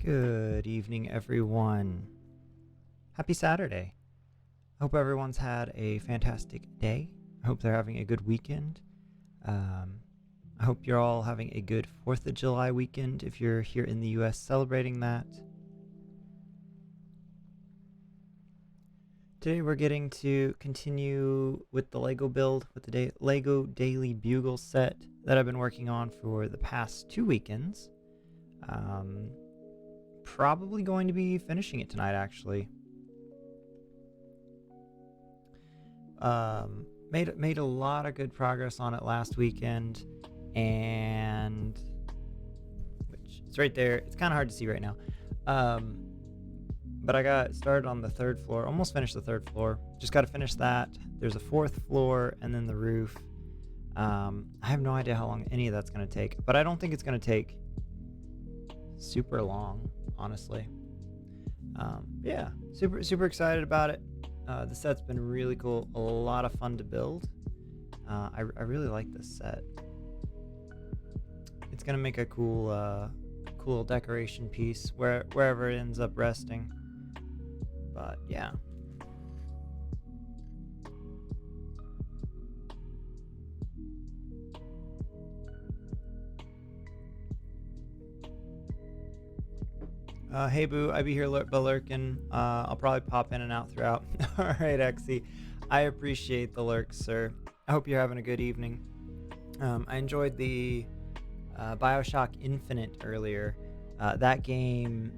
Good evening, everyone. Happy Saturday. I hope everyone's had a fantastic day. I hope they're having a good weekend. I hope you're all having a good 4th of July weekend if you're here in the US celebrating that. Today we're getting to continue with the LEGO build with the LEGO Daily Bugle set that I've been working on for the past 2 weekends. Probably going to be finishing it tonight, actually. Made a lot of good progress on it last weekend, and which it's right there. It's kind of hard to see right now, but I got started on the 3rd floor. Almost finished the 3rd floor. Just got to finish that. There's a 4th floor and then the roof. I have no idea how long any of that's going to take, but I don't think it's going to take super long, honestly. Yeah, super excited about it. The set's been really cool, a lot of fun to build. I really like this set. It's gonna make a cool decoration piece wherever it ends up resting. But yeah. Hey Boo, I be here lurking. I'll probably pop in and out throughout. Alright, Exy. I appreciate the lurks, sir. I hope you're having a good evening. I enjoyed the Bioshock Infinite earlier. That game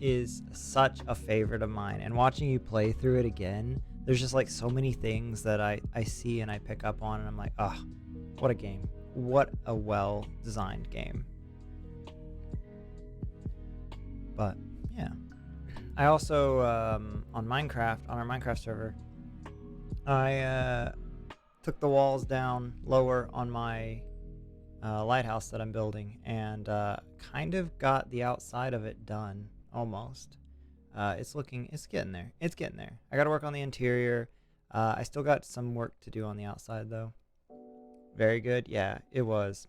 is such a favorite of mine, and watching you play through it again, there's just like so many things that I see and I pick up on, and I'm like, oh, what a game. What a well-designed game. But yeah, I also on our Minecraft server, I took the walls down lower on my lighthouse that I'm building, and kind of got the outside of it done almost. It's getting there. I got to work on the interior. I still got some work to do on the outside though. Very good. Yeah, it was.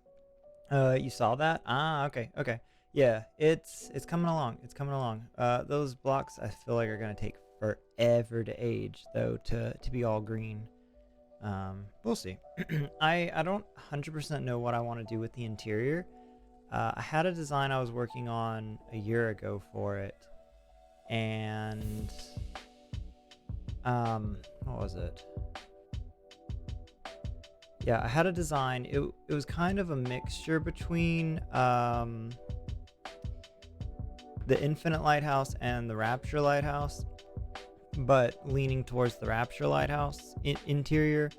You saw that? Okay. Yeah, it's coming along. Those blocks I feel like are gonna take forever to age, though, to be all green. We'll see. I don't 100% know what I want to do with the interior. I had a design I was working on a year ago for it, and what was it? Yeah, I had a design. It was kind of a mixture between the Infinite Lighthouse and the Rapture Lighthouse, but leaning towards the Rapture Lighthouse interior.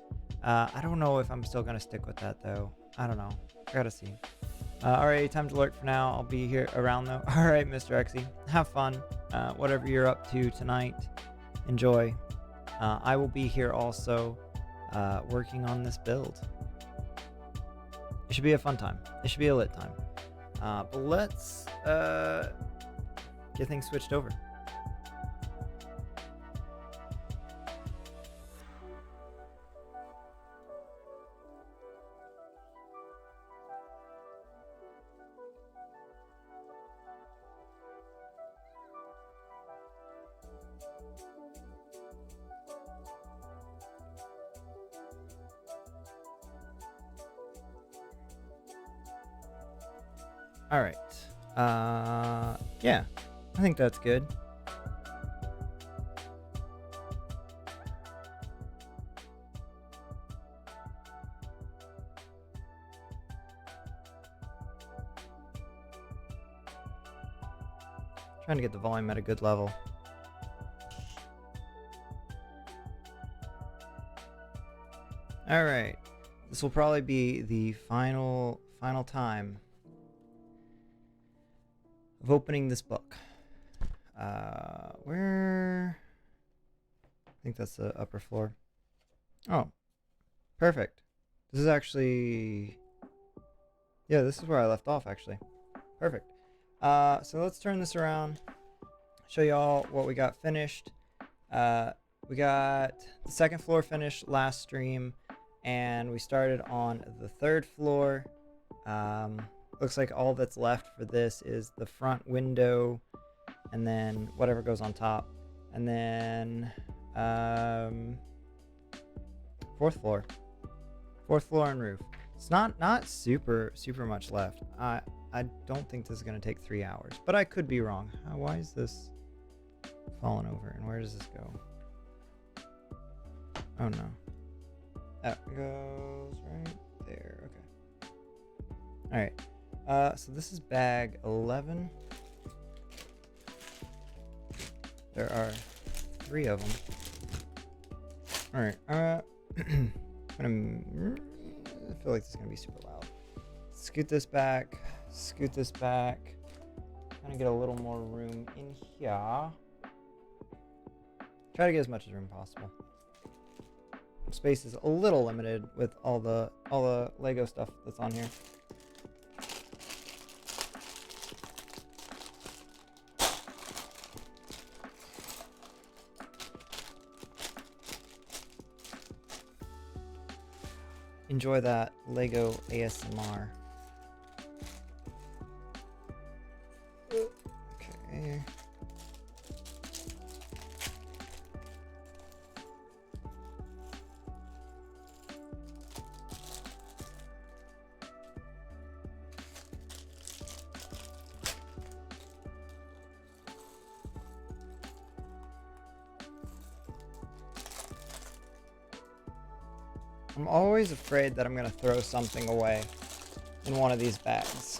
I don't know if I'm still gonna stick with that though. I don't know. Gotta see. Alright, time to lurk for now. I'll be here around though. Alright, Mr. Exy. Have fun. Whatever you're up to tonight, enjoy. I will be here also working on this build. It should be a fun time. It should be a lit time. But let's get things switched over. All right. Yeah, I think that's good. Trying to get the volume at a good level. All right. This will probably be the final time of opening this book. Where? I think that's the upper floor. Oh, perfect. This is actually... Yeah, this is where I left off, actually. Perfect. So let's turn this around, show y'all what we got finished. We got the 2nd floor finished last stream, and we started on the 3rd floor. looks like all that's left for this is the front window, and then whatever goes on top, and then fourth floor and roof. It's not super much left. I don't think this is gonna take 3 hours, but I could be wrong. Why is this falling over, and where does this go? Oh no, that goes right there. Okay. All right. So this is bag 11. There are 3 of them. All right. I feel like this is gonna be super loud. Scoot this back. Kind of get a little more room in here. Try to get as much room possible. Space is a little limited with all the Lego stuff that's on here. Enjoy that Lego ASMR. Okay. I'm always afraid that I'm gonna throw something away in one of these bags.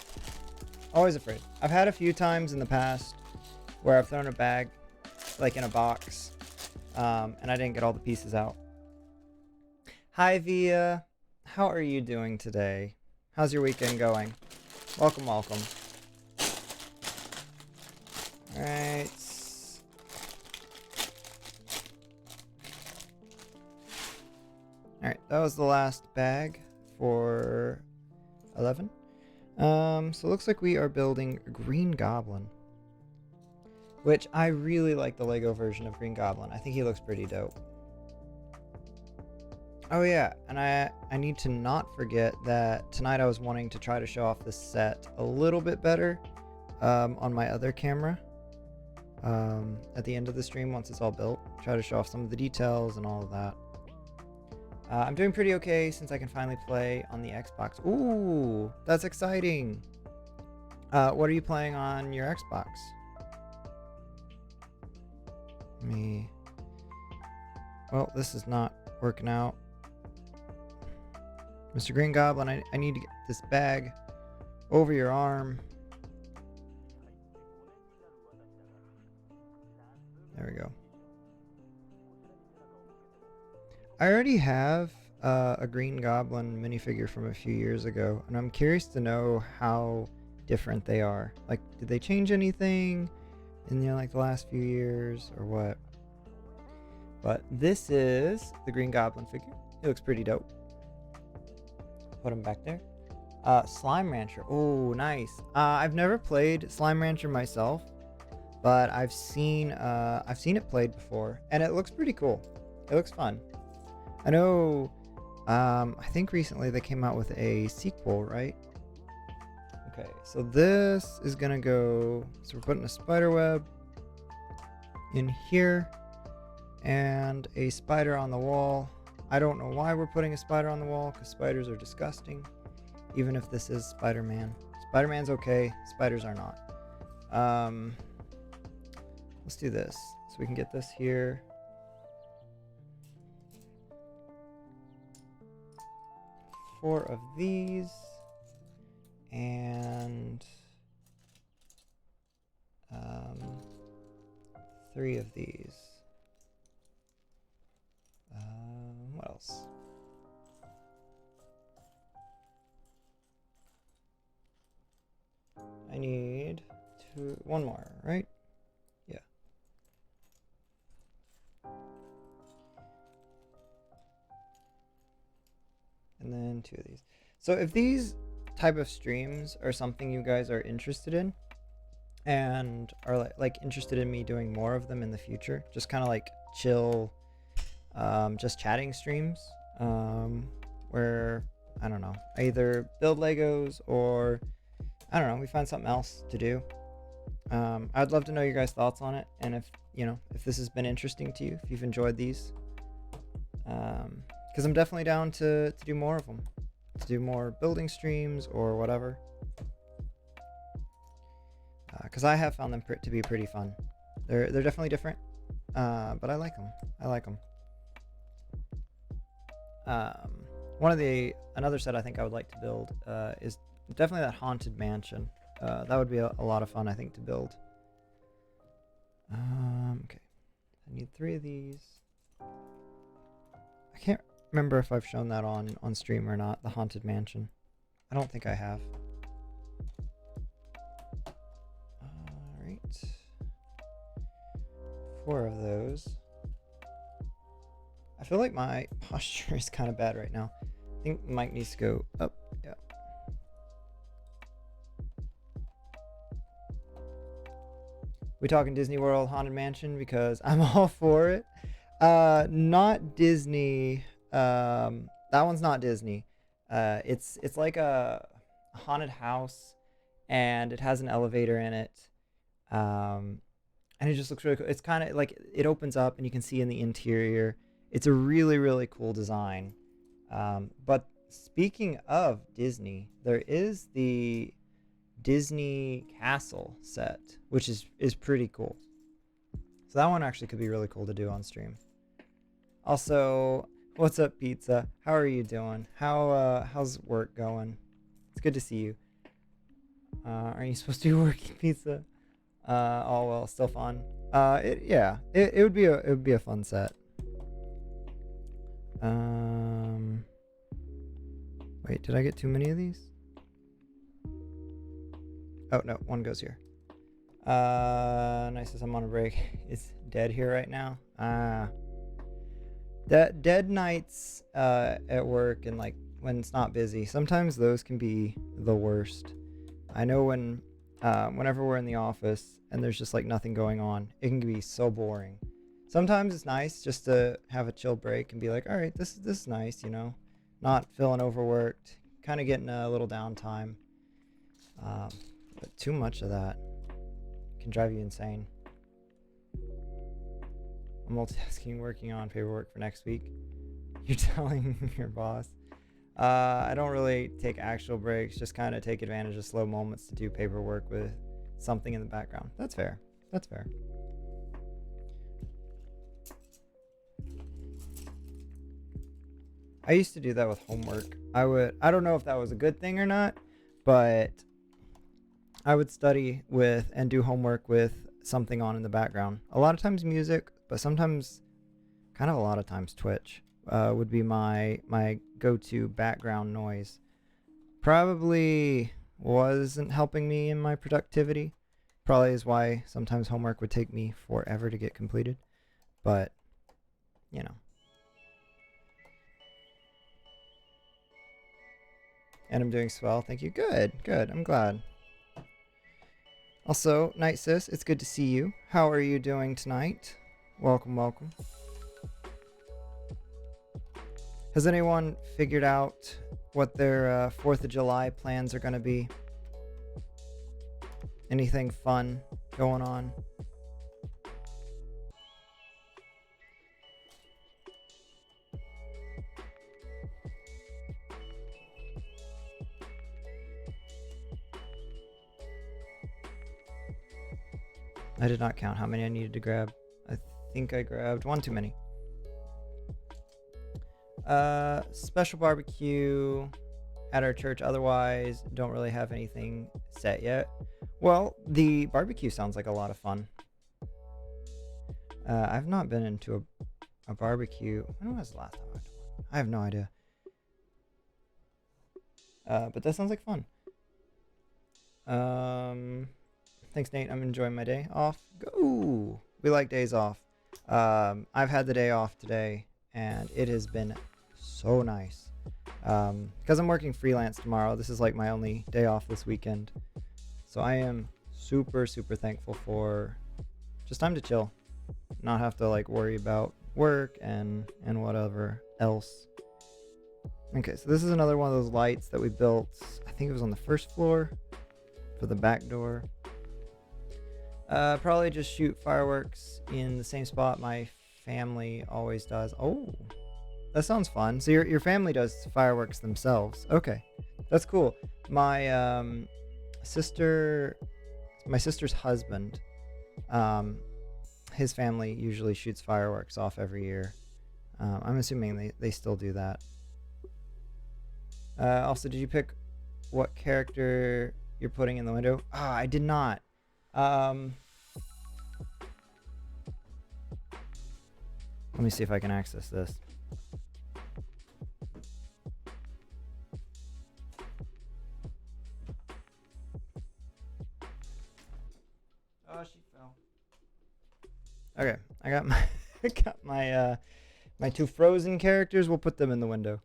Always afraid. I've had a few times in the past where I've thrown a bag, like in a box, and I didn't get all the pieces out. Hi Via, how are you doing today? How's your weekend going? Welcome. Alright. Alright, that was the last bag for 11. So it looks like we are building Green Goblin, which I really like the Lego version of Green Goblin. I think he looks pretty dope. Oh yeah, and I need to not forget that tonight I was wanting to try to show off this set a little bit better on my other camera. At the end of the stream, once it's all built, try to show off some of the details and all of that. I'm doing pretty okay since I can finally play on the Xbox. Ooh, that's exciting. What are you playing on your Xbox? Well, this is not working out. Mr. Green Goblin, I need to get this bag over your arm. There we go. I already have a Green Goblin minifigure from a few years ago, and I'm curious to know how different they are. Like, did they change anything in like the last few years or what? But this is the Green Goblin figure. He looks pretty dope. Put him back there. Slime Rancher. Oh, nice. I've never played Slime Rancher myself, but I've seen it played before, and it looks pretty cool. It looks fun. I know, I think recently they came out with a sequel, right? Okay, so this is gonna go, so we're putting a spider web in here and a spider on the wall. I don't know why we're putting a spider on the wall, because spiders are disgusting, even if this is Spider-Man. Spider-Man's okay, spiders are not. Let's do this, so we can get this here. Four of these and 3 of these. What else? I need one more, right? Yeah. And then 2 of these. So if these type of streams are something you guys are interested in and are like interested in me doing more of them in the future, just kind of like chill, just chatting streams, where I don't know, I either build Legos or I don't know, we find something else to do. I'd love to know your guys' thoughts on it, and if this has been interesting to you, if you've enjoyed these, because I'm definitely down to do more of them, to do more building streams or whatever. Because I have found them to be pretty fun. They're definitely different, but I like them. Another set I think I would like to build is definitely that haunted mansion. That would be a lot of fun, I think, to build. Okay, I need 3 of these. I can't remember if I've shown that on stream or not, the haunted mansion. I don't think I have. Alright. 4 of those. I feel like my posture is kind of bad right now. I think the mic needs to go up. Yeah. We talking Disney World Haunted Mansion because I'm all for it. Not Disney. That one's not Disney. It's like a haunted house, and it has an elevator in it. And it just looks really cool. It's kind of like it opens up and you can see in the interior. It's a really, really cool design. But speaking of Disney, there is the Disney Castle set, which is pretty cool. So that one actually could be really cool to do on stream. Also, what's up, Pizza? How are you doing? How's work going? It's good to see you. Are you supposed to be working, Pizza? Oh well, still fun. It would be a fun set. Wait, did I get too many of these? Oh no, one goes here. Nice as I'm on a break. It's dead here right now. That dead nights at work and like when it's not busy. Sometimes those can be the worst. I know whenever we're in the office and there's just like nothing going on, it can be so boring. Sometimes it's nice just to have a chill break and be like, all right, this is nice, not feeling overworked, kind of getting a little downtime. But too much of that can drive you insane. I'm multitasking, working on paperwork for next week. You're telling your boss. I don't really take actual breaks, just kind of take advantage of slow moments to do paperwork with something in the background. That's fair. I used to do that with homework. I don't know if that was a good thing or not, but I would study with and do homework with something on in the background. A lot of times music, but sometimes, kind of a lot of times Twitch would be my go-to background noise. Probably wasn't helping me in my productivity. Probably is why sometimes homework would take me forever to get completed. But, And I'm doing swell. Thank you. Good. I'm glad. Also, Night Sis, it's good to see you. How are you doing tonight? Welcome. Has anyone figured out what their 4th of July plans are going to be? Anything fun going on? I did not count how many I needed to grab. I think I grabbed 1 too many. Special barbecue at our church. Otherwise, don't really have anything set yet. Well, the barbecue sounds like a lot of fun. I've not been into a barbecue. When was the last time I went to one? I have no idea. But that sounds like fun. Thanks, Nate. I'm enjoying my day off. Go! We like days off. I've had the day off today, and it has been so nice. Because I'm working freelance tomorrow, this is like my only day off this weekend. So I am super, super thankful for just time to chill. Not have to like worry about work and whatever else. Okay, so this is another one of those lights that we built. I think it was on the first floor. for the back door. Probably just shoot fireworks in the same spot my family always does. Oh, that sounds fun. So your family does fireworks themselves. Okay, that's cool. My sister's husband, his family usually shoots fireworks off every year. I'm assuming they still do that. Also, did you pick what character you're putting in the window? I did not. Let me see if I can access this. Oh, she fell. Okay, I got my two Frozen characters. We'll put them in the window.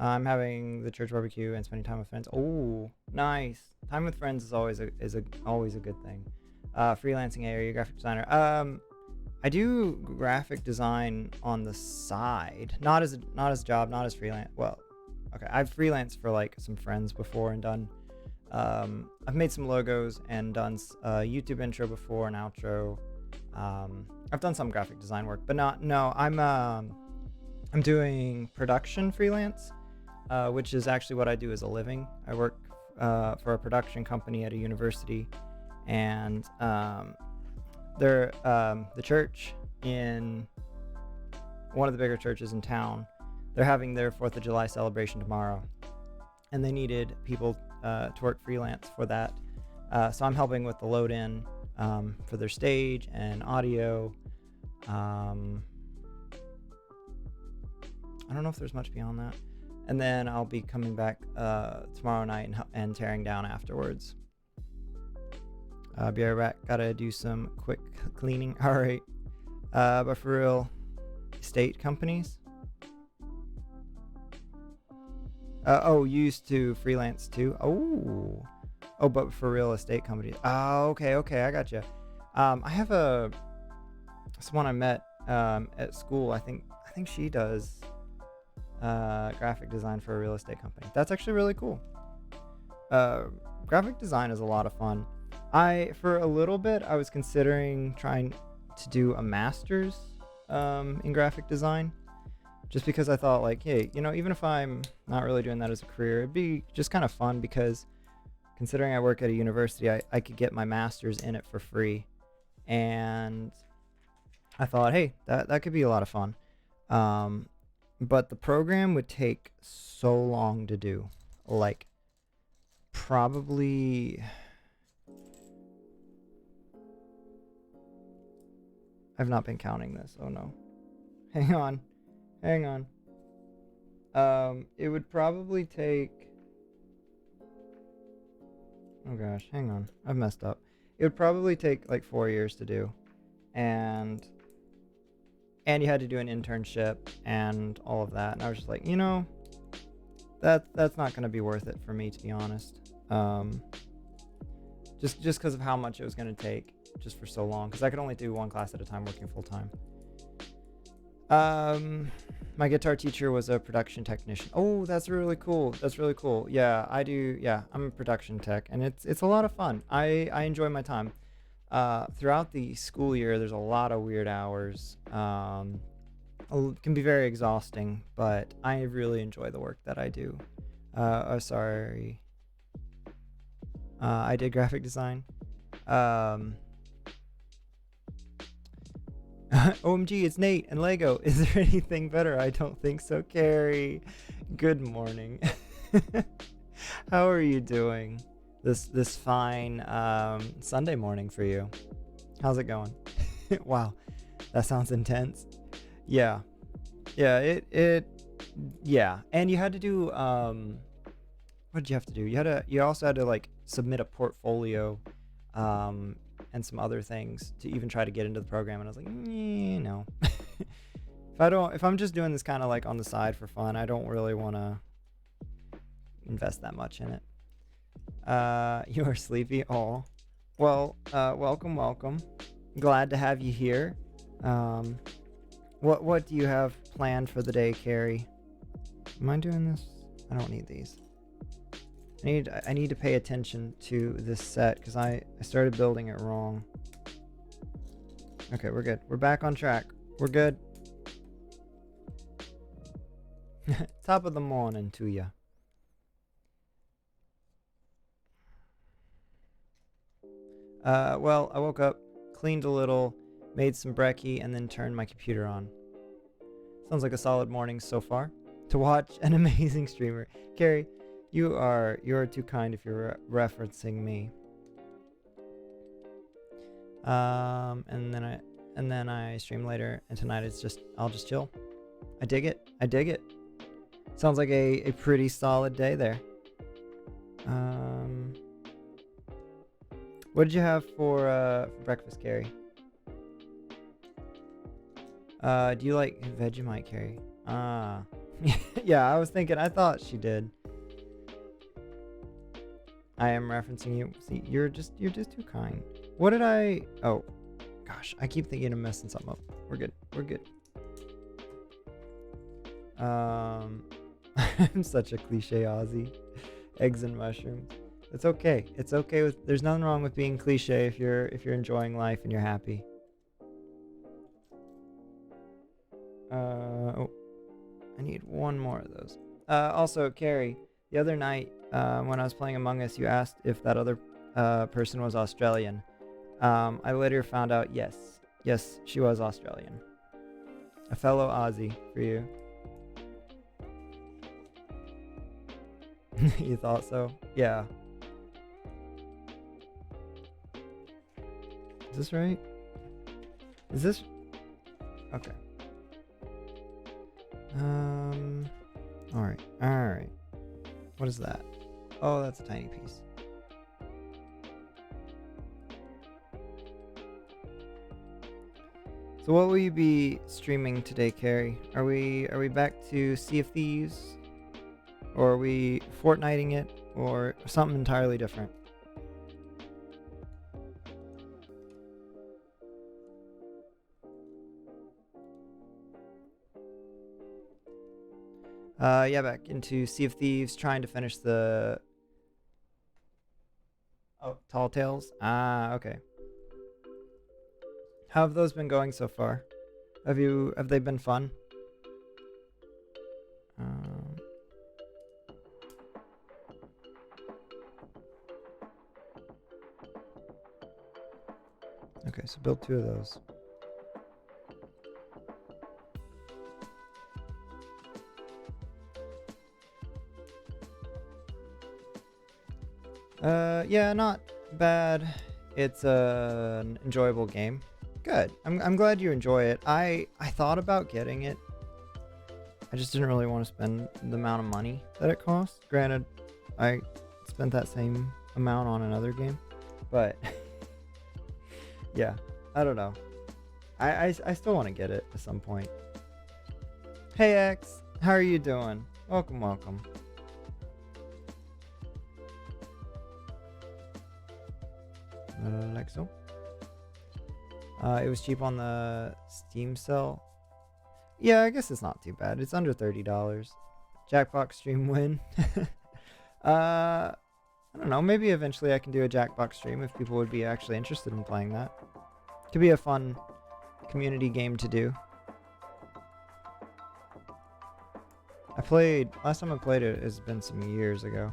I'm having the church barbecue and spending time with friends. Oh, nice. Time with friends is always a good thing. Freelancing area, graphic designer. I do graphic design on the side, not as a job, not as freelance. Well, okay, I've freelanced for like some friends before and done. I've made some logos and done YouTube intro before and outro. I've done some graphic design work, but I'm doing production freelance, which is actually what I do as a living. I work for a production company at a university, and they're the church in one of the bigger churches in town. They're having their 4th of July celebration tomorrow, and they needed people to work freelance for that. So I'm helping with the load in for their stage and audio. I don't know if there's much beyond that. And then I'll be coming back tomorrow night and tearing down afterwards. Be right back. Gotta do some quick cleaning. All right. But for real, estate companies. You used to freelance too. Oh, but for real estate companies. Oh, okay. I gotcha. I have someone I met at school. I think she does graphic design for a real estate company. That's actually really cool. Graphic design is a lot of fun. For a little bit, I was considering trying to do a master's in graphic design, just because I thought, like, hey, even if I'm not really doing that as a career, it'd be just kind of fun, because considering I work at a university, I could get my master's in it for free. And I thought, hey, that could be a lot of fun. But the program would take so long to do. Like, probably... I've not been counting this. Oh, no. Hang on. It would probably take... Oh, gosh. Hang on. I've messed up. It would probably take, like, 4 years to do. And you had to do an internship and all of that. And I was just like, that's not going to be worth it for me, to be honest. Just because of how much it was going to take just for so long. Because I could only do one class at a time working full time. My guitar teacher was a production technician. Oh, that's really cool. Yeah, I do. Yeah, I'm a production tech, and it's a lot of fun. I enjoy my time. Throughout the school year, there's a lot of weird hours. It can be very exhausting, but I really enjoy the work that I do. Sorry. I did graphic design. OMG, it's Nate and Lego. Is there anything better? I don't think so, Carrie. Good morning. How are you doing? This fine Sunday morning for you. How's it going? Wow, that sounds intense. Yeah. And you had to do what did you have to do? You also had to like submit a portfolio and some other things to even try to get into the program, and I was like, no. If I'm just doing this kind of like on the side for fun, I don't really want to invest that much in it. You are sleepy. Oh, well, welcome. Glad to have you here. What do you have planned for the day, Carrie? Am I doing this? I don't need these. I need to pay attention to this set because I started building it wrong. Okay, we're good. We're back on track. We're good. Top of the morning to ya. Well, I woke up, cleaned a little, made some brekkie, and then turned my computer on. Sounds like a solid morning so far. To watch an amazing streamer. Carrie, you are too kind if you're referencing me. And then I stream later, and tonight I'll just chill. I dig it. Sounds like a pretty solid day there. What did you have for breakfast, Carrie? Do you like Vegemite, Carrie? Yeah, I was thinking. I thought she did. I am referencing you. See, you're just too kind. What did I? Oh, gosh, I keep thinking of messing something up. We're good. I'm such a cliche Aussie. Eggs and mushrooms. It's okay. There's nothing wrong with being cliche if you're enjoying life and you're happy. Oh, I need one more of those. Also, Carrie, the other night when I was playing Among Us, you asked if that other person was Australian. I later found out yes, she was Australian. A fellow Aussie for you. You thought so? Yeah. Is this right? Is this? Okay. Alright. What is that? Oh, that's a tiny piece. So what will you be streaming today, Carrie? Are we back to Sea of Thieves? Or are we Fortniting it? Or something entirely different? Yeah, back into Sea of Thieves, trying to finish the... Oh, Tall Tales? Ah, okay. How have those been going so far? Have they been fun? Okay, so build 2 of those. Yeah, not bad. It's an enjoyable game. Good. I'm glad you enjoy it. I thought about getting it. I just didn't really want to spend the amount of money that it costs. Granted, I spent that same amount on another game, but yeah, I don't know. I still want to get it at some point. Hey X, how are you doing? Welcome. Like so. It was cheap on the Steam sale. Yeah, I guess it's not too bad. It's under $30. Jackbox stream win. I don't know. Maybe eventually I can do a Jackbox stream if people would be actually interested in playing that. Could be a fun community game to do. Last time I played it has been some years ago.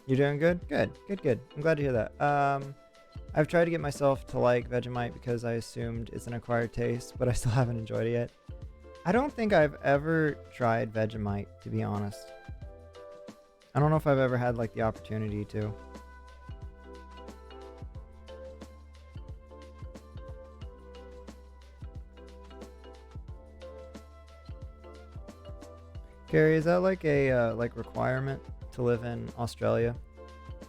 You're doing good? Good. I'm glad to hear that. I've tried to get myself to like Vegemite because I assumed it's an acquired taste, but I still haven't enjoyed it yet. I don't think I've ever tried Vegemite, to be honest. I don't know if I've ever had like the opportunity to. Gary, is that like a requirement to live in Australia?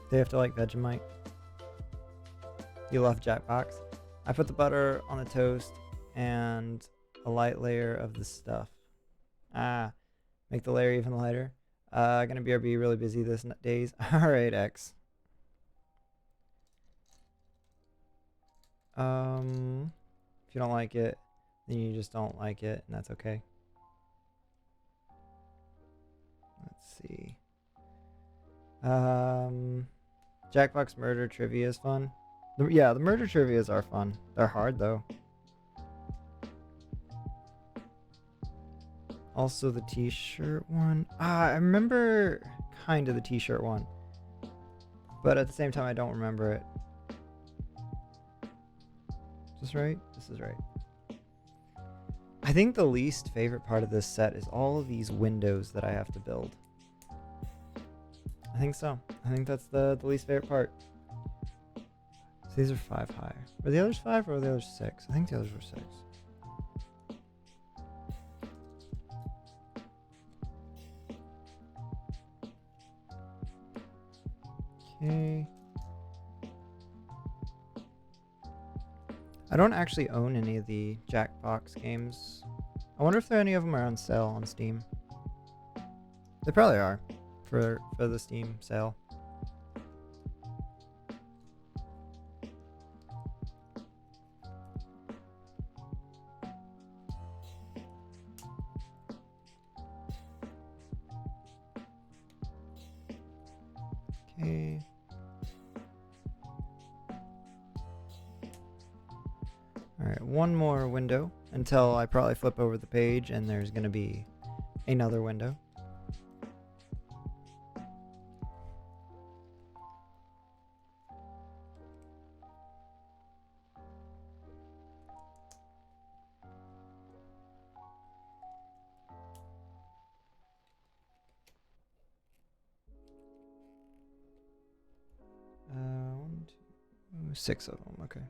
They have to like Vegemite. You love Jackbox. I put the butter on the toast and a light layer of the stuff. Make the layer even lighter. Gonna be really busy this days. All right, X. If you don't like it, then you just don't like it, and that's okay. Let's see. Jackbox murder trivia is fun. The murder trivias are fun. They're hard though. Also the t-shirt one. I remember kind of the t-shirt one, but at the same time I don't remember it. Is this right? This is right. I think the least favorite part of this set is all of these windows that I have to build. I think so. I think that's the least favorite part. So these are 5 high. Were the others 5 or were the others 6? I think the others were 6. Okay. I don't actually own any of the Jackbox games. I wonder if any of them are on sale on Steam. They probably are for the Steam sale. Okay. Alright, one more window until I probably flip over the page and there's going to be another window. One, two, 6 of them, okay.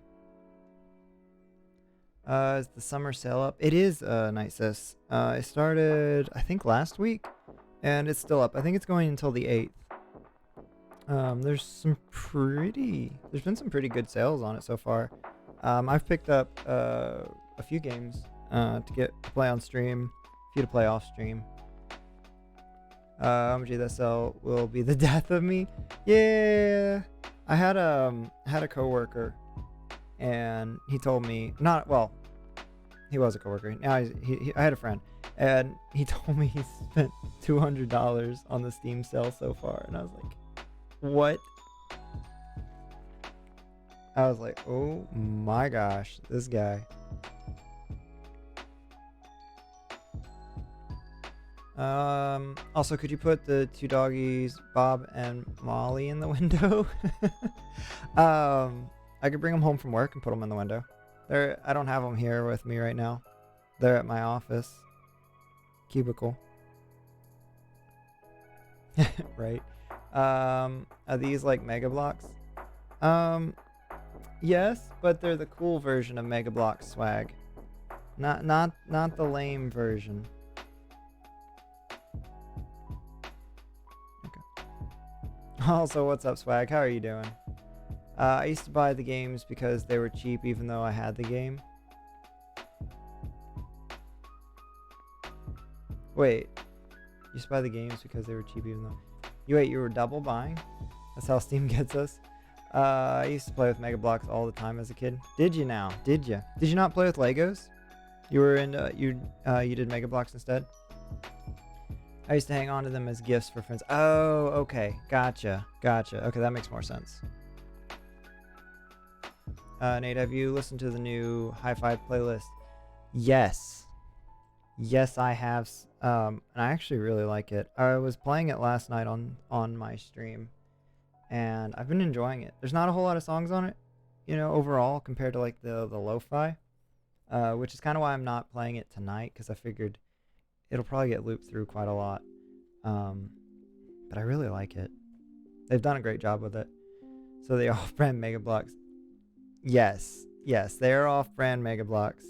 Is the summer sale up? It is, Night Sis. It started, I think, last week, and it's still up. I think it's going until the 8th. There's been some pretty good sales on it so far. I've picked up a few games to play on stream, a few to play off stream. OMG, that sell will be the death of me. Yeah, I had a coworker, and he told me he was a coworker. Now I had a friend, and he told me he spent $200 on the Steam sale so far, and I was like, what? I was like, oh my gosh, this guy. Also, could you put the 2 doggies, Bob and Molly, in the window? I could bring them home from work and put them in the window. I don't have them here with me right now. They're at my office cubicle. Right. Are these like Mega Blocks? Yes, but they're the cool version of Mega Bloks swag. Not the lame version. Okay. Also, what's up, swag? How are you doing? I used to buy the games because they were cheap, even though I had the game. Wait, you used to buy the games because they were cheap, even though you were double buying? That's how Steam gets us. I used to play with Mega Bloks all the time as a kid. Did you now? Did you? Did you not play with Legos? You were in you did Mega Bloks instead? I used to hang on to them as gifts for friends. Oh, okay. Gotcha. Okay, that makes more sense. Nate, have you listened to the new High Five playlist? Yes, I have. And I actually really like it. I was playing it last night on my stream, and I've been enjoying it. There's not a whole lot of songs on it, overall compared to like the lo-fi, which is kind of why I'm not playing it tonight, because I figured it'll probably get looped through quite a lot. But I really like it. They've done a great job with it. So the off-brand Mega Bloks. Yes, they are off-brand Mega Bloks.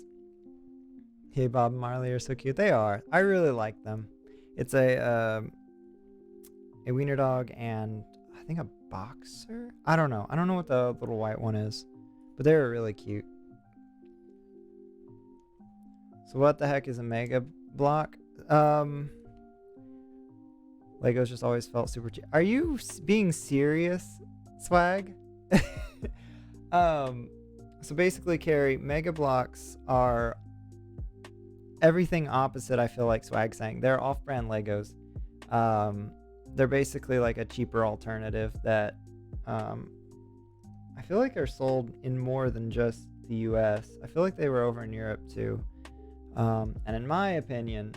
Hey, Bob and Marley are so cute. They are. I really like them. It's a wiener dog and I think a boxer. I don't know what the little white one is, but they were really cute. So what the heck is a Mega Blok? Legos just always felt super cheap. Are you being serious, swag? So basically, Carrie, Mega Bloks are everything opposite. I feel like Swag saying they're off-brand Legos. They're basically like a cheaper alternative that I feel like are sold in more than just the US. I feel like they were over in Europe too. And in my opinion,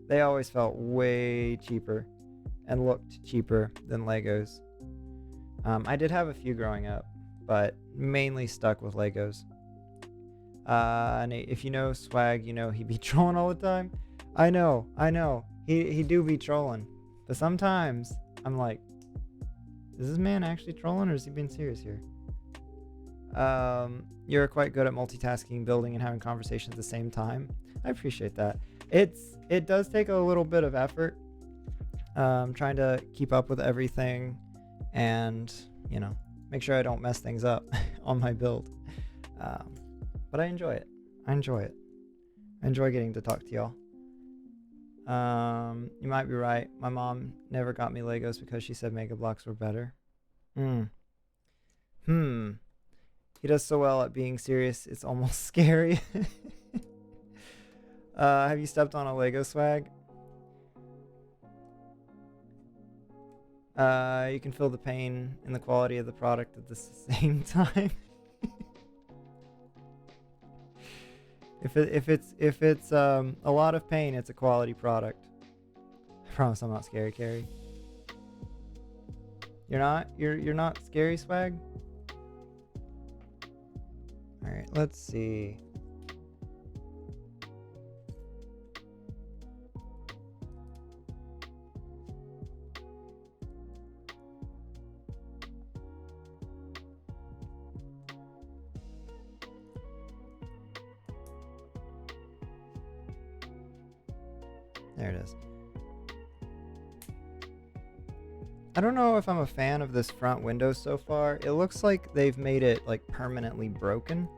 they always felt way cheaper and looked cheaper than Legos. I did have a few growing up, but mainly stuck with Legos. And if you know Swag, you know he be trolling all the time. I know. He do be trolling. But sometimes I'm like, is this man actually trolling or is he being serious here? You're quite good at multitasking, building, and having conversations at the same time. I appreciate that. It does take a little bit of effort, trying to keep up with everything and, make sure I don't mess things up on my build. But I enjoy it. I enjoy getting to talk to y'all. You might be right. My mom never got me Legos because she said Mega Bloks were better. He does so well at being serious, it's almost scary. Have you stepped on a Lego, Swag? You can feel the pain in the quality of the product at the same time. If it's a lot of pain, it's a quality product. I promise I'm not scary, Carrie. You're not? You're not scary, Swag? Alright, let's see. There it is. I don't know if I'm a fan of this front window so far. It looks like they've made it like permanently broken.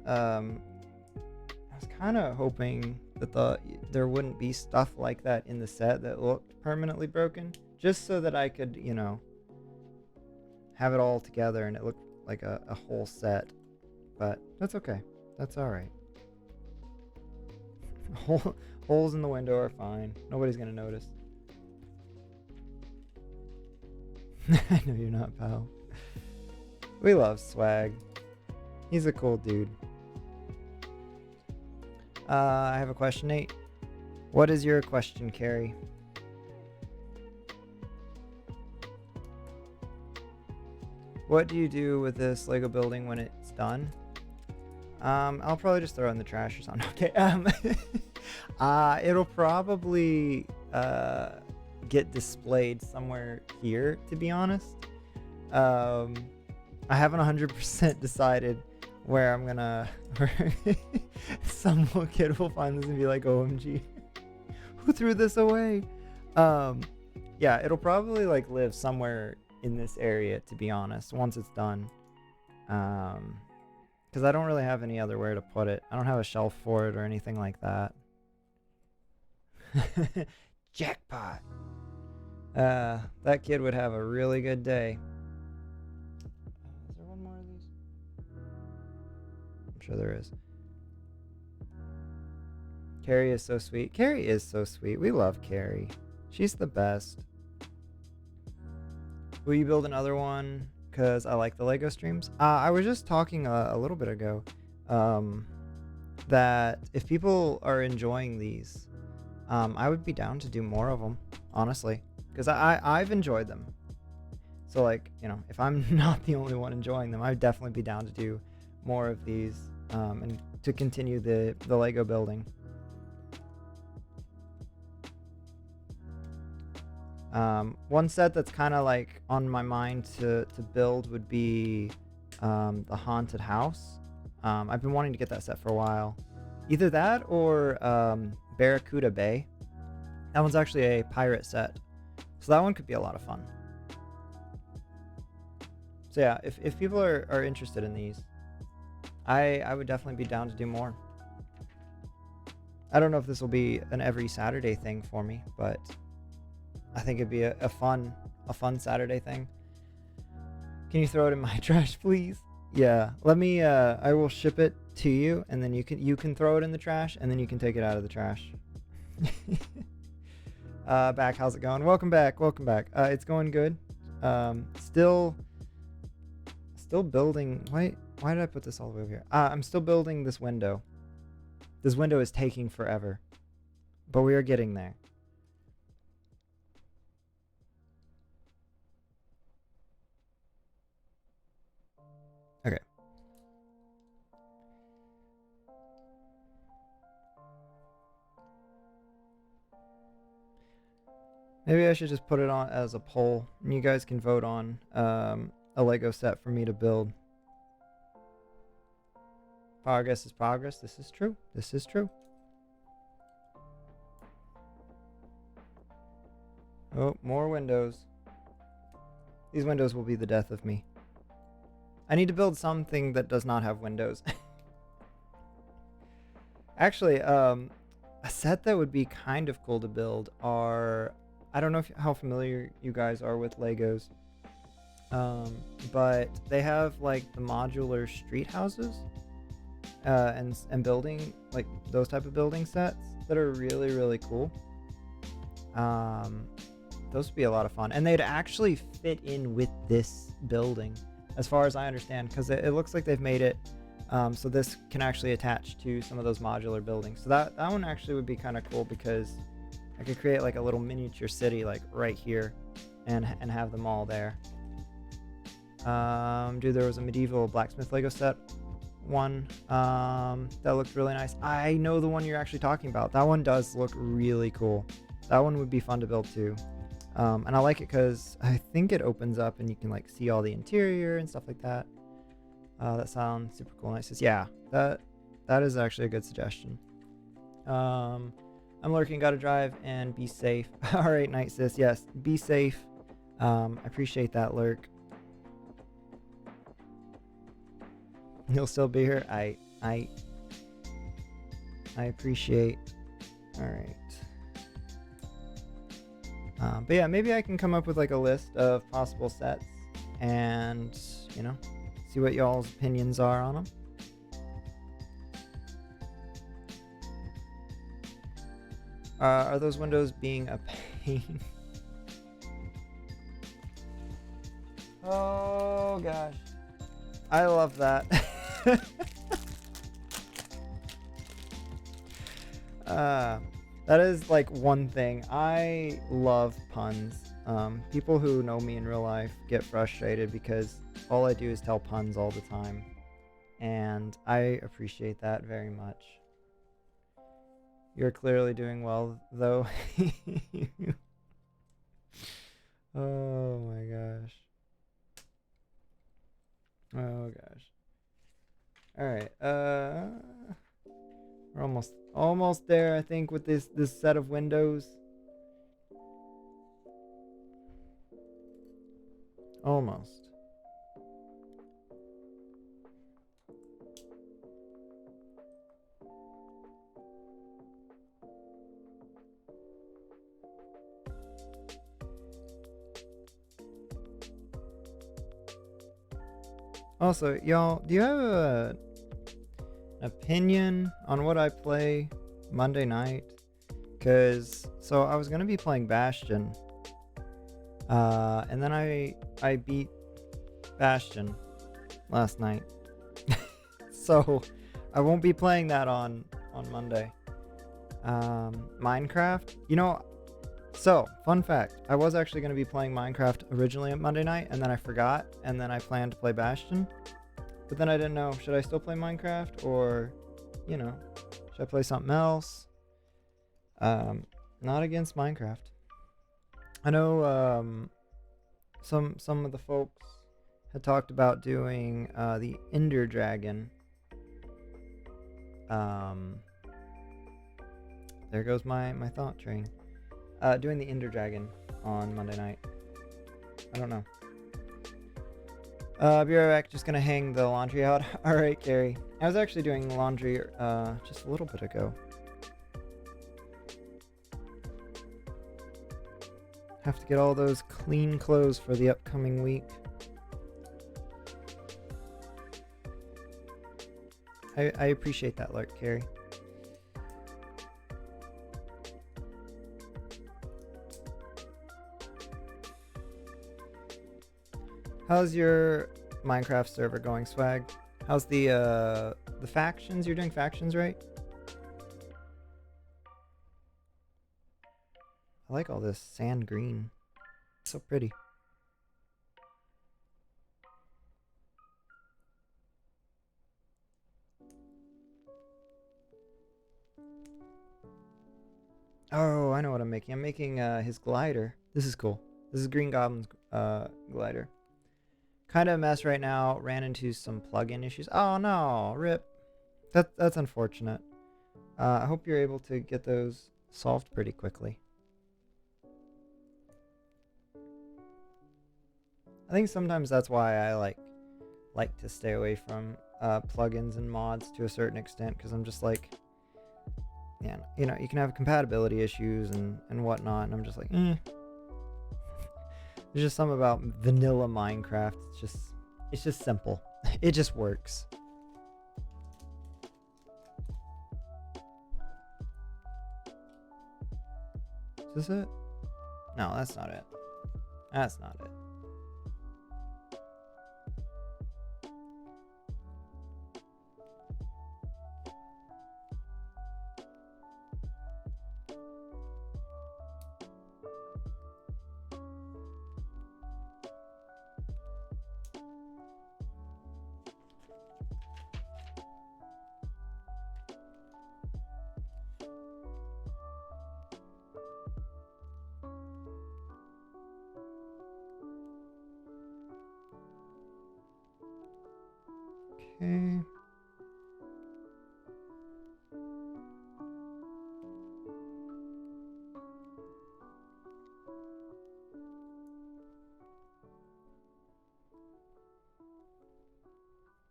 I was kind of hoping that there wouldn't be stuff like that in the set that looked permanently broken, just so that I could, have it all together and it looked like a whole set. But that's okay. That's all right. Holes in the window are fine. Nobody's gonna notice. I know you're not, pal. We love Swag. He's a cool dude. I have a question, Nate. What is your question, Carrie? What do you do with this Lego building when it's done? I'll probably just throw it in the trash or something. Okay. It'll probably get displayed somewhere here, to be honest. I haven't 100% decided where I'm gonna. Some little kid will find this and be like, "OMG, who threw this away?" Yeah, it'll probably like live somewhere in this area, to be honest, once it's done. Because I don't really have any other where to put it. I don't have a shelf for it or anything like that. Jackpot. That kid would have a really good day. Is there one more of these? I'm sure there is. Carrie is so sweet. Carrie is so sweet. We love Carrie. She's the best. Will you build another one? Because I like the Lego streams. I was just talking a little bit ago that if people are enjoying these, I would be down to do more of them, honestly, because I've enjoyed them. So like, if I'm not the only one enjoying them, I'd definitely be down to do more of these and to continue the Lego building. One set that's kind of like on my mind to build would be the haunted house. I've been wanting to get that set for a while. Either that or Barracuda Bay. That one's actually a pirate set, so that one could be a lot of fun. So yeah, if people are interested in these, I would definitely be down to do more. I don't know if this will be an every Saturday thing for me, but I think it'd be a fun Saturday thing. Can you throw it in my trash, please? Yeah, let me, I will ship it to you, and then you can throw it in the trash, and then you can take it out of the trash. Back, how's it going? Welcome back. It's going good. Still building. Why did I put this all the way over here? I'm still building this window. This window is taking forever, but we are getting there. Okay. Maybe I should just put it on as a poll, and you guys can vote on a Lego set for me to build. Progress is progress. This is true. Oh, more windows. These windows will be the death of me. I need to build something that does not have windows. Actually, a set that would be kind of cool to build are... I don't know how familiar you guys are with Legos, but they have like the modular street houses and building, like those type of building sets that are really, really cool. Those would be a lot of fun, and they'd actually fit in with this building as far as I understand, because it looks like they've made it so this can actually attach to some of those modular buildings. So that one actually would be kind of cool, because I could create like a little miniature city like right here and have them all there. Dude, there was a medieval blacksmith Lego set one that looked really nice. I know the one you're actually talking about. That one does look really cool. That one would be fun to build too. And I like it because I think it opens up and you can like see all the interior and stuff like that. That sounds super cool. Nice. Yeah, that is actually a good suggestion. I'm lurking, gotta drive and be safe. All right, Night Sis. Yes, be safe. I appreciate that, lurk. You'll still be here. I appreciate. All right. But yeah, maybe I can come up with like a list of possible sets and, you know, see what y'all's opinions are on them. Are those windows being a pain? Oh gosh, I love that. That is like one thing. I love puns. People who know me in real life get frustrated because all I do is tell puns all the time, and I appreciate that very much. You're clearly doing well, though. Oh my gosh. Oh gosh. All right. We're almost there, I think, with this set of windows. Almost. Also, y'all, do you have an opinion on what I play Monday night? Because, so I was going to be playing Bastion. And then I beat Bastion last night. So I won't be playing that on Monday. Minecraft, you know, so fun fact, I was actually going to be playing Minecraft originally on Monday night, and then I forgot, and then I planned to play Bastion, but then I didn't know, should I still play Minecraft, or, you know, should I play something else? Not against Minecraft. I know some of the folks had talked about doing the Ender Dragon. There goes my thought train. Doing the Ender Dragon on Monday night. I don't know. Be right back. Just gonna hang the laundry out. Alright, Carrie. I was actually doing laundry just a little bit ago. Have to get all those clean clothes for the upcoming week. I appreciate that, Lark Carrie. How's your Minecraft server going, Swag? How's the factions? You're doing factions, right? I like all this sand green. It's so pretty. Oh, I know what I'm making. I'm making his glider. This is cool. This is Green Goblin's glider. Kind of a mess right now. Ran into some plugin issues. Oh no, rip. That's unfortunate. I hope you're able to get those solved pretty quickly. I think sometimes that's why I like to stay away from plugins and mods to a certain extent, because I'm just like, yeah, you know, you can have compatibility issues and whatnot, and I'm just like, There's just something about vanilla Minecraft. It's just simple. It just works. Is this it? No, that's not it. That's not it. Okay.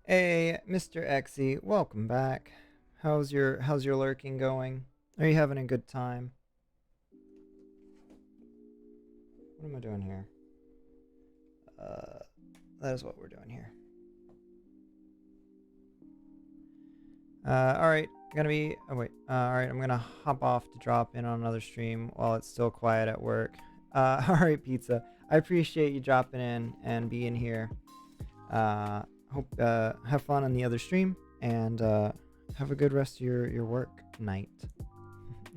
Hey, Mr. Exy, welcome back. How's your lurking going? Are you having a good time? What am I doing here? That is what we're doing here. All right, all right, I'm gonna hop off to drop in on another stream while it's still quiet at work. All right, Pizza, I appreciate you dropping in and being here. Hope have fun on the other stream, and have a good rest of your work night.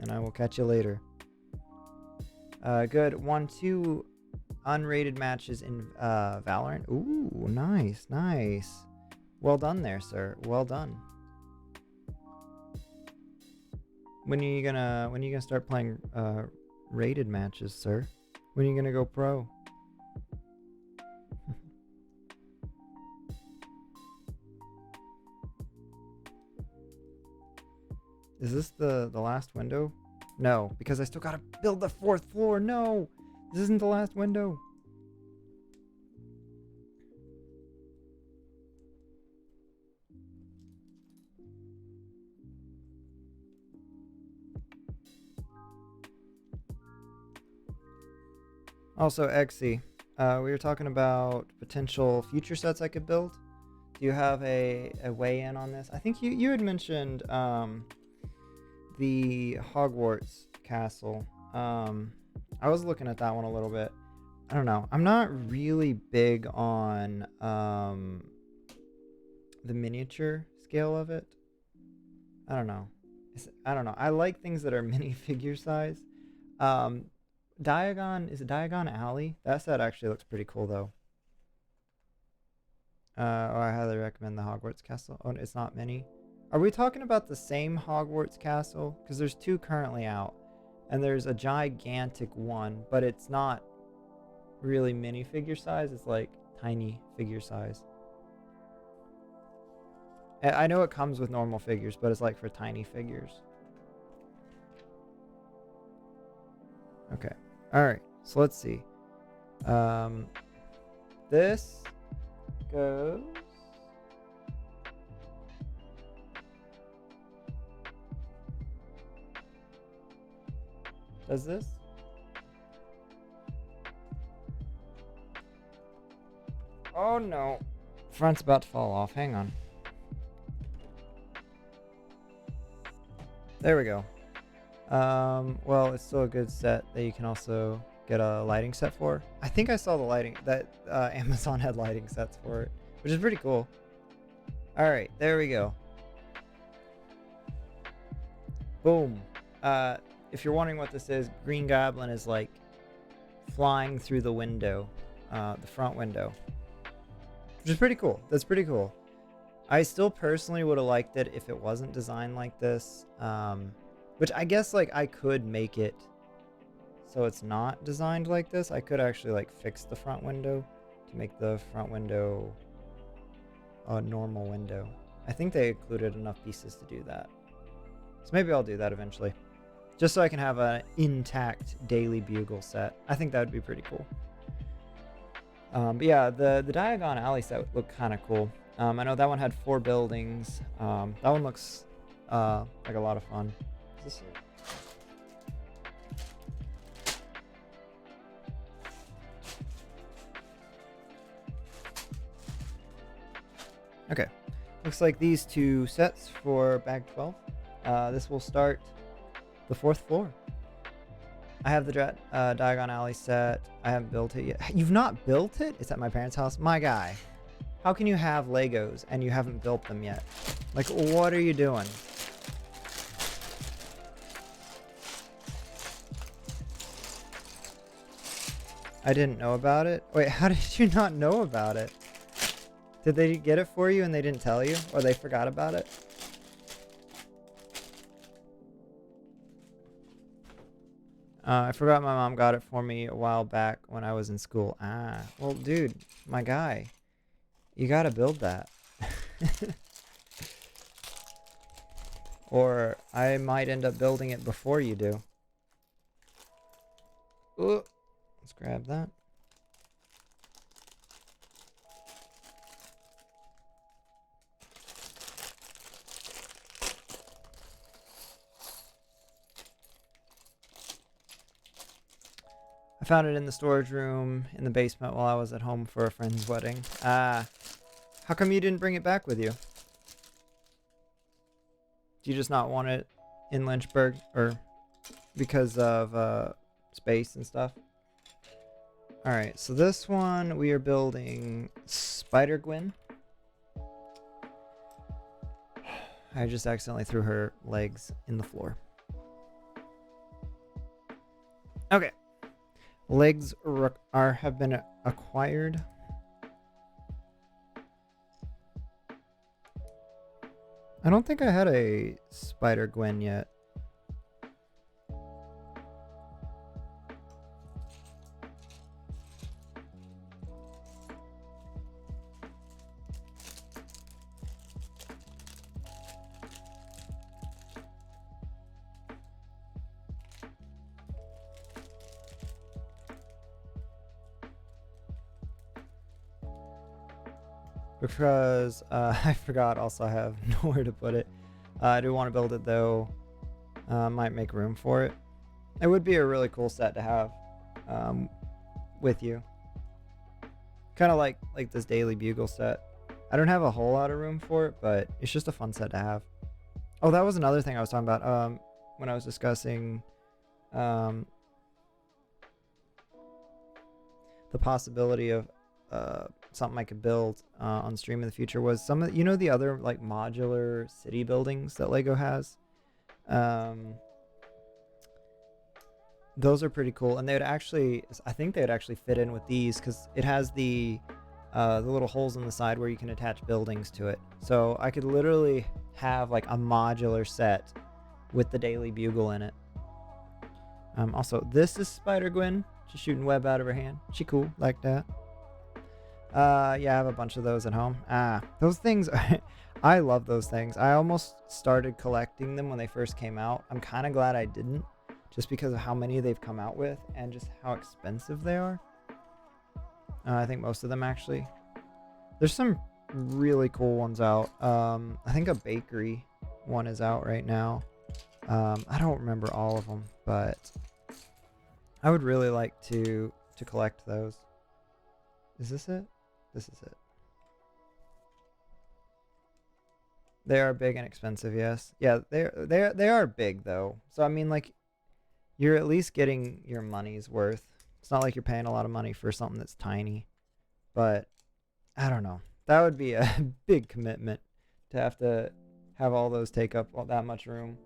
And I will catch you later. Good. 1-2 unrated matches in Valorant. Ooh, nice. Well done there, sir. Well done. When are you gonna start playing rated matches, sir? When are you gonna go pro? Is this the last window? No, because I still gotta build the 4th floor. No, this isn't the last window. Also, Exy, we were talking about potential future sets I could build. Do you have a weigh in on this? I think you had mentioned the Hogwarts castle. I was looking at that one a little bit. I don't know. I'm not really big on the miniature scale of it. I don't know. I like things that are minifigure size. Is it Diagon Alley? That set actually looks pretty cool though. I highly recommend the Hogwarts castle. Oh, it's not mini. Are we talking about the same Hogwarts castle? Because there's 2 currently out, and there's a gigantic one, but it's not really minifigure size. It's like tiny figure size. I know it comes with normal figures, but it's like for tiny figures. Okay. All right. So let's see. This goes. Does this? Oh no. Front's about to fall off. Hang on. There we go. Well, it's still a good set that you can also get a lighting set for. I think I saw the lighting that Amazon had lighting sets for it, which is pretty cool. All right, there we go. Boom. If you're wondering what this is, Green Goblin is like flying through the window, the front window, which is pretty cool. That's pretty cool. I still personally would have liked it if it wasn't designed like this, which I guess like I could make it so it's not designed like this. I could actually like fix the front window to make the front window a normal window. I think they included enough pieces to do that. So maybe I'll do that eventually. Just so I can have an intact Daily Bugle set. I think that would be pretty cool. But yeah, the Diagon Alley set looked kind of cool. I know that one had 4 buildings. That one looks like a lot of fun. Is this it? Okay. Looks like these 2 sets for bag 12. This will start the 4th floor. I have the Diagon Alley set. I haven't built it yet. You've not built it? It's at my parents' house? My guy. How can you have Legos and you haven't built them yet? Like, what are you doing? I didn't know about it? Wait, how did you not know about it? Did they get it for you and they didn't tell you? Or they forgot about it? I forgot my mom got it for me a while back when I was in school. Ah, well, dude, my guy. You gotta build that. Or I might end up building it before you do. Ooh, let's grab that. I found it in the storage room in the basement while I was at home for a friend's wedding. Ah, how come you didn't bring it back with you? Do you just not want it in Lynchburg, or because of space and stuff? Alright, so this one we are building Spider-Gwen. I just accidentally threw her legs in the floor. Okay. Legs have been acquired. I don't think I had a Spider-Gwen yet. Because I forgot also I have nowhere to put it. I do want to build it though. Might make room for it. It would be a really cool set to have with you. Kind of like this Daily Bugle set. I don't have a whole lot of room for it, but it's just a fun set to have. Oh, that was another thing I was talking about when I was discussing the possibility of something I could build on stream in the future was some of, you know, the other like modular city buildings that Lego has. Those are pretty cool, and they would actually, I think they would actually fit in with these because it has the little holes in the side where you can attach buildings to it. So I could literally have like a modular set with the Daily Bugle in it. Also, this is Spider-Gwen. She's shooting web out of her hand. She cool like that. Yeah, I have a bunch of those at home. Those things, I love those things. I almost started collecting them when they first came out. I'm kind of glad I didn't, just because of how many they've come out with and just how expensive they are. I think most of them actually. There's some really cool ones out. I think a bakery one is out right now. I don't remember all of them, but I would really like to collect those. Is this it? This is it. They are big and expensive, yes. Yeah, they are big though. So I mean, like, you're at least getting your money's worth. It's not like you're paying a lot of money for something that's tiny. But I don't know. That would be a big commitment to have all those take up all that much room.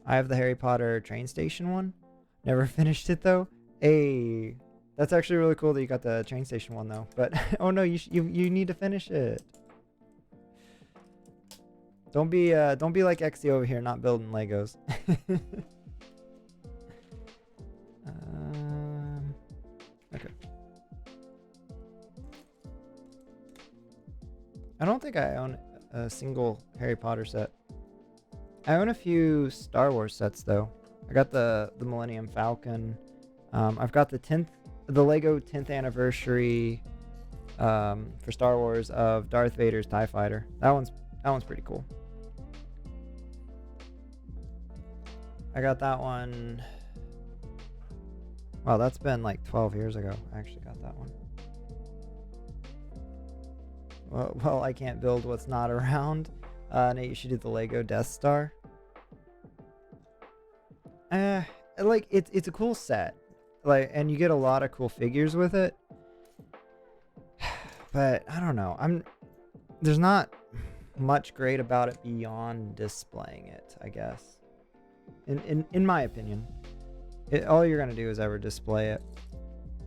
I have the Harry Potter train station one. Never finished it though. Hey, that's actually really cool that you got the train station one though. But oh no, you need to finish it. Don't be like Exy over here, not building Legos. Okay. I don't think I own a single Harry Potter set. I own a few Star Wars sets though. I got the Millennium Falcon. I've got the Lego 10th anniversary for Star Wars of Darth Vader's TIE Fighter. That one's pretty cool. I got that one. Wow, that's been like 12 years ago. I actually got that one. Well, I can't build what's not around. Nate, you should do the Lego Death Star. Like it's a cool set, like, and you get a lot of cool figures with it. But I don't know. There's not much great about it beyond displaying it, I guess. In my opinion, all you're gonna do is ever display it.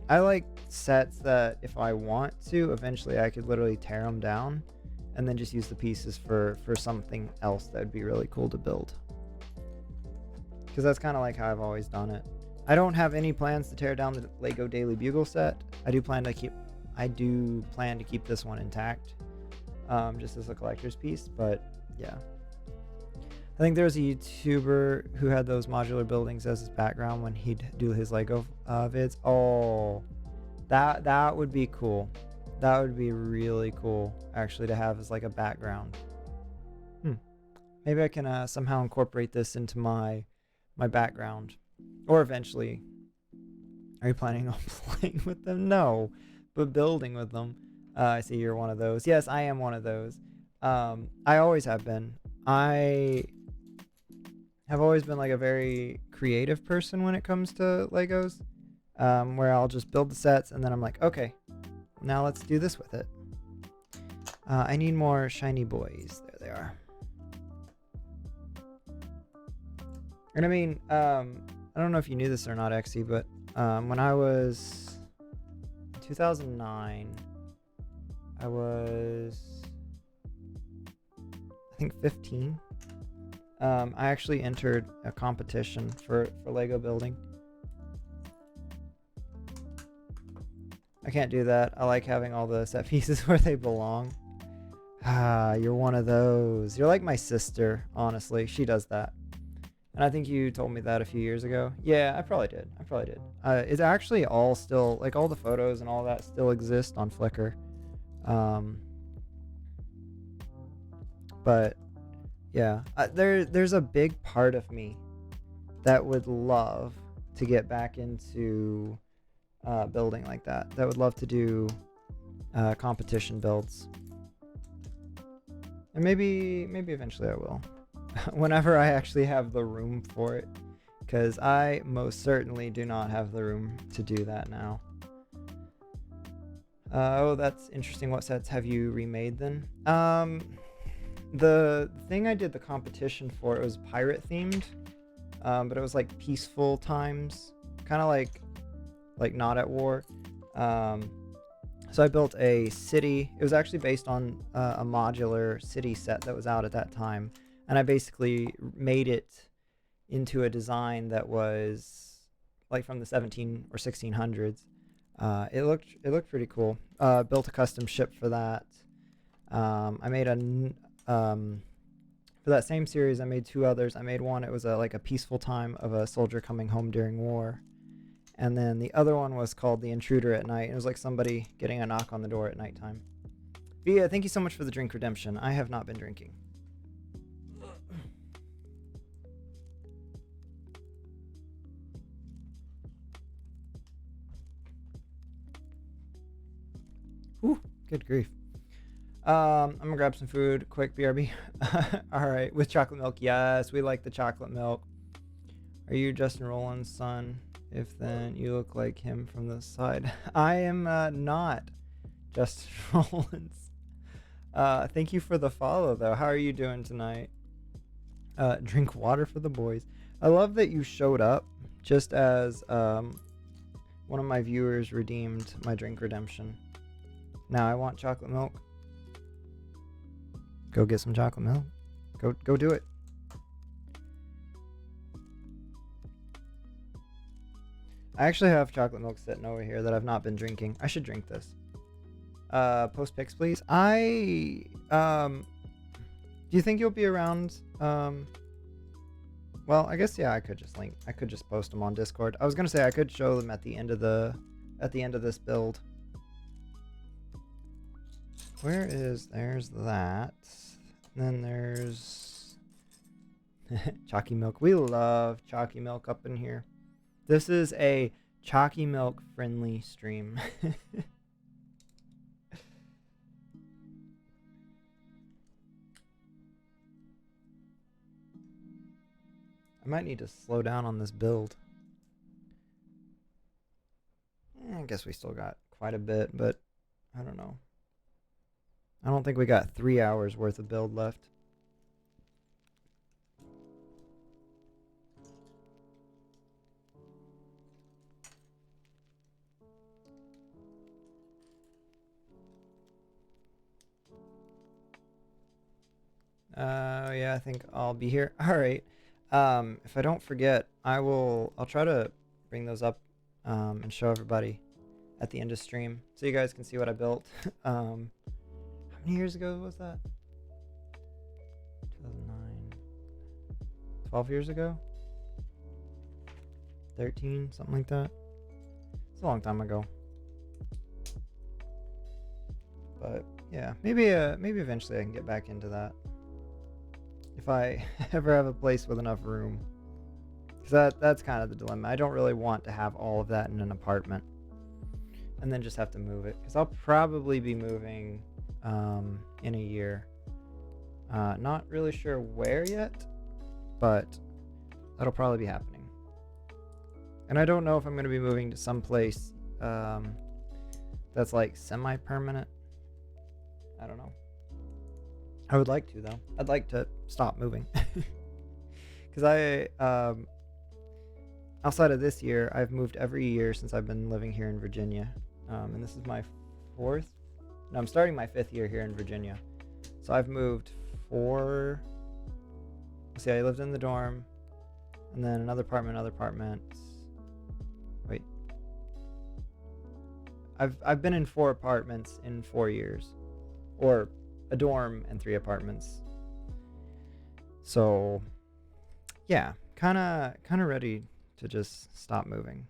I like sets that if I want to, eventually I could literally tear them down and then just use the pieces for something else that would be really cool to build. Because that's kind of like how I've always done it. I don't have any plans to tear down the LEGO Daily Bugle set. I do plan to keep this one intact, just as a collector's piece. But yeah, I think there was a YouTuber who had those modular buildings as his background when he'd do his Lego vids. Oh, that would be cool. That would be really cool, actually, to have as like a background. Maybe I can somehow incorporate this into my background, or eventually. Are you planning on playing with them? No, but building with them. I see you're one of those. Yes, I am one of those. I always have been. I have always been like a very creative person when it comes to Legos, where I'll just build the sets and then I'm like, okay, now let's do this with it. I need more shiny boys. There they are. And I mean, I don't know if you knew this or not, Exy, but when I was 2009, I was, I think, 15. I actually entered a competition for Lego building. I can't do that. I like having all the set pieces where they belong. You're one of those. You're like my sister, honestly. She does that. And I think you told me that a few years ago. Yeah, I probably did. It's actually all still, like, all the photos and all that still exist on Flickr. But yeah, there's a big part of me that would love to get back into building like that. That would love to do competition builds. And maybe eventually I will. Whenever I actually have the room for it, because I most certainly do not have the room to do that now. Oh, that's interesting. What sets have you remade then? The thing I did the competition for, it was pirate themed, but it was like peaceful times, kind of like not at war. So I built a city. It was actually based on a modular city set that was out at that time. And I basically made it into a design that was like from the 17 or 1600s. It looked pretty cool. Built a custom ship for that. I made for that same series, I made two others. I made one, it was like a peaceful time of a soldier coming home during war. And then the other one was called The Intruder at Night. It was like somebody getting a knock on the door at nighttime. Via, thank you so much for the drink redemption. I have not been drinking. Ooh, good grief. I'm gonna grab some food. Quick, BRB. All right, with chocolate milk. Yes, we like the chocolate milk. Are you Justin Rowland's son? If then, you look like him from the side. I am not Justin Rowland's. Thank you for the follow, though. How are you doing tonight? Drink water for the boys. I love that you showed up just as one of my viewers redeemed my drink redemption. Now I want chocolate milk. Go get some chocolate milk. Go do it. I actually have chocolate milk sitting over here that I've not been drinking. I should drink this. Post pics, please. Do you think you'll be around? Well, I guess yeah. I could just post them on Discord. I was gonna say I could show them at the end of this build. There's that. And then there's chalky milk. We love chalky milk up in here. This is a chalky milk friendly stream. I might need to slow down on this build. I guess we still got quite a bit, but I don't know. I don't think we got 3 hours worth of build left. Yeah, I think I'll be here. All right. If I don't forget, I'll try to bring those up and show everybody at the end of stream so you guys can see what I built. How many years ago was that? 2009. 12 years ago? 13, something like that. It's a long time ago. But yeah, maybe eventually I can get back into that. If I ever have a place with enough room. Because that's kind of the dilemma. I don't really want to have all of that in an apartment. And then just have to move it. Because I'll probably be moving in a year. Not really sure where yet. But that'll probably be happening. And I don't know if I'm going to be moving to some place that's like semi-permanent. I don't know. I would like to, though. I'd like to stop moving. Because outside of this year, I've moved every year since I've been living here in Virginia. And this is my I'm starting my 5th year here in Virginia. So I've moved 4. See, I lived in the dorm. And then another apartment. Wait. I've been in 4 apartments in 4 years. Or a dorm and 3 apartments. So yeah, kind of ready to just stop moving.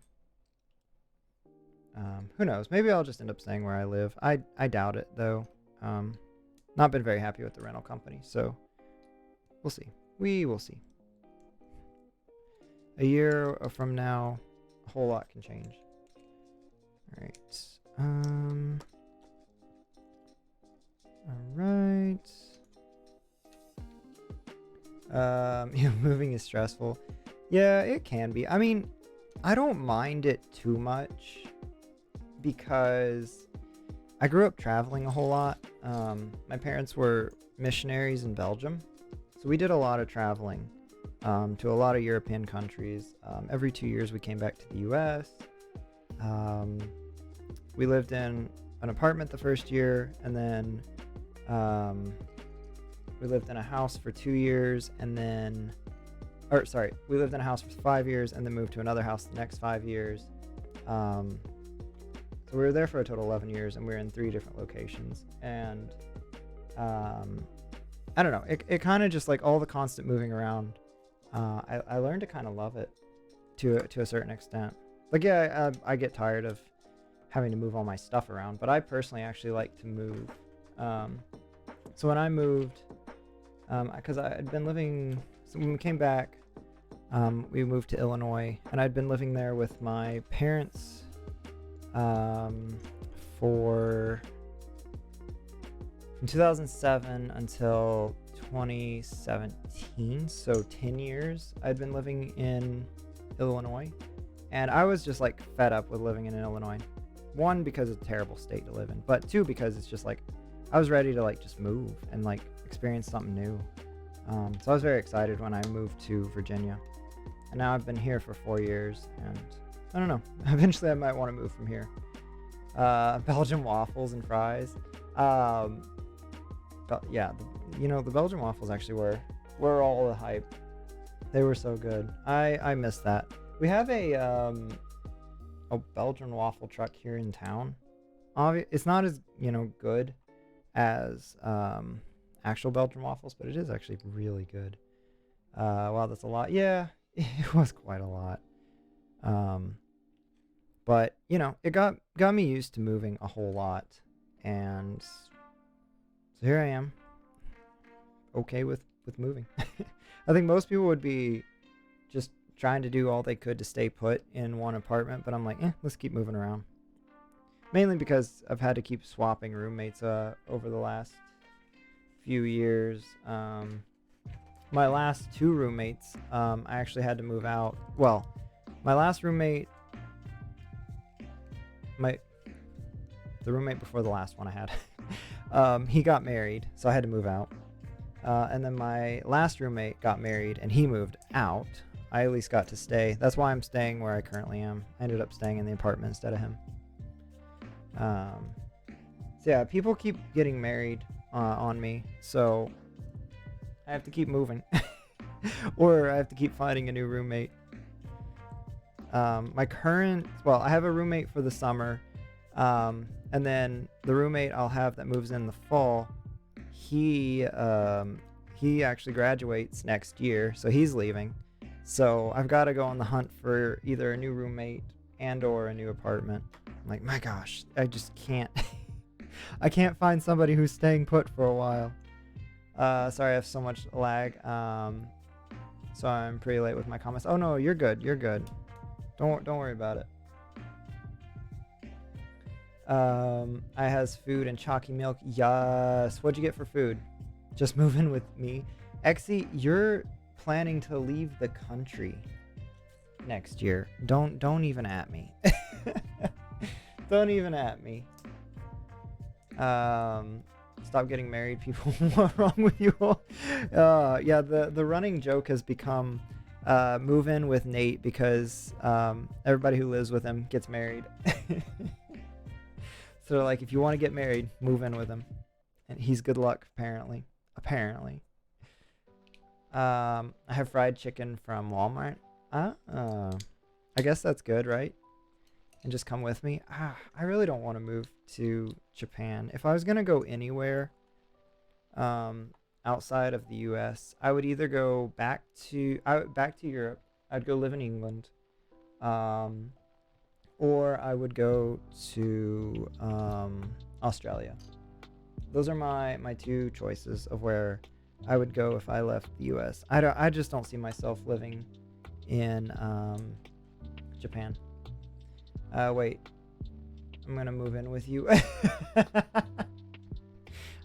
Who knows? Maybe I'll just end up staying where I live. I doubt it though. Not been very happy with the rental company, so we'll see. We will see. A year from now, a whole lot can change. All right. Alright. Yeah, moving is stressful. Yeah, it can be. I mean, I don't mind it too much because I grew up traveling a whole lot. My parents were missionaries in Belgium, so we did a lot of traveling to a lot of European countries. Every 2 years we came back to the US. We lived in an apartment the first year, and then we lived in a house for 2 years, and then we lived in a house for 5 years and then moved to another house the next 5 years. So we were there for a total of 11 years, and we were in 3 different locations. And I don't know, it kind of just like all the constant moving around. I learned to kind of love it to a certain extent. Like, yeah, I get tired of having to move all my stuff around, but I personally actually like to move. So when I moved, because I had been living, so when we came back, we moved to Illinois, and I'd been living there with my parents for from 2007 until 2017, so 10 years I'd been living in Illinois, and I was just like fed up with living in Illinois. One, because it's a terrible state to live in, but two, because it's just like I was ready to like just move and like experience something new. So I was very excited when I moved to Virginia, and now I've been here for 4 years, and I don't know, eventually I might want to move from here. Belgian waffles and fries. But yeah, the Belgian waffles actually were all the hype. They were so good. I miss that. We have a Belgian waffle truck here in town. It's not as good as actual Belgian waffles, but it is actually really good. Wow, that's a lot. Yeah, it was quite a lot. But it got me used to moving a whole lot, and so here I am, okay with moving. I think most people would be just trying to do all they could to stay put in one apartment, but I'm like, let's keep moving around. Mainly because I've had to keep swapping roommates over the last few years. My last two roommates, I actually had to move out. Well, my last roommate, the roommate before the last one I had, he got married, so I had to move out. And then my last roommate got married, and he moved out. I at least got to stay. That's why I'm staying where I currently am. I ended up staying in the apartment instead of him. So yeah, people keep getting married on me, so I have to keep moving. Or I have to keep finding a new roommate. I have a roommate for the summer, and then the roommate I'll have that moves in the fall, he actually graduates next year, so he's leaving. So I've got to go on the hunt for either a new roommate and or a new apartment. I'm like, my gosh, I just can't. I can't find somebody who's staying put for a while. Sorry, I have so much lag. So I'm pretty late with my comments. Oh no, you're good. You're good. Don't worry about it. I has food and chalky milk. Yes. What'd you get for food? Just move in with me. Exy, you're planning to leave the country next year. Don't even at me. Don't even at me. Stop getting married, people. What's wrong with you all? Yeah, the running joke has become move in with Nate because everybody who lives with him gets married. So like, if you want to get married, move in with him, and he's good luck apparently. I have fried chicken from Walmart. I guess that's good, right? And just come with me. I really don't want to move to Japan. If I was gonna go anywhere outside of the US, I would either go back to Europe. I'd go live in England, or I would go to Australia. Those are my two choices of where I would go if I left the US. I just don't see myself living in Japan. Wait, I'm gonna move in with you.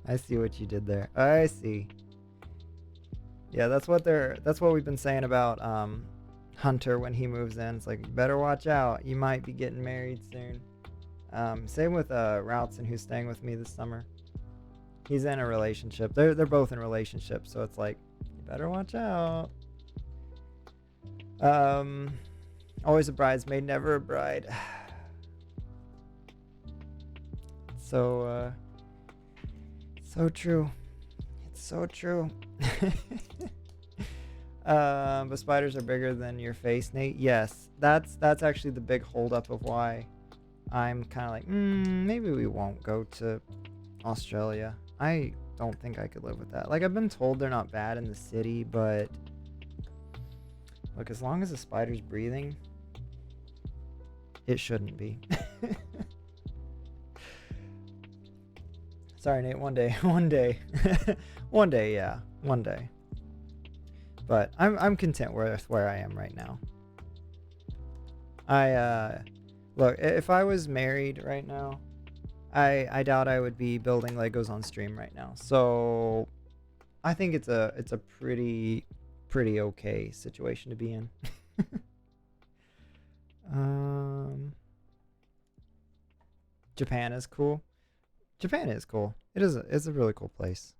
I see what you did there. I see. Yeah, that's what we've been saying about Hunter when he moves in. It's like, better watch out. You might be getting married soon. Same with Routson, who's staying with me this summer. He's in a relationship. They're both in relationships, so it's like, you better watch out. Always a bridesmaid, never a bride. So true. It's so true. But spiders are bigger than your face, Nate. Yes, that's actually the big holdup of why I'm kind of like, maybe we won't go to Australia. I don't think I could live with that. Like, I've been told they're not bad in the city, but look, as long as the spider's breathing, it shouldn't be. Sorry, Nate. One day, yeah, one day. But I'm content with where I am right now. Look, if I was married right now, I doubt I would be building Legos on stream right now. So I think it's a pretty okay situation to be in. Japan is cool. Japan is cool. It's a really cool place.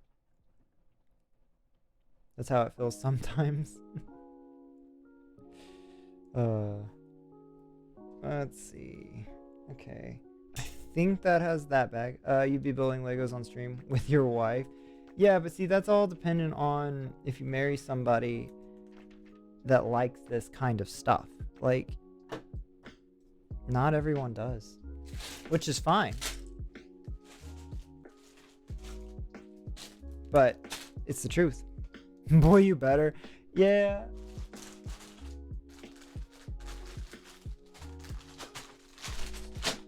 That's how it feels sometimes. Let's see. Okay. I think that has that bag. You'd be building Legos on stream with your wife. Yeah, but see, that's all dependent on if you marry somebody that likes this kind of stuff. Like, not everyone does, which is fine. But it's the truth. Boy, you better. Yeah.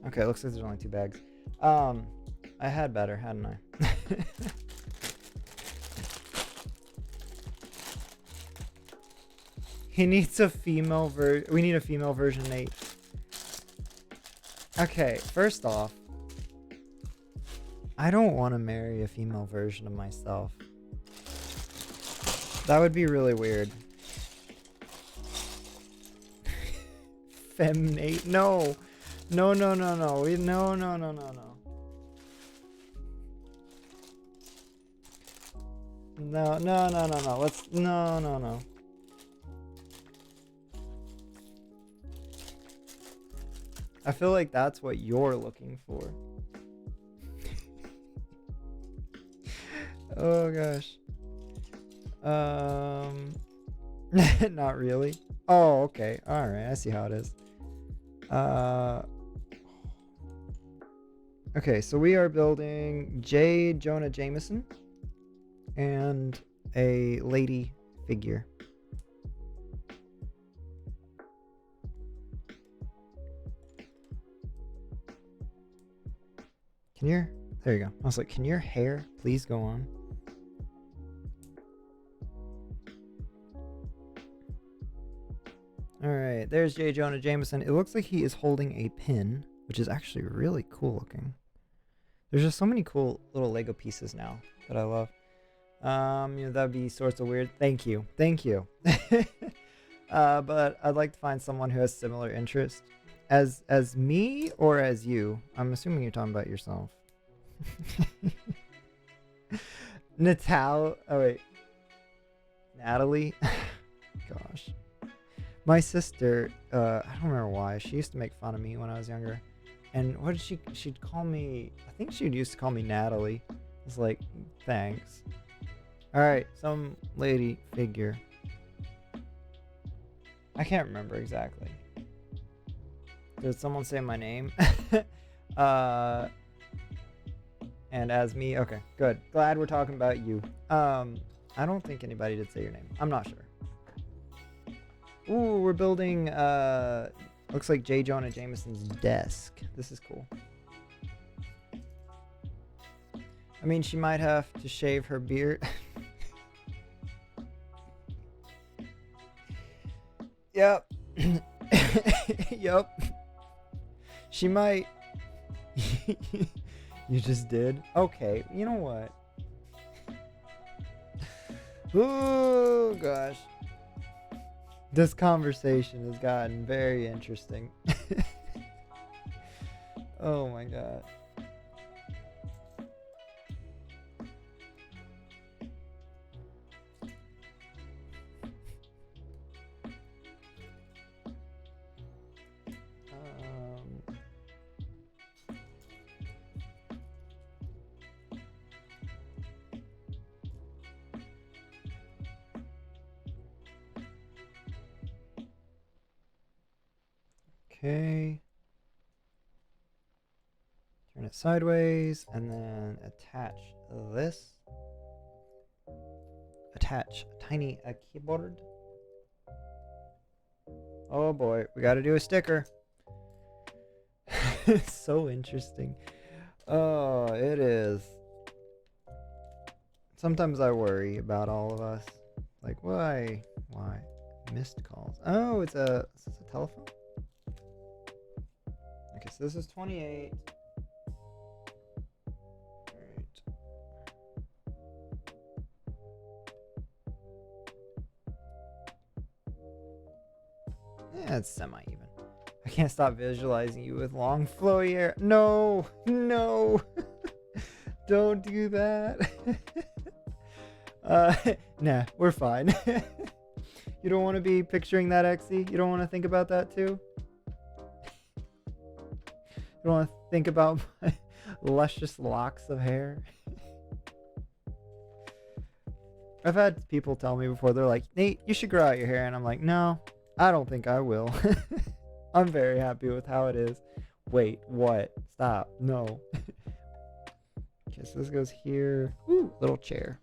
Okay, looks like there's only 2 bags. I had better, hadn't I? He needs a female version. We need a female version, Nate. Okay, first off, I don't want to marry a female version of myself. That would be really weird. Femnate? No. No. No. Let's no. I feel like that's what you're looking for. Oh gosh. Not really. Oh, okay. All right. I see how it is. Okay, so we are building J. Jonah Jameson and a lady figure. There you go. I was like, can your hair please go on? All right, there's J. Jonah Jameson. It looks like he is holding a pin, which is actually really cool looking. There's just so many cool little Lego pieces now that I love. That'd be sorts of weird. Thank you. But I'd like to find someone who has similar interests. As me or as you? I'm assuming you're talking about yourself. Natalie. Gosh. My sister, I don't remember why. She used to make fun of me when I was younger. And what did she'd call me? I think she used to call me Natalie. It's like, thanks. All right, some lady figure. I can't remember exactly. Did someone say my name? And as me, okay, good. Glad we're talking about you. I don't think anybody did say your name. I'm not sure. Ooh, we're building, looks like J. Jonah Jameson's desk. This is cool. I mean, she might have to shave her beard. Yep. Yep. She might. You just did? Okay, you know what? Oh, gosh. This conversation has gotten very interesting. Oh my god. Okay. Turn it sideways and then attach this. Attach a tiny keyboard. Oh boy, we gotta do a sticker. So interesting. Oh, it is. Sometimes I worry about all of us. Like, why? Missed calls. Oh, is this a telephone? Okay, so this is 28. Yeah, it's semi-even. I can't stop visualizing you with long flowy hair. No, no, don't do that. Nah, we're fine. You don't want to be picturing that, Exy? You don't want to think about that too? You don't want to think about my luscious locks of hair? I've had people tell me before, they're like, Nate, you should grow out your hair. And I'm like, no, I don't think I will. I'm very happy with how it is. Wait, what? Stop. No. Okay, so this goes here. Ooh, little chair.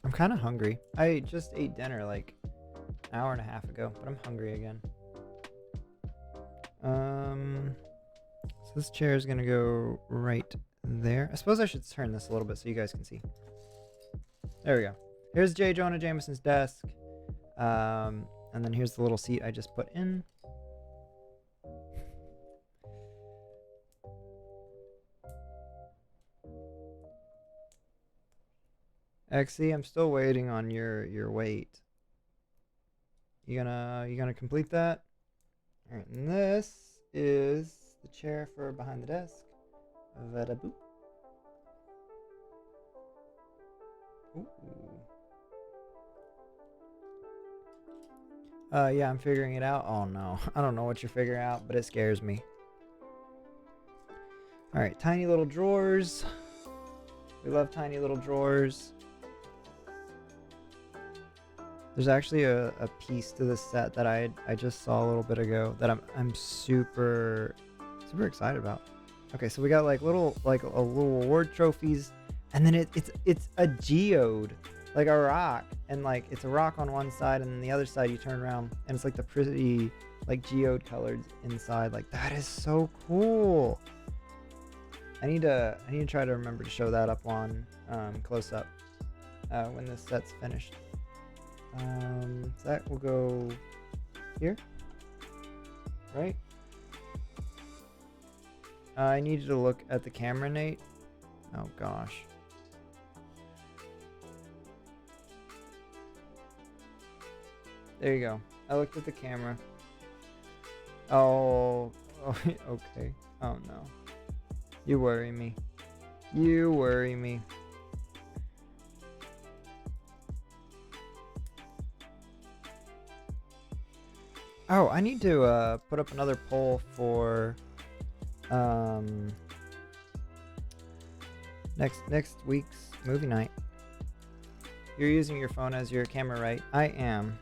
I'm kind of hungry. I just ate dinner like an hour and a half ago, but I'm hungry again. So this chair is gonna go right there. I suppose I should turn this a little bit so you guys can see. There we go. Here's J. Jonah Jameson's desk. And then here's the little seat I just put in. Exy, I'm still waiting on your weight. You gonna complete that? All right, and this is the chair for behind the desk. Vada boop. Ooh. Yeah, I'm figuring it out. Oh no, I don't know what you're figuring out, but it scares me. All right, tiny little drawers. We love tiny little drawers. There's actually a piece to this set that I just saw a little bit ago that I'm super excited about. Okay, so we got like a little award trophies, and then it's a geode, like a rock, and like it's a rock on one side, and then the other side you turn around and it's like the pretty like geode colored inside. Like that is so cool. I need to try to remember to show that up on close up when this set's finished. So that will go here, right? I need you to look at the camera, Nate. Oh gosh. There you go. I looked at the camera. Oh, okay. Oh no. You worry me. You worry me. Oh, I need to put up another poll for next week's movie night. You're using your phone as your camera, right? I am.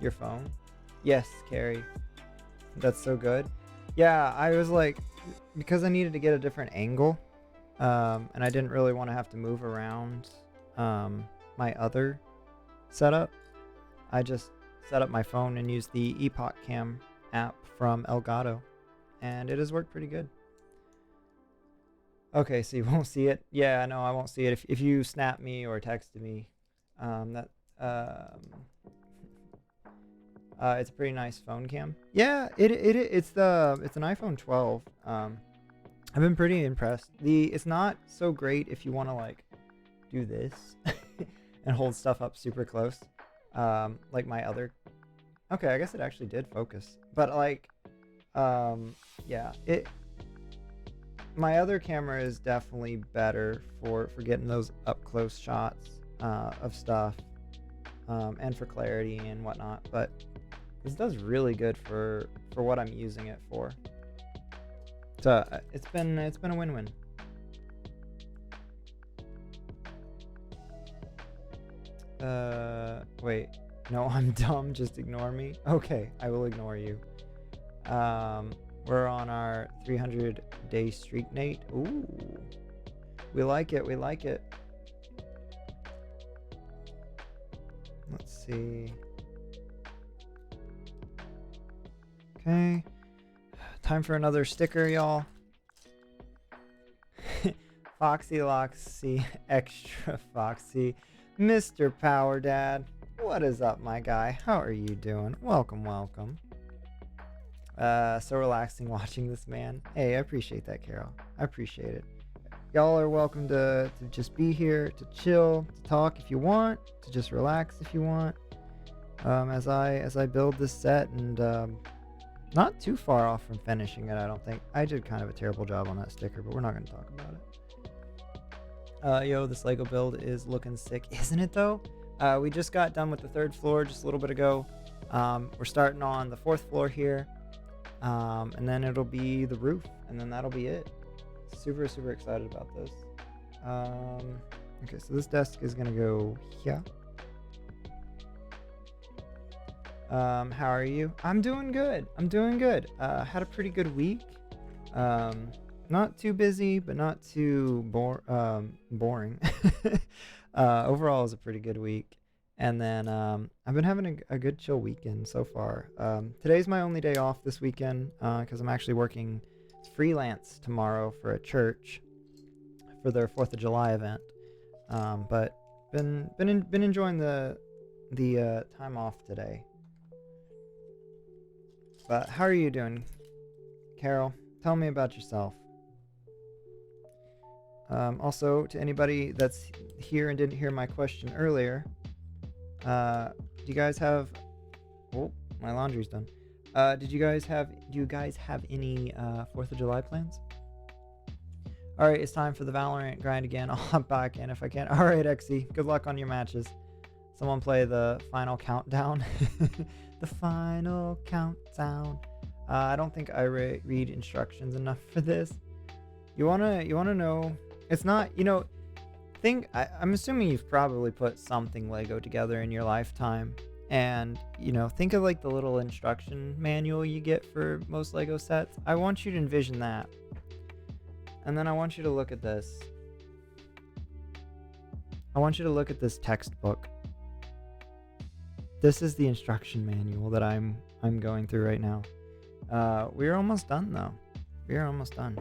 Your phone? Yes, Carrie. That's so good. Yeah, I was like, because I needed to get a different angle, and I didn't really want to have to move around my other setup. I just set up my phone and used the Epoch Cam app from Elgato, and it has worked pretty good. Okay, so you won't see it. Yeah, no, I won't see it if you snap me or texted me. It's a pretty nice phone cam. Yeah, it's an iPhone 12. I've been pretty impressed. It's not so great if you want to like do this and hold stuff up super close, like my other. Okay, I guess it actually did focus, but like, yeah, my other camera is definitely better for getting those up close shots of stuff, and for clarity and whatnot. But this does really good for what I'm using it for. So it's been a win-win. Wait, no, I'm dumb. Just ignore me. Okay, I will ignore you. We're on our 300-day streak, Nate. Ooh, we like it. We like it. Let's see. Okay. Time for another sticker, y'all. Foxy Loxy, extra Foxy, Mr. Power Dad. What is up, my guy? How are you doing? Welcome, welcome. So relaxing watching this, man. Hey, I appreciate that, Carol. I appreciate it. Y'all are welcome to just be here, to chill, to talk if you want, to just relax if you want. As I build this set, and not too far off from finishing it, I don't think. I did kind of a terrible job on that sticker, but we're not going to talk about it. Yo, this Lego build is looking sick, isn't it though? We just got done with the 3rd floor just a little bit ago. We're starting on the 4th floor here, and then it'll be the roof, and then that'll be it. Super, super excited about this. Okay, so this desk is going to go here. How are you? I'm doing good. Had a pretty good week. Not too busy, but not too boring. Overall, it was a pretty good week. And then I've been having a good chill weekend so far. Today's my only day off this weekend because I'm actually working freelance tomorrow for a church for their 4th of July event. But been enjoying the time off today. But how are you doing, Carol? Tell me about yourself. Also, to anybody that's here and didn't hear my question earlier, do you guys have... Oh, my laundry's done. Do you guys have any 4th of July plans? Alright, it's time for the Valorant grind again. I'll hop back in if I can. Alright, XE, good luck on your matches. Someone play the final countdown. The final countdown. I don't think I read instructions enough for this. You wanna know... It's not, I'm assuming you've probably put something Lego together in your lifetime. And, think of like the little instruction manual you get for most Lego sets. I want you to envision that. And then I want you to look at this. I want you to look at this textbook. This is the instruction manual that I'm going through right now. We're almost done though. We're almost done.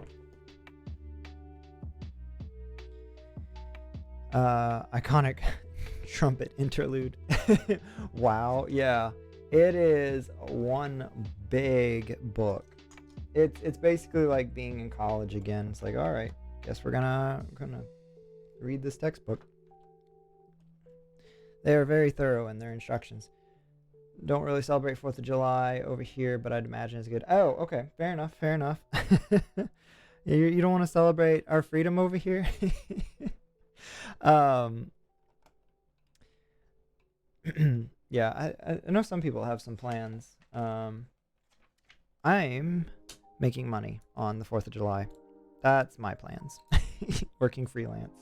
Iconic trumpet interlude. Wow, yeah. It is one big book. It's basically like being in college again. It's like, all right, guess we're gonna read this textbook. They are very thorough in their instructions. Don't really celebrate 4th of July over here, but I'd imagine it's good. Oh, okay, fair enough. You don't want to celebrate our freedom over here? Yeah, I know some people have some plans. I'm making money on the 4th of July. That's my plans. Working freelance.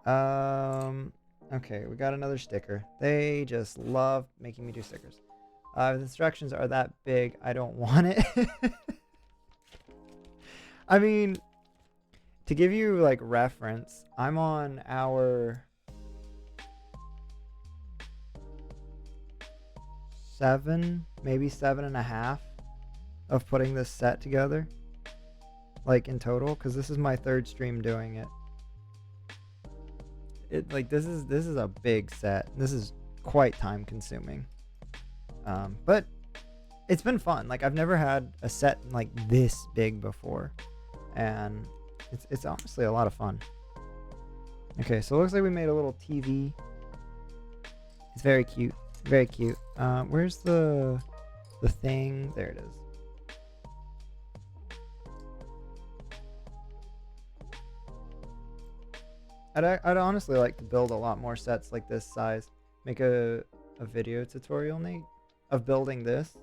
Okay, we got another sticker. They just love making me do stickers. The instructions are that big, I don't want it. I mean, to give you like reference, I'm on hour 7, maybe 7.5 of putting this set together, like in total, because this is my 3rd stream doing it. This is a big set. This is quite time consuming, but it's been fun. Like, I've never had a set like this big before, and it's honestly a lot of fun. Okay, so it looks like we made a little TV. It's very cute. Very cute. Where's the thing? There it is. I'd honestly like to build a lot more sets like this size. Make a video tutorial, Nate, of building this.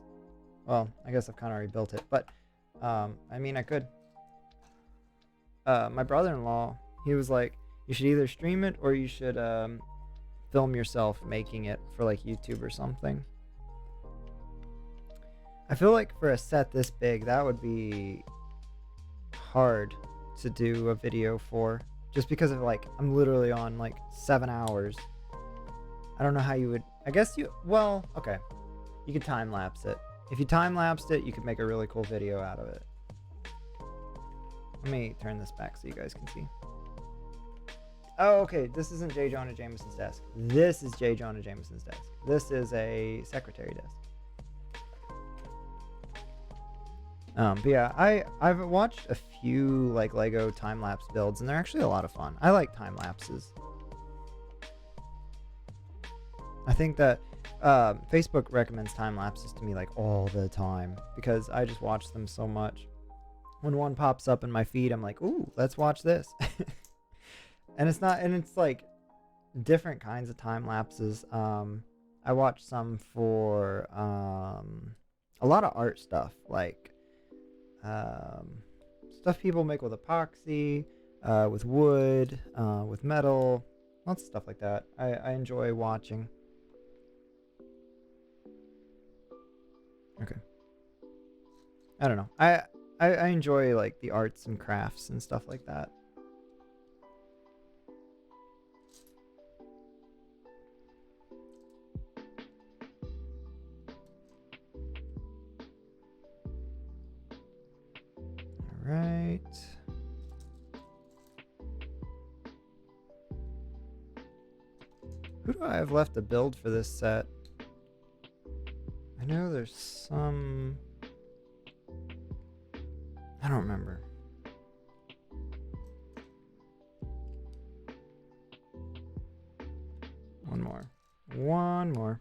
Well, I guess I've kind of already built it, but I mean, I could. My brother-in-law, he was like, you should either stream it or you should film yourself making it for like YouTube or something. I feel like for a set this big, that would be hard to do a video for. Just because of like, I'm literally on like 7 hours. I don't know how you would, I guess well, okay. You could time lapse it. If you time lapsed it, you could make a really cool video out of it. Let me turn this back so you guys can see. Oh, okay. This isn't J. Jonah Jameson's desk. This is J. Jonah Jameson's desk. This is a secretary desk. But yeah, I've watched a few like Lego time lapse builds, and they're actually a lot of fun. I like time lapses. I think that Facebook recommends time lapses to me like all the time because I just watch them so much. When one pops up in my feed, I'm like, ooh, let's watch this. And it's like different kinds of time lapses. I watched some for a lot of art stuff, like stuff people make with epoxy, with wood, with metal, lots of stuff like that. I enjoy watching. Okay. I don't know. I enjoy like the arts and crafts and stuff like that. All right. Who do I have left to build for this set? I know there's some... I don't remember. One more.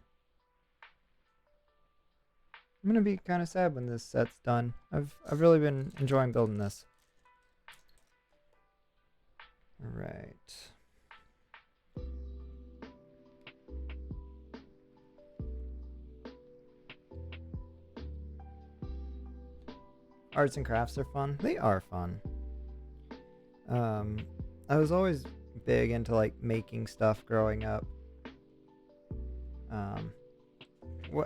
I'm gonna be kind of sad when this set's done. I've really been enjoying building this. All right. Arts and crafts are fun. They are fun. I was always big into like making stuff growing up.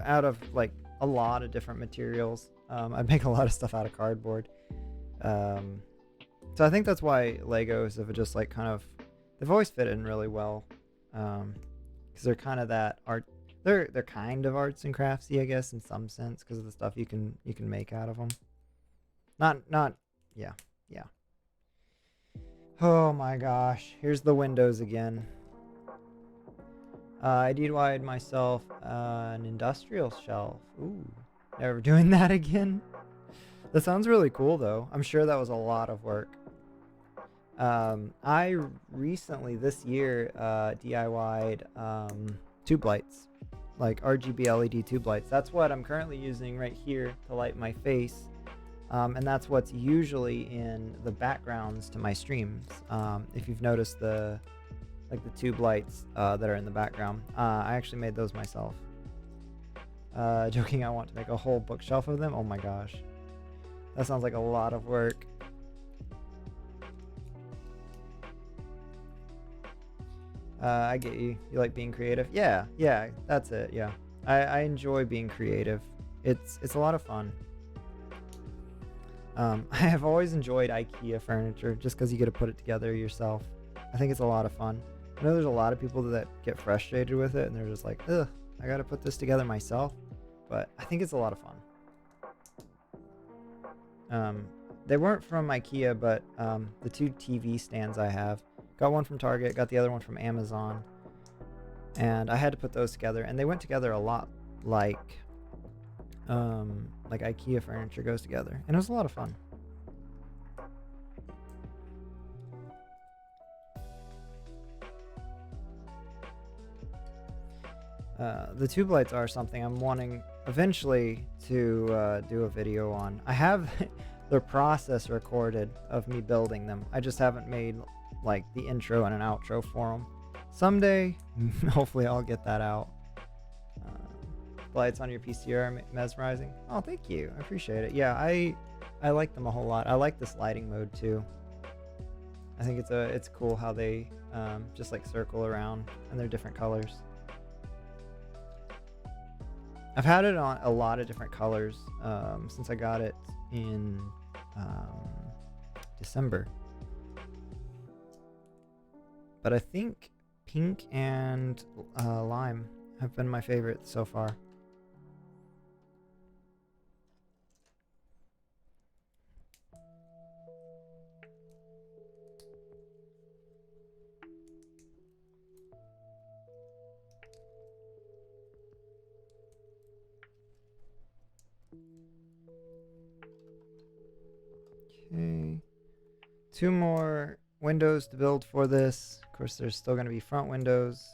Out of like a lot of different materials. I make a lot of stuff out of cardboard. So I think that's why Legos have just like kind of, they've always fit in really well. Because they're kind of that art. They're kind of arts and craftsy, I guess, in some sense, because of the stuff you can make out of them. Yeah. Oh my gosh, here's the windows again. I DIY'd myself an industrial shelf. Ooh, never doing that again. That sounds really cool though. I'm sure that was a lot of work. I recently this year DIY'd tube lights, like RGB LED tube lights. That's what I'm currently using right here to light my face. And that's what's usually in the backgrounds to my streams. If you've noticed the tube lights that are in the background, I actually made those myself. Joking, I want to make a whole bookshelf of them. Oh my gosh, that sounds like a lot of work. I get you. You like being creative? Yeah, that's it. Yeah, I enjoy being creative. It's a lot of fun. I have always enjoyed IKEA furniture just because you get to put it together yourself. I think it's a lot of fun. I know there's a lot of people that get frustrated with it and they're just like, ugh, I gotta put this together myself. But I think it's a lot of fun. They weren't from IKEA, but the two TV stands I have, got one from Target, got the other one from Amazon. And I had to put those together, and they went together a lot like IKEA furniture goes together, and it was a lot of fun. The tube lights are something I'm wanting eventually to do a video on. I have the process recorded of me building them. I just haven't made like the intro and an outro for them. Someday, hopefully I'll get that out. Lights on your PC are mesmerizing. Oh, thank you. I appreciate it. Yeah, I like them a whole lot. I like this lighting mode too. I think it's cool how they just like circle around and they're different colors. I've had it on a lot of different colors since I got it in December. But I think pink and lime have been my favorites so far. 2 more windows to build for this. Of course, there's still going to be front windows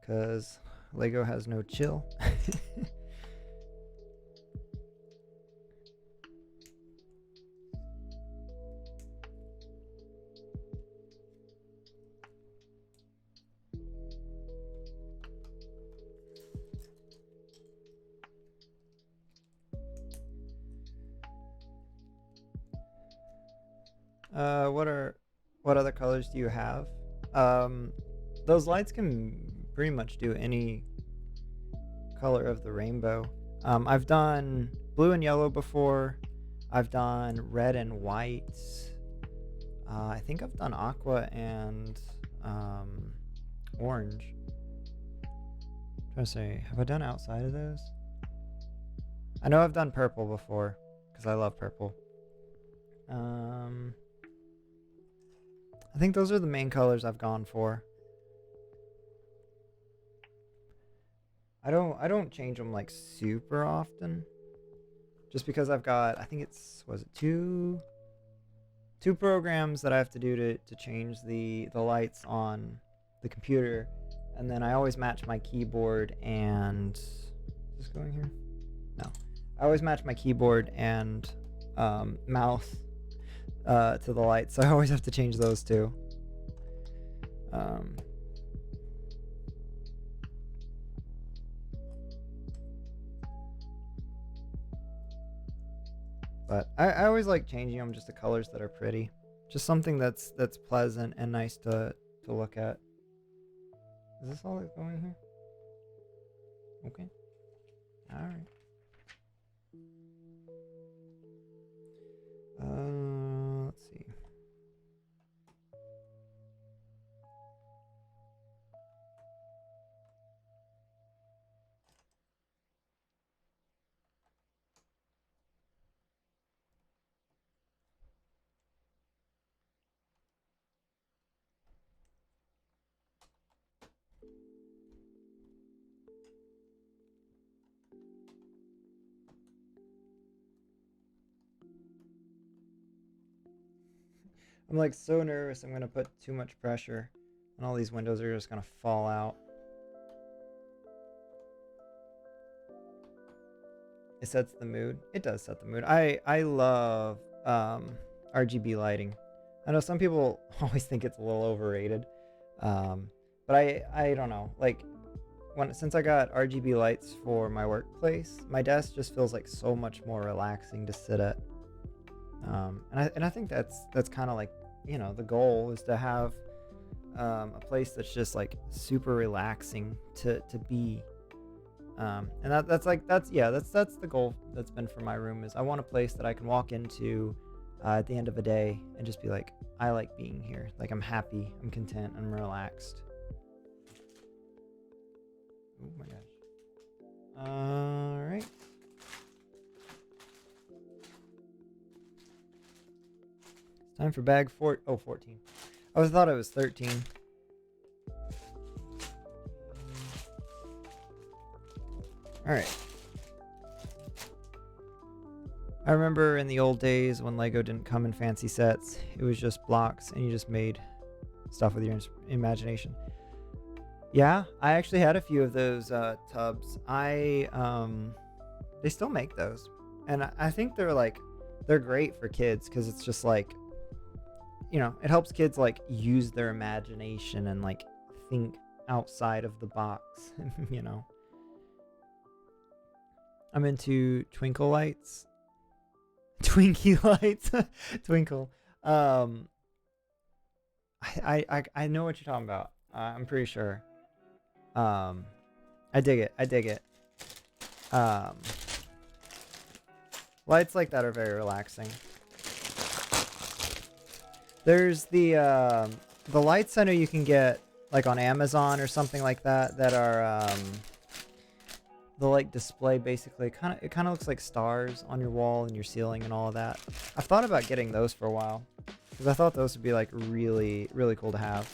because Lego has no chill. What other colors do you have? Those lights can pretty much do any color of the rainbow. I've done blue and yellow before. I've done red and white. I think I've done aqua and orange. I'm trying to say, have I done outside of those? I know I've done purple before because I love purple. I think those are the main colors I've gone for. I don't change them like super often, just because I've got, I think it's, was it two programs that I have to do to change the lights on the computer, and then I always match my keyboard and, is this going here? No, I always match my keyboard and mouse to the lights, so I always have to change those too. But I always like changing them just to colors that are pretty, just something that's pleasant and nice to look at. Is this all that's going here? Okay. All right. Let's see. I'm like so nervous I'm gonna put too much pressure and all these windows are just gonna fall out. It sets the mood. It does set the mood. I love RGB lighting. I know some people always think it's a little overrated, but I don't know. Like since I got RGB lights for my workplace, my desk just feels like so much more relaxing to sit at. And I think that's kind of like, you know, the goal is to have a place that's just like super relaxing to be. And that's the goal that's been for my room, is I want a place that I can walk into at the end of a day and just be like, I like being here. Like, I'm happy, I'm content, I'm relaxed. Oh my gosh. All right. Time for bag 14. I thought it was 13. All right. I remember in the old days when Lego didn't come in fancy sets, it was just blocks and you just made stuff with your imagination. Yeah, I actually had a few of those tubs. They still make those, and I think they're great for kids because it's just like, you know, it helps kids like use their imagination and like think outside of the box. You know, I'm into twinkle lights. Twinkie lights. Twinkle. I know what you're talking about. I'm pretty sure. I dig it. Lights like that are very relaxing. There's the lights I know you can get like on Amazon or something like that are the like display basically. It kind of looks like stars on your wall and your ceiling and all of that. I've thought about getting those for a while because I thought those would be like really, really cool to have.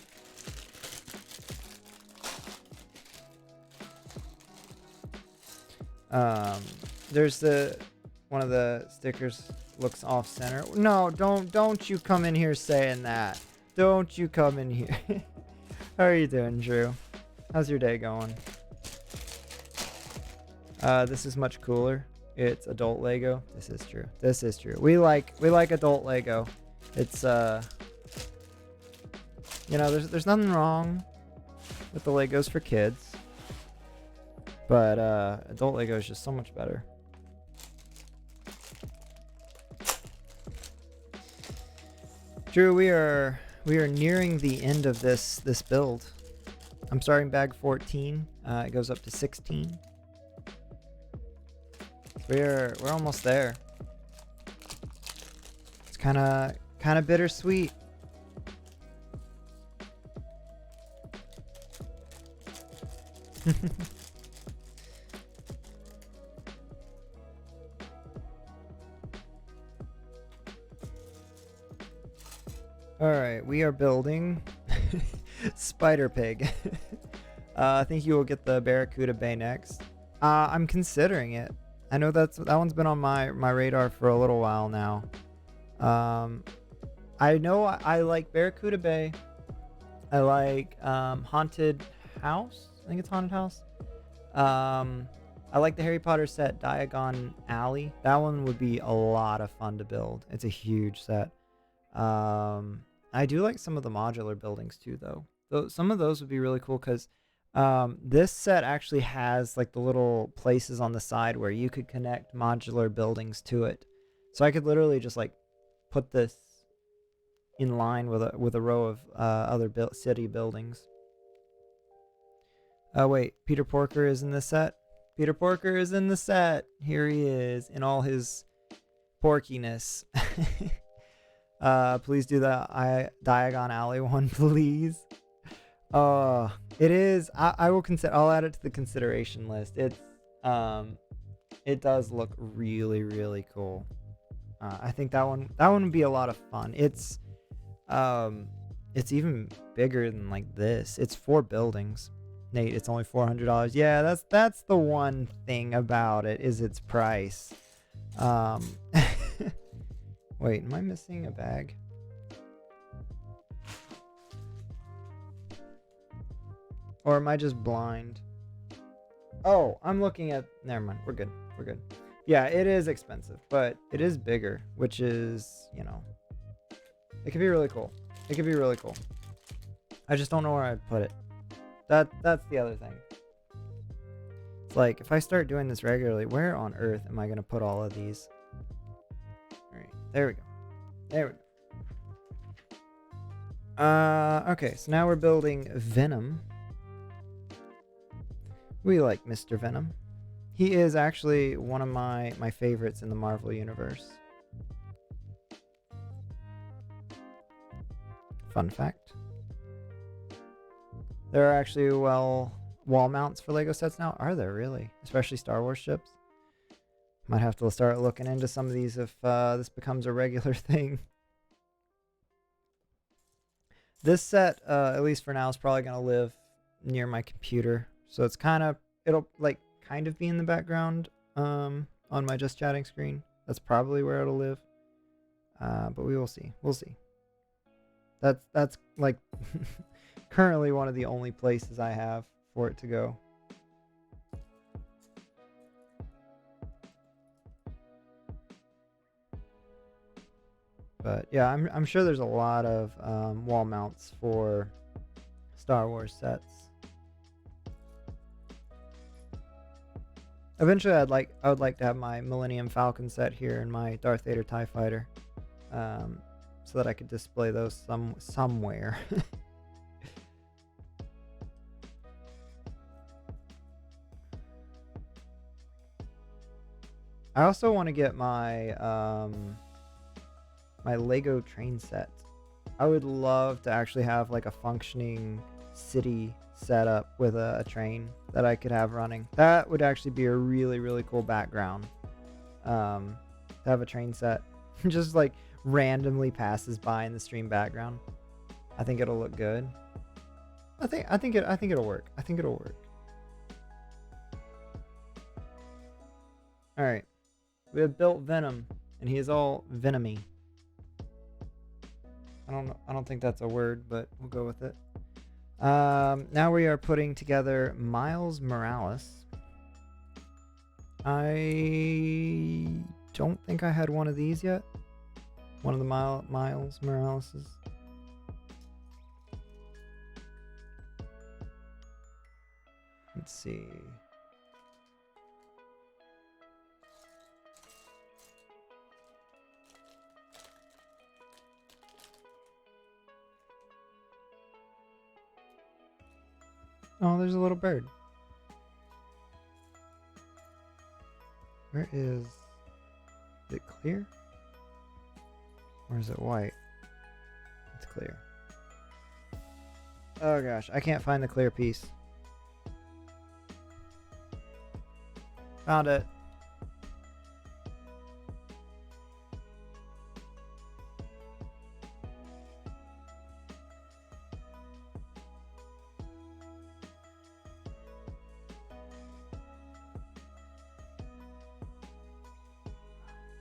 There's the one of the stickers looks off center. No, don't you come in here saying that. Don't you come in here. How are you doing, Drew? How's your day going? This is much cooler. It's adult Lego. This is true. This is true. We like adult Lego. It's you know, there's nothing wrong with the Legos for kids, but adult Lego is just so much better. Drew, we are nearing the end of this build. I'm starting bag 14. It goes up to 16. We're almost there. It's kind of bittersweet. All right, we are building Spider Pig. I think you will get the Barracuda Bay next. I'm considering it. I know that one's been on my radar for a little while now. I know I like Barracuda Bay. I like Haunted House. I think it's Haunted House. I like the Harry Potter set Diagon Alley. That one would be a lot of fun to build. It's a huge set. I do like some of the modular buildings too, though. Some of those would be really cool because this set actually has like the little places on the side where you could connect modular buildings to it. So I could literally just like put this in line with a row of other city buildings. Oh wait, Peter Porker is in the set. Peter Porker is in the set. Here he is in all his porkiness. Please do the Diagon Alley one, please. It is. I will consider. I'll add it to the consideration list. It's it does look really, really cool. I think that one would be a lot of fun. It's even bigger than like this. It's 4 buildings. Nate, it's only $400. Yeah, that's the one thing about it is its price. Wait, am I missing a bag? Or am I just blind? Oh, I'm looking at... Never mind. We're good. We're good. Yeah, it is expensive, but it is bigger, which is, you know... It could be really cool. It could be really cool. I just don't know where I'd put it. That's the other thing. It's like, if I start doing this regularly, where on earth am I going to put all of these? Alright, there we go. There we go. Okay, so now we're building Venom. We like Mr. Venom. He is actually one of my favorites in the Marvel Universe. Fun fact. There are actually, wall mounts for LEGO sets now. Are there really? Especially Star Wars ships? Might have to start looking into some of these if this becomes a regular thing. This set, at least for now, is probably going to live near my computer. So it's it'll like kind of be in the background on my just chatting screen. That's probably where it'll live. But we will see. We'll see. That's like currently one of the only places I have for it to go. But yeah, I'm sure there's a lot of wall mounts for Star Wars sets. Eventually, I would like to have my Millennium Falcon set here and my Darth Vader TIE Fighter, so that I could display those somewhere. I also want to get my my Lego train set. I would love to actually have like a functioning city set up with a train that I could have running. That would actually be a really, really cool background. To have a train set just like randomly passes by in the stream background. I think it'll look good. I think it'll work. I think it'll work. All right. We have built Venom, and he is all venomy. I don't know. I don't think that's a word, but we'll go with it. Now we are putting together Miles Morales. I don't think I had one of these yet. One of the Miles Moraleses. Let's see. Oh, there's a little bird. Where is it clear? Or is it white? It's clear. Oh gosh, I can't find the clear piece. Found it.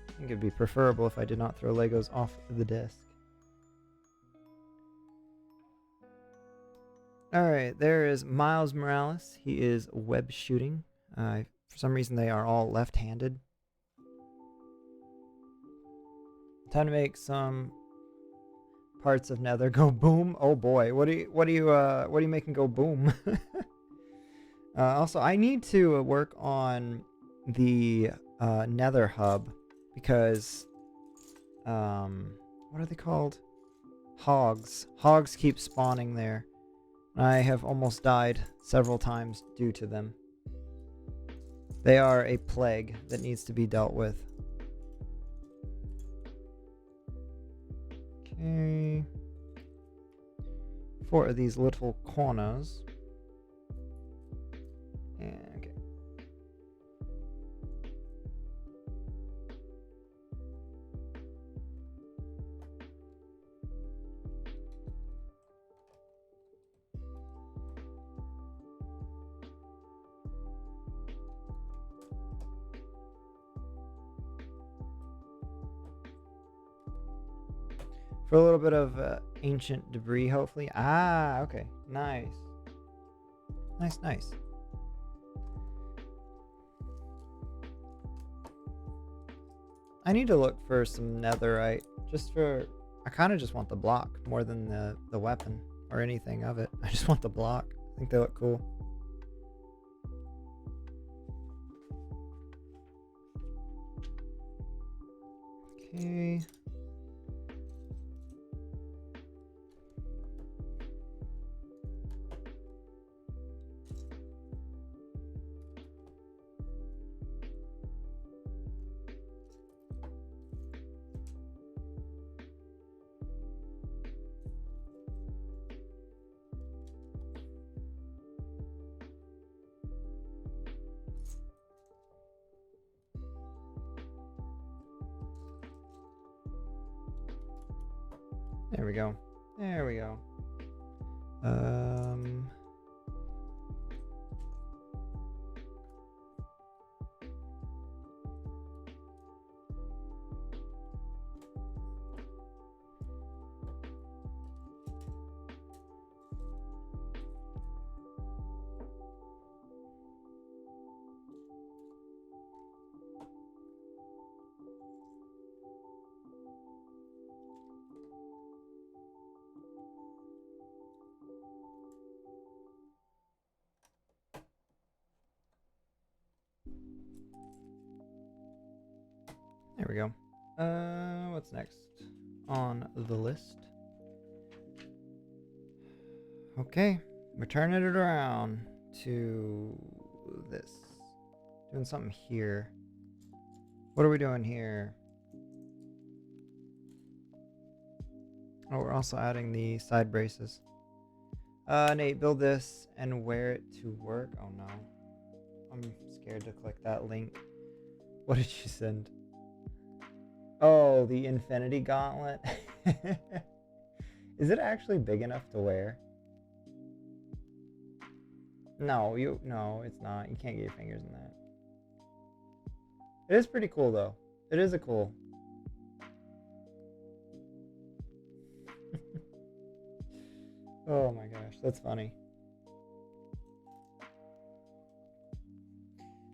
I think it'd be preferable if I did not throw Legos off the desk. Alright, there is Miles Morales. He is web shooting. For some reason they are all left-handed. Time to make some parts of Nether go boom. Oh boy, what are you making go boom? Also, I need to work on the Nether hub because what are they called? Hogs. Hogs keep spawning there. I have almost died several times due to them. They are a plague that needs to be dealt with. Okay. 4 of these little corners. And okay. For a little bit of ancient debris, hopefully. Ah, okay. Nice. Nice. I need to look for some netherite. I kind of just want the block more than the weapon or anything of it. I just want the block. I think they look cool. Okay. There we go. There we go. There we go. What's next on the list? Okay, we're turning it around to this. Doing something here. What are we doing here? Oh, we're also adding the side braces. Nate, build this and wear it to work. Oh no. I'm scared to click that link. What did you send? Oh, the Infinity Gauntlet. Is it actually big enough to wear? No, it's not. You can't get your fingers in that. It is pretty cool though. It is a cool. Oh my gosh, that's funny.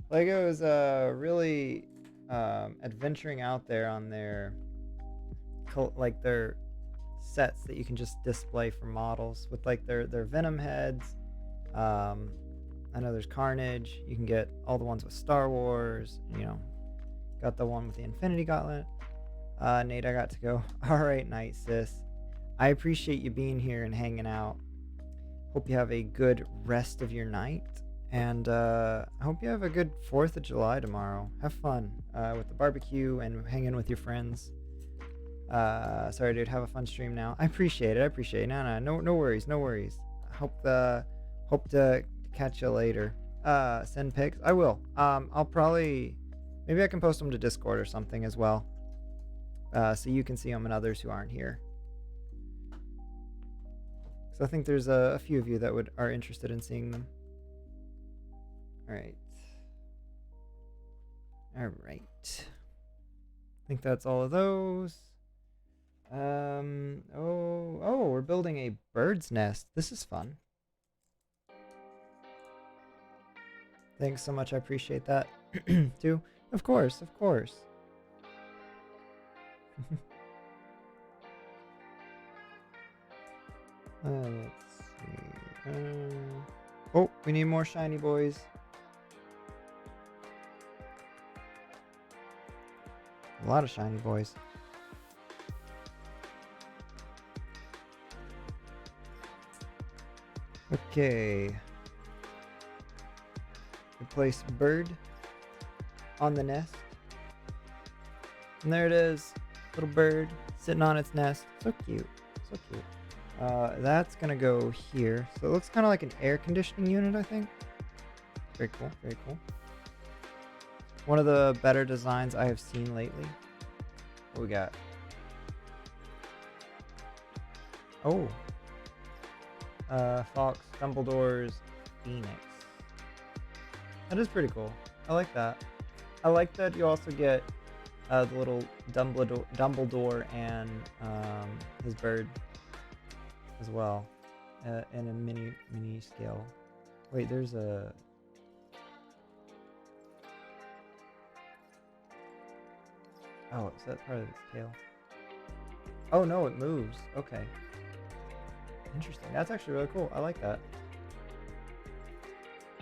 LEGO is really adventuring out there on their like their sets that you can just display for models with like their Venom heads. I know there's Carnage. You can get all the ones with Star Wars. You know, got the one with the Infinity Gauntlet. Nate, I got to go. All right, night, sis. I appreciate you being here and hanging out. Hope you have a good rest of your night. And I hope you have a good 4th of July tomorrow. Have fun with the barbecue and hanging with your friends. Sorry, dude. Have a fun stream now. I appreciate it. No worries. Hope to catch you later. Send pics. I will. I'll probably, maybe I can post them to Discord or something as well. So you can see them and others who aren't here. So I think there's a few of you that are interested in seeing them. All right. I think that's all of those. We're building a bird's nest. This is fun. Thanks so much. I appreciate that too. Of course. Let's see. We need more shiny boys. A lot of shiny boys. Okay. We place bird on the nest. And there it is. Little bird sitting on its nest. So cute. That's gonna go here. So it looks kind of like an air conditioning unit, I think. Very cool. One of the better designs I have seen lately. What we got? Fox, Dumbledore's Phoenix. That is pretty cool. I like that. I like that you also get the little Dumbledore and his bird as well in a mini scale. Wait, there's a... Oh, is that part of its tail? Oh no, it moves. Okay. Interesting. That's actually really cool. I like that.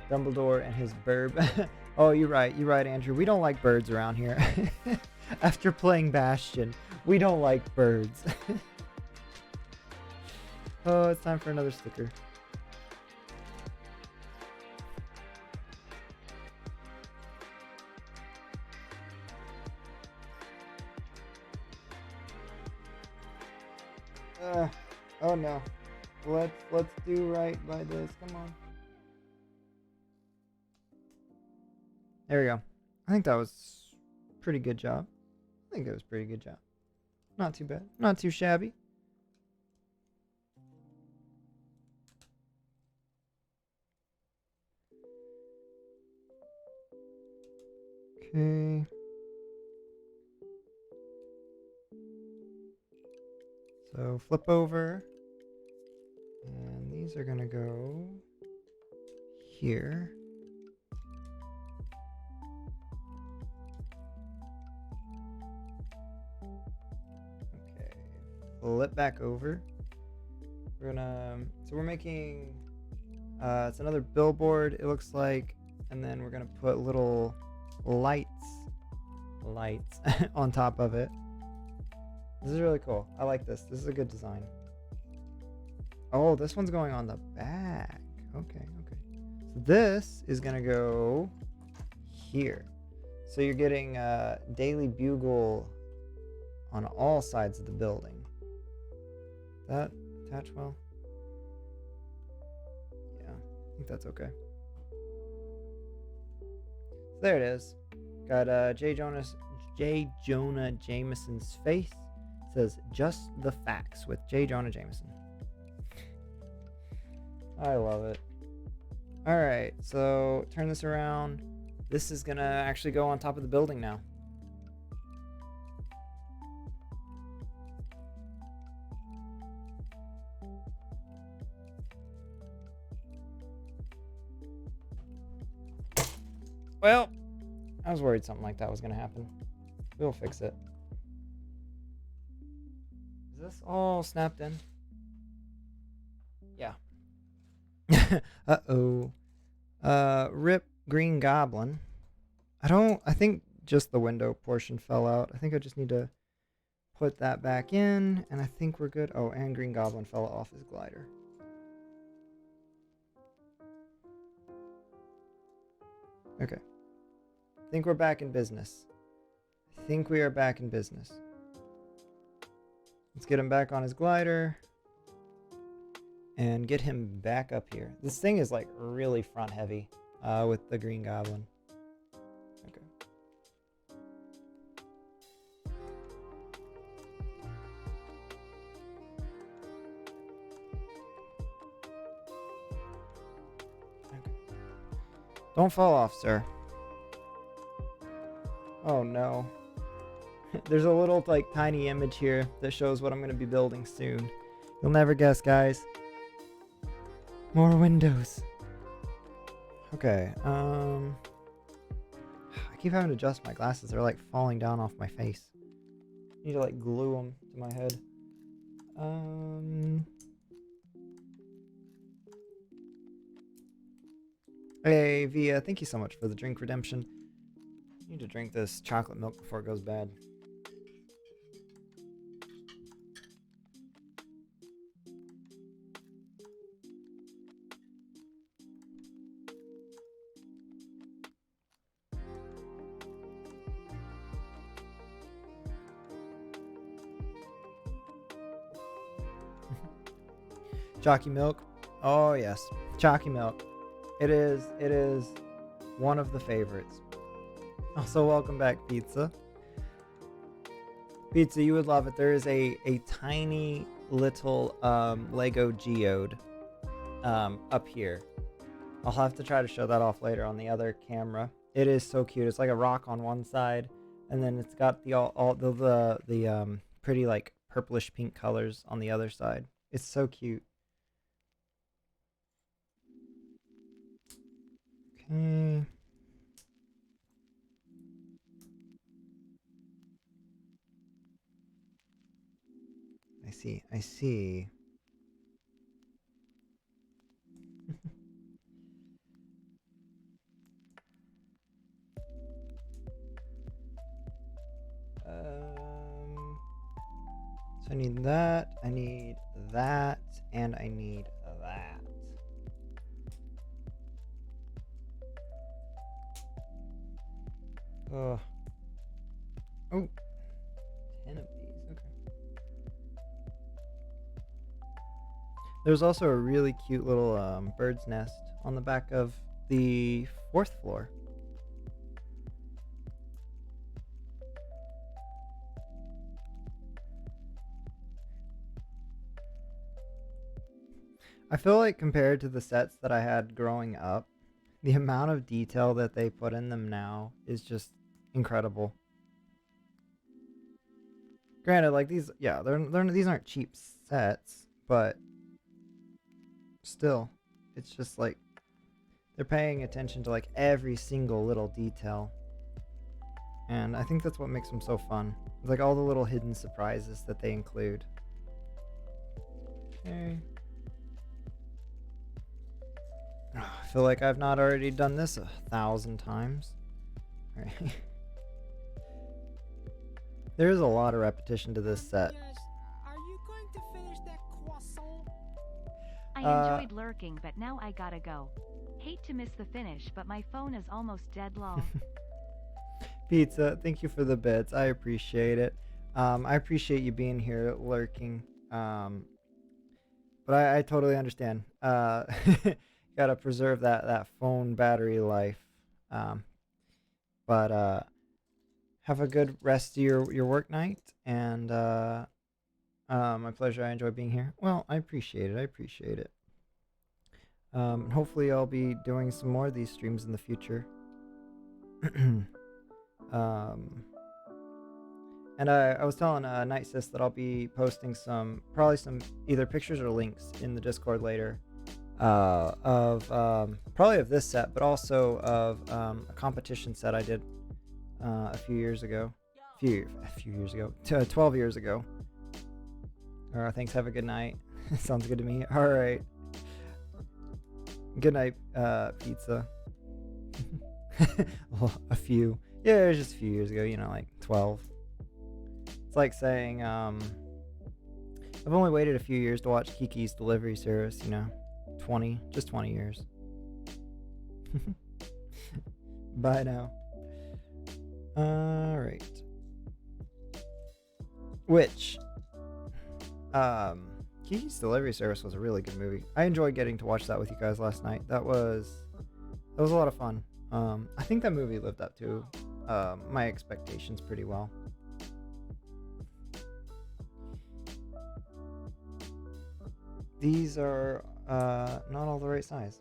Dumbledore and his bird. Oh, you're right, Andrew. We don't like birds around here. After playing Bastion, we don't like birds. Oh, it's time for another sticker. Oh no. Let's do right by this. Come on. There we go. I think that was pretty good job. Not too bad. Not too shabby. Okay. So flip over. And these are gonna go here. Okay. Flip back over. So we're making it's another billboard, it looks like, and then we're gonna put little lights on top of it. This is really cool. I like this. This is a good design. Oh, this one's going on the back. Okay. So this is gonna go here. So you're getting Daily Bugle on all sides of the building. That attach well? Yeah, I think that's okay. So there it is. Got J. Jonah Jameson's face. It says just the facts with J. Jonah Jameson. I love it. Alright, so turn this around. this is gonna actually go on top of the building now. Well, I was worried something like that was gonna happen. We'll fix it. Is this all snapped in? Yeah. Uh-oh. Rip Green Goblin. I think just the window portion fell out. I think I just need to put that back in, and I think we're good. Oh, and Green Goblin fell off his glider. Okay. I think we're back in business. I think we are back in business. Let's get him back on his glider and get him back up here. This thing is like really front heavy with the Green Goblin. Okay. Don't fall off, sir. Oh no. There's a little like tiny image here that shows what I'm going to be building soon. You'll never guess, guys. More windows. Okay, I keep having to adjust my glasses. They're like falling down off my face. I need to like glue them to my head. Hey, Via, thank you so much for the drink redemption. I need to drink this chocolate milk before it goes bad. Chalky milk. Oh yes, chalky milk. It is one of the favorites. Also, welcome back, Pizza. Pizza, you would love it. There is a tiny little Lego geode up here. I'll have to try to show that off later on the other camera. It is so cute. It's like a rock on one side, and then it's got the pretty like purplish pink colors on the other side. It's so cute. Okay. I see. So I need that, and I need that. Oh. 10 of these, okay. There's also a really cute little bird's nest on the back of the 4th floor. I feel like compared to the sets that I had growing up, the amount of detail that they put in them now is just incredible. Granted, like these, yeah, these aren't cheap sets, but still, it's just like they're paying attention to like every single little detail. And I think that's what makes them so fun. It's like all the little hidden surprises that they include. Okay. I feel like I've not already done this 1,000 times. All right. There's a lot of repetition to this set. Yes. Are you going to finish that croissant? I enjoyed lurking, but now I gotta go. Hate to miss the finish, but my phone is almost dead lol. Pizza, thank you for the bits. I appreciate it. I appreciate you being here lurking. But I totally understand. Gotta preserve that phone battery life. But have a good rest of your work night, and my pleasure. I enjoy being here. Well, I appreciate it. Hopefully I'll be doing some more of these streams in the future. um, and I was telling Night Sis that I'll be posting probably some either pictures or links in the Discord later of probably of this set, but also of a competition set I did a few years ago. A few years ago, 12 years ago. Thanks. Have a good night. Sounds good to me. All right. Good night, pizza. Well, a few. Yeah, it was just a few years ago. Like 12. It's like saying I've only waited a few years to watch Kiki's Delivery Service. 20 years. Bye now. All right. Which Kiki's Delivery Service was a really good movie. I enjoyed getting to watch that with you guys last night. That was a lot of fun. I think that movie lived up to my expectations pretty well. These are not all the right size.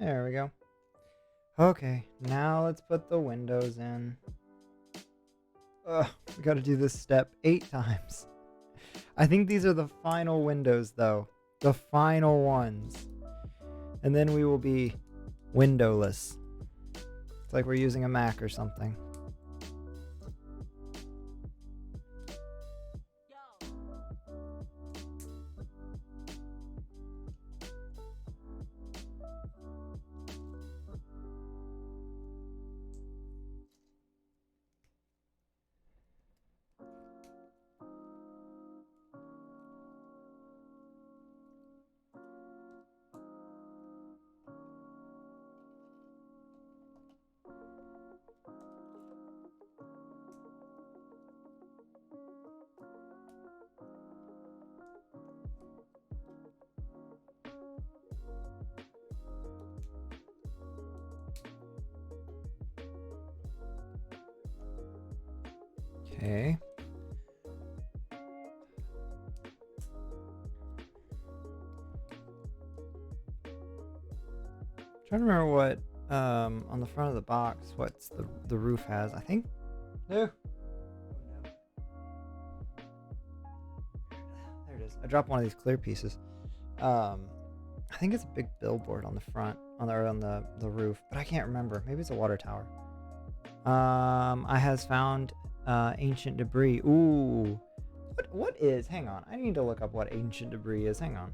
There we go. Okay, now let's put the windows in. Ugh, we gotta do this step 8 times. I think these are the final windows, though. The final ones. And then we will be windowless. It's like we're using a Mac or something. Okay. Trying to remember what on the front of the box what's the roof has. I think no. There it is. I dropped one of these clear pieces. I think it's a big billboard on the front on the roof, but I can't remember. Maybe it's a water tower. I has found ancient debris. Ooh. What is? Hang on. I need to look up what ancient debris is. Hang on.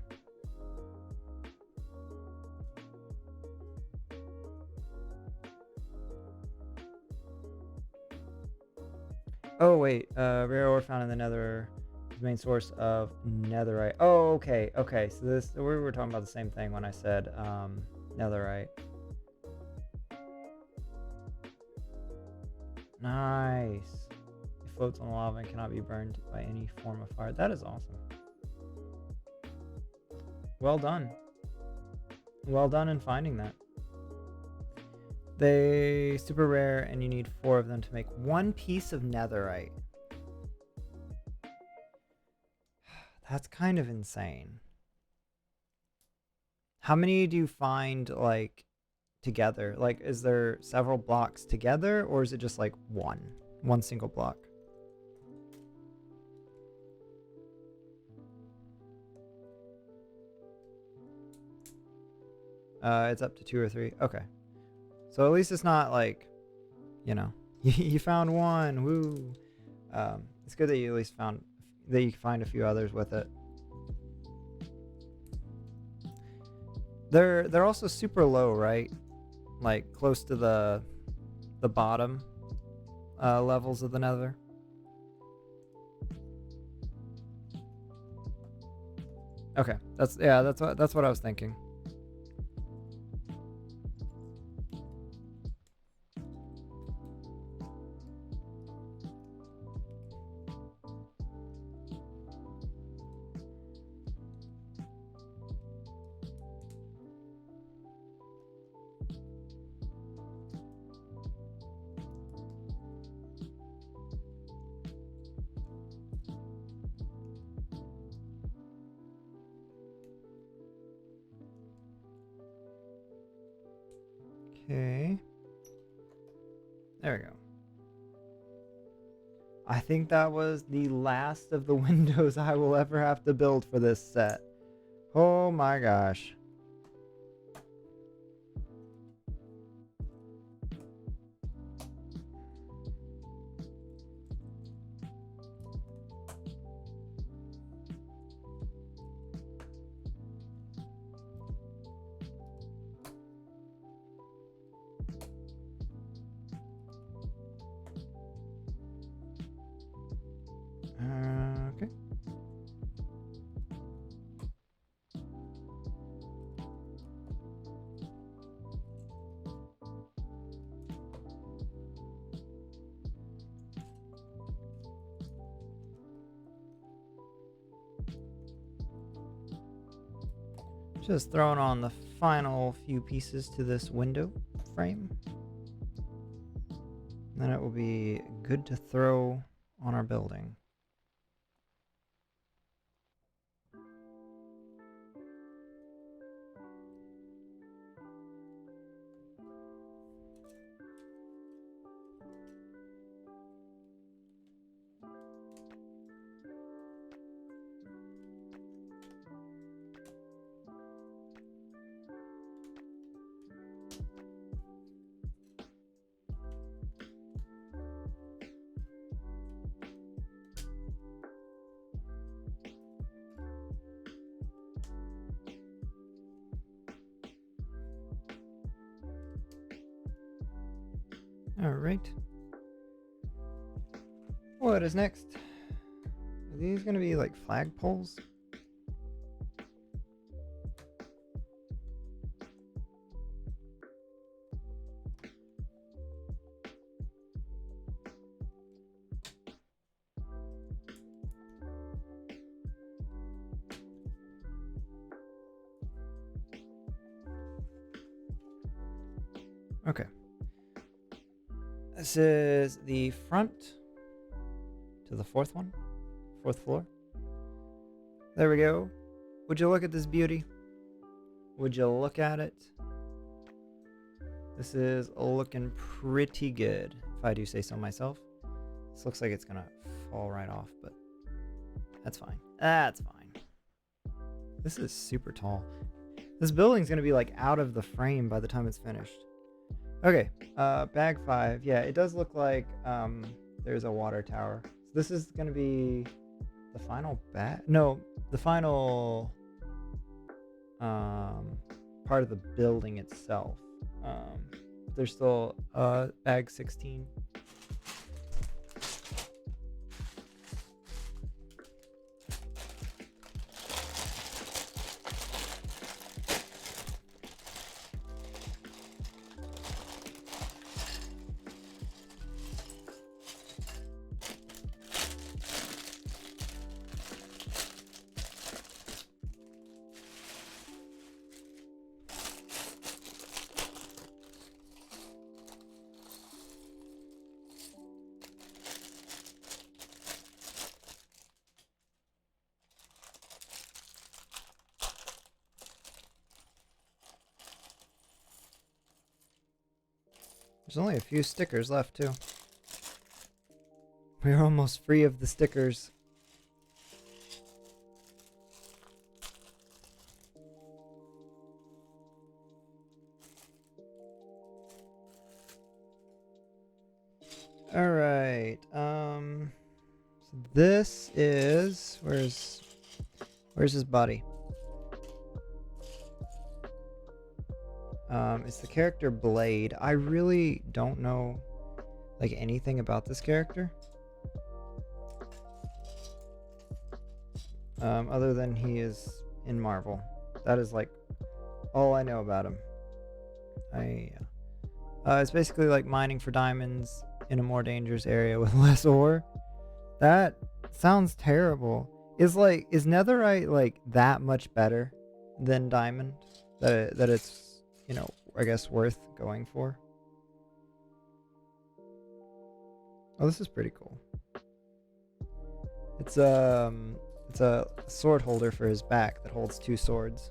Oh wait, rare ore found in the nether is the main source of netherite. Oh, okay. So we were talking about the same thing when I said netherite. Nice. It floats on lava and cannot be burned by any form of fire. That is awesome. Well done. Well done in finding that. They super rare and you need 4 of them to make 1 piece of netherite. That's kind of insane. How many do you find like together? Like, is there several blocks together or is it just like one single block? It's up to 2 or 3. Okay. So at least it's not like, you found 1. Woo. It's good that you at least found that you can find a few others with it. They're also super low, right? Like close to the bottom levels of the nether. Okay, that's what I was thinking. Okay. There we go. I think that was the last of the windows I will ever have to build for this set. Oh my gosh. Okay. Just throwing on the final few pieces to this window frame. Then it will be good to throw on our building. All right. What is next? Are these going to be like flagpoles? Okay. This is the front to the fourth floor. There we go. Would you look at this beauty? Would you look at it? This is looking pretty good, if I do say so myself. This looks like it's gonna fall right off, but that's fine. That's fine. This is super tall. This building's gonna be like out of the frame by the time it's finished. Okay, bag 5. Yeah, it does look like there's a water tower. So this is gonna be the final bag. No, the final part of the building itself. There's still bag 16. There's only a few stickers left, too. We're almost free of the stickers. Alright, so this is... Where's his body? It's the character Blade. I really don't know like anything about this character. Other than he is in Marvel. That is like all I know about him. It's basically like mining for diamonds in a more dangerous area with less ore. That sounds terrible. Is netherite like that much better than diamond? That it's, you know, I guess worth going for. Oh, this is pretty cool. It's a sword holder for his back that holds 2 swords.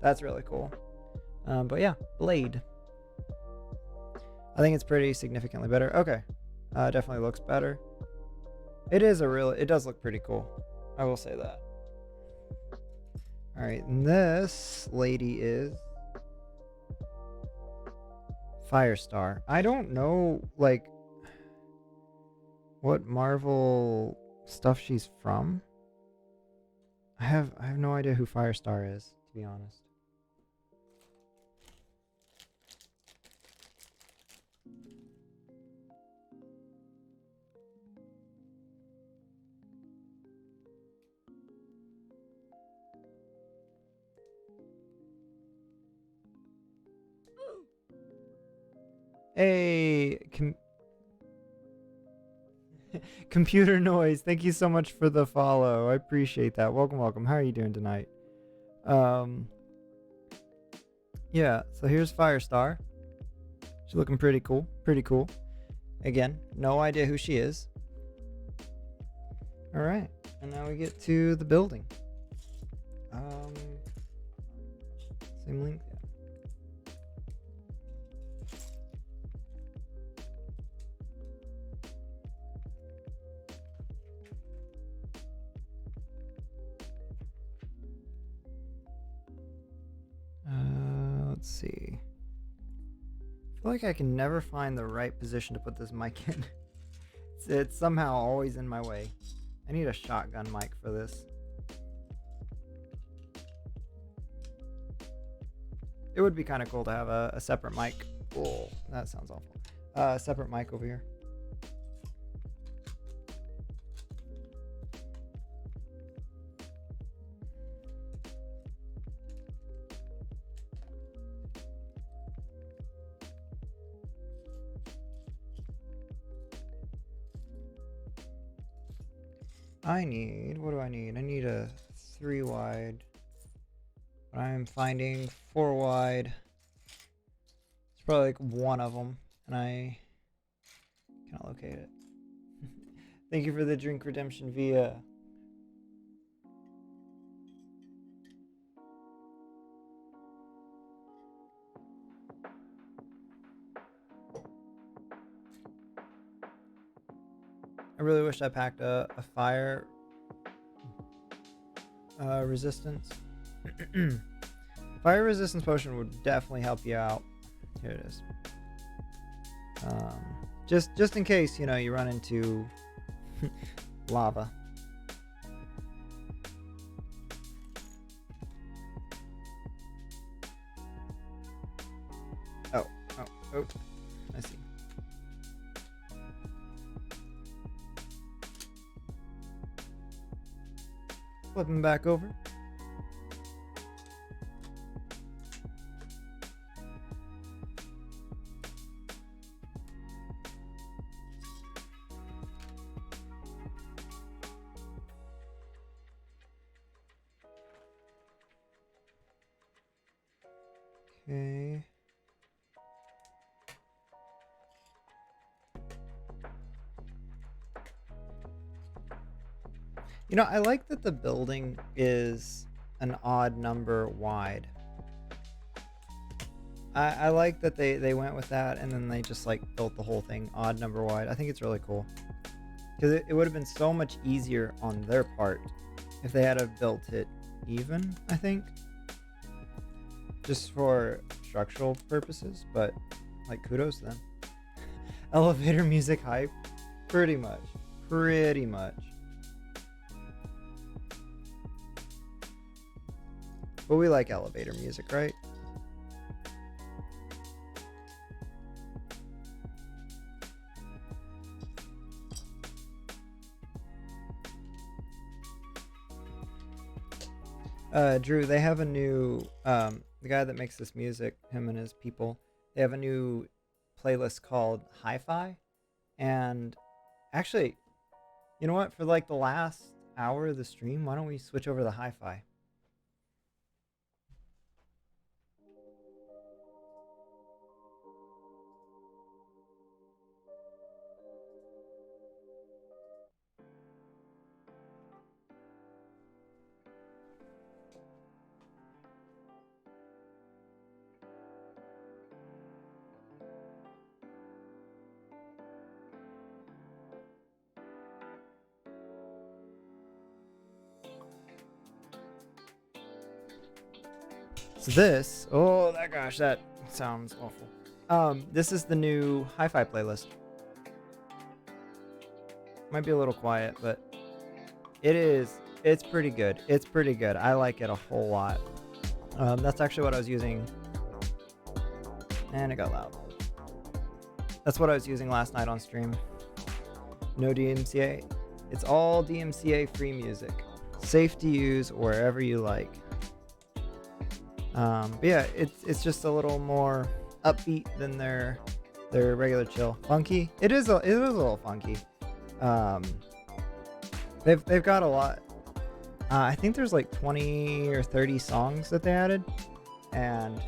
That's really cool. But yeah, Blade. I think it's pretty significantly better. Okay. Definitely looks better. It does look pretty cool. I will say that. Alright, and this lady is Firestar. I don't know, like, what Marvel stuff she's from. I have no idea who Firestar is, to be honest. Hey, computer noise. Thank you so much for the follow. I appreciate that. Welcome, welcome. How are you doing tonight? Yeah. So here's Firestar. She's looking pretty cool. Pretty cool. Again, no idea who she is. All right, and now we get to the building. Same link. Let's see. I feel like I can never find the right position to put this mic in. It's somehow always in my way. I need a shotgun mic for this. It would be kind of cool to have a separate mic. Oh, that sounds awful. Separate mic over here. What do I need? I need a 3 wide. But I'm finding 4 wide. It's probably like one of them, and I can't locate it. Thank you for the drink redemption via. I really wish I packed a fire resistance. Fire resistance potion would definitely help you out. Here it is. Just in case, you know, you run into lava. Oh, I see. Flipping back over. Okay. You know, I like that the building is an odd number wide. I like that they went with that, and then they just like built the whole thing odd number wide. I think it's really cool. Because it would have been so much easier on their part if they had have built it even, I think. Just for structural purposes, but like kudos to them. Elevator music hype? Pretty much. Pretty much. But we like elevator music, right? Drew, they have a new, the guy that makes this music, him and his people, they have a new playlist called Hi-Fi. And actually, you know what? For like the last hour of the stream, why don't we switch over to Hi-Fi? So this, oh that gosh, that sounds awful. This is the new hi-fi playlist. Might be a little quiet, but it's pretty good. It's pretty good. I like it a whole lot. That's actually what I was using. And it got loud. That's what I was using last night on stream. No DMCA. It's all DMCA free music. Safe to use wherever you like. But yeah, it's just a little more upbeat than their regular chill. Funky. It is a little funky. They've got a lot. I think there's like 20 or 30 songs that they added, and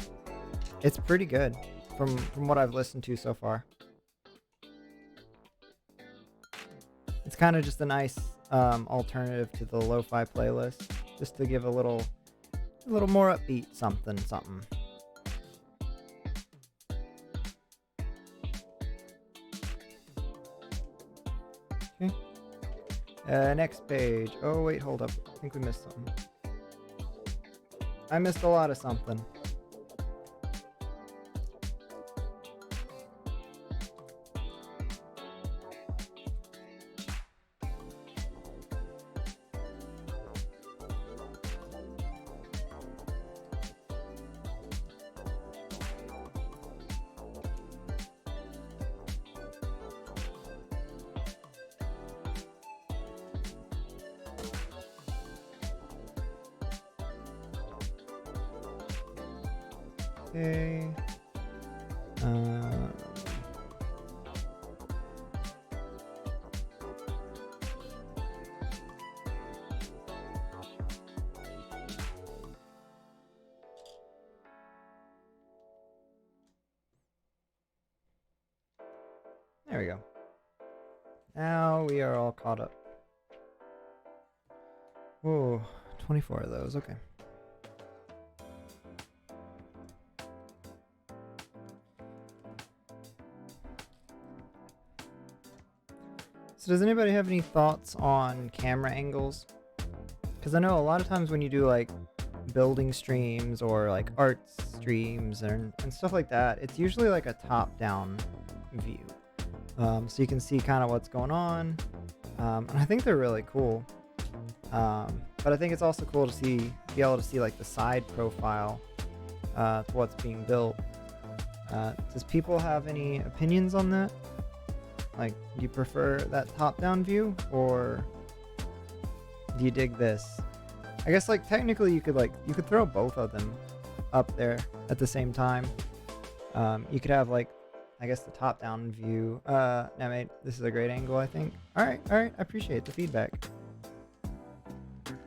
it's pretty good from what I've listened to so far. It's kind of just a nice alternative to the lo-fi playlist, just to give a little more upbeat something. Okay. Next page. Oh wait, hold up. I think we missed something. I missed a lot of something. Okay. There we go. Now we are all caught up. Whoa, 24 of those. Okay. So does anybody have any thoughts on camera angles? Because I know a lot of times when you do like building streams or like art streams and stuff like that, it's usually like a top-down view. So you can see kind of what's going on. And I think they're really cool. But I think it's also cool to be able to see like the side profile to what's being built. Does people have any opinions on that? Like, do you prefer that top-down view, or do you dig this? I guess like technically you could throw both of them up there at the same time. You could have like, I guess the top-down view. Now mate, this is a great angle, I think. All right, I appreciate the feedback.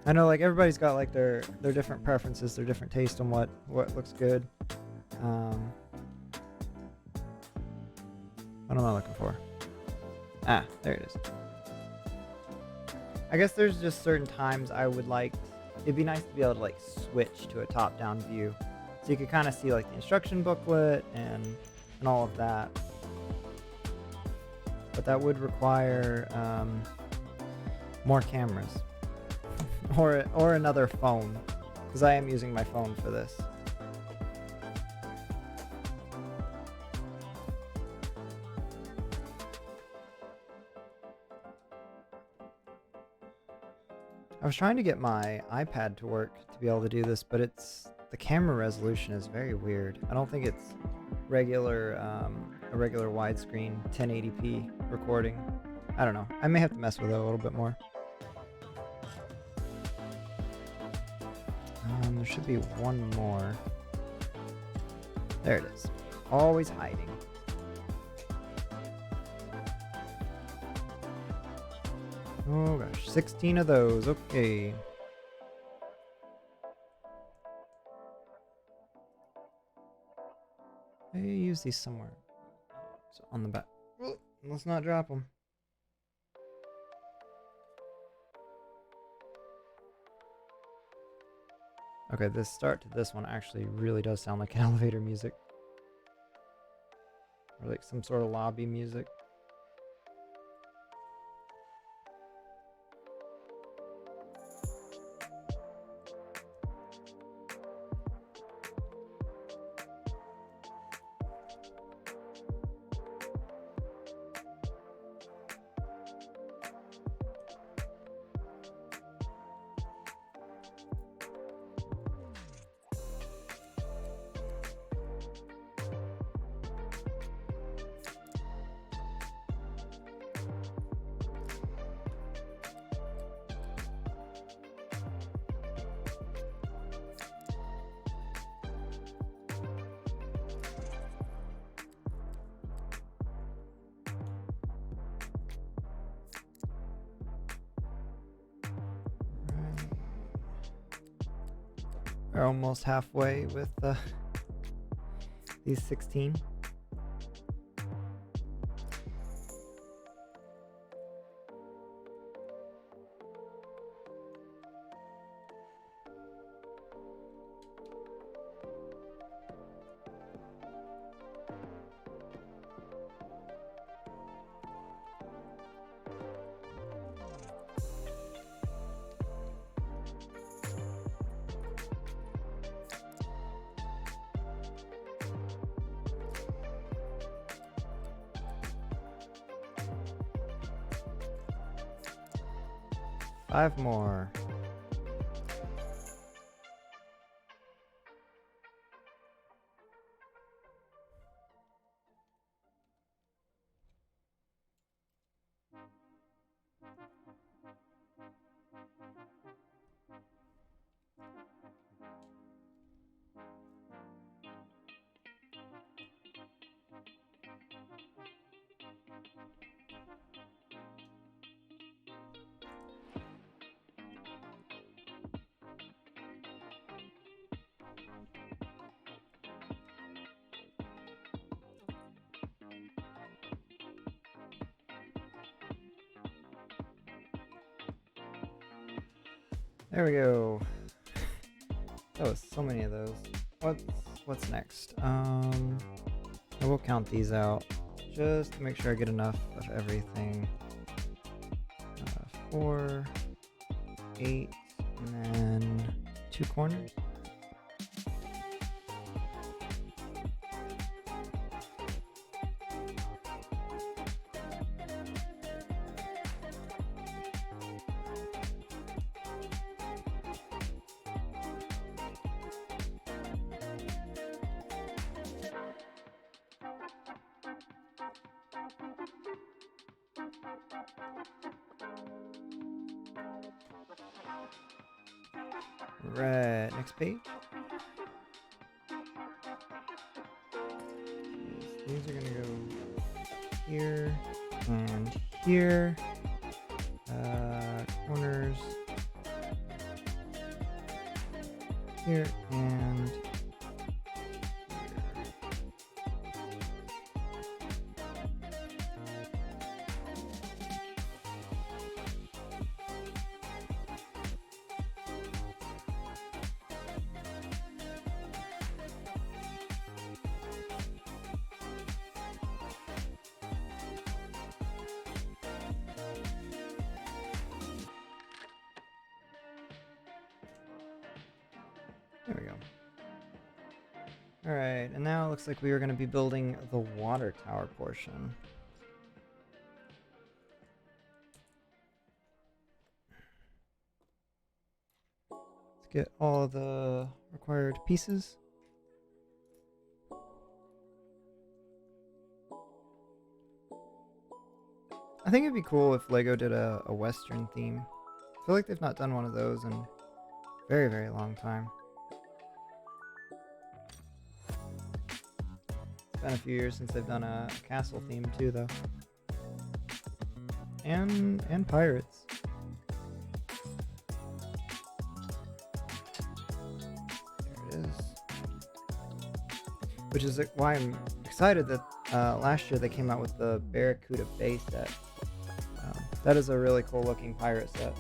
I know like everybody's got like their different preferences, their different taste on what looks good. What am I looking for? Ah, there it is. I guess there's just certain times I would like, it'd be nice to be able to like switch to a top-down view. So you could kind of see like the instruction booklet and all of that. But that would require more cameras. or another phone, because I am using my phone for this. I was trying to get my iPad to work to be able to do this, but the camera resolution is very weird. I don't think it's a regular widescreen 1080p recording. I don't know. I may have to mess with it a little bit more. There should be one more. There it is. Always hiding. Oh gosh, 16 of those. Okay. I use these somewhere. So on the back. Let's not drop them. Okay, this start to this one actually really does sound like elevator music. Or like some sort of lobby music. We're almost halfway with these 16. Five more. There we go. That was so many of those. What's next? I will count these out just to make sure I get enough of everything. 4, 8, and then 2 corners. Right, next page. These are gonna go here and here. Corners here and here. There we go. Alright, and now it looks like we are going to be building the water tower portion. Let's get all the required pieces. I think it'd be cool if LEGO did a Western theme. I feel like they've not done one of those in a very, very long time. It's been a few years since they've done a castle theme too, though. And pirates. There it is. Which is why I'm excited that last year they came out with the Barracuda Bay set. That is a really cool looking pirate set.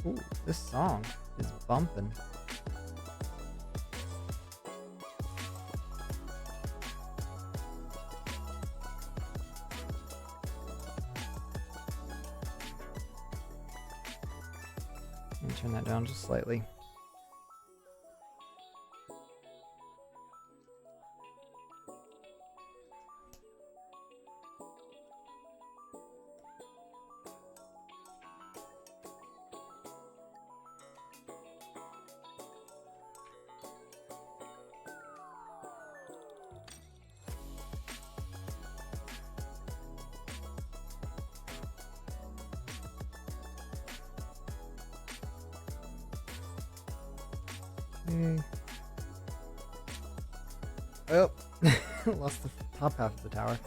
Ooh, this song is bumping. Let me turn that down just slightly. Oh, lost the top half of the tower.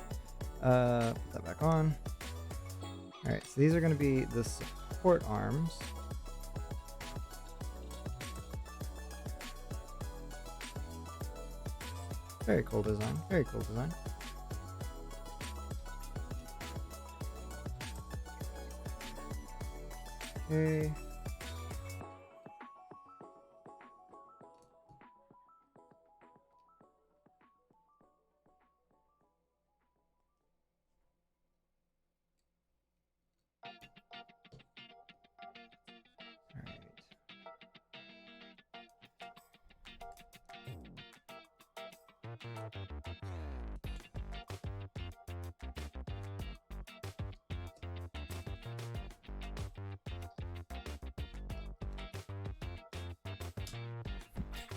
Put that back on. Alright, so these are going to be the support arms. Very cool design. Very cool design. Okay. Alright.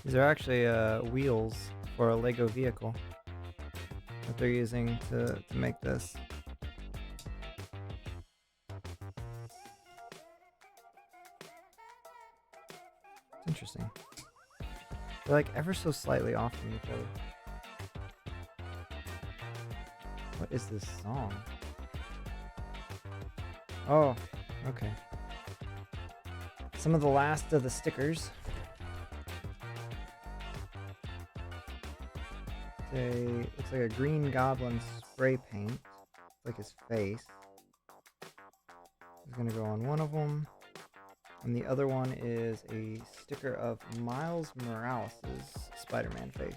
These are actually wheels for a LEGO vehicle that they're using to make this. It's interesting. They're like ever so slightly off from each other. What is this song? Oh, okay. Some of the last of the stickers. Looks like a green goblin spray paint. It's like his face. It's gonna go on one of them. And the other one is a sticker of Miles Morales' Spider-Man face.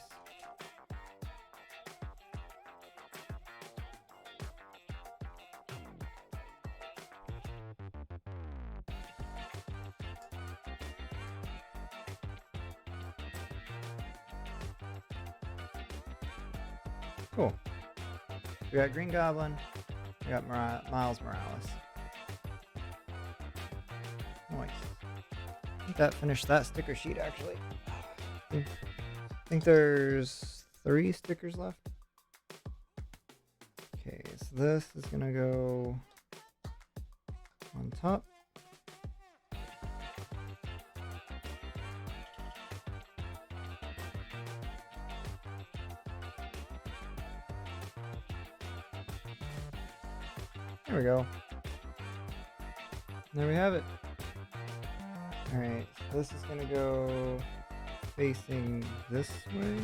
Cool. We got Green Goblin. We got Miles Morales. Nice. I think that finished that sticker sheet, actually. I think there's 3 stickers left. Okay, so this is gonna go on top. There we go. There we have it. Alright, so this is gonna go facing this way.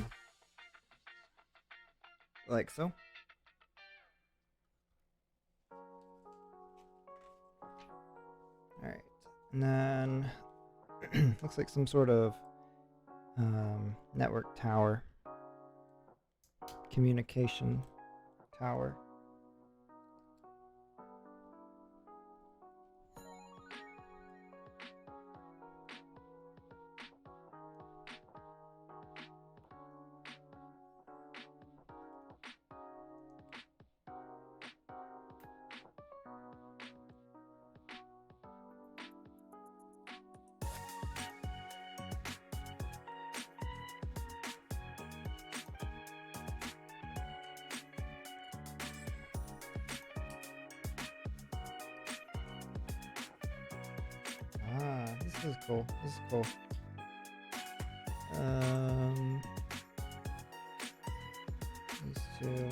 Like so. Alright, and then looks like some sort of network tower. Communication tower. Ah, this is cool. This is cool. These two.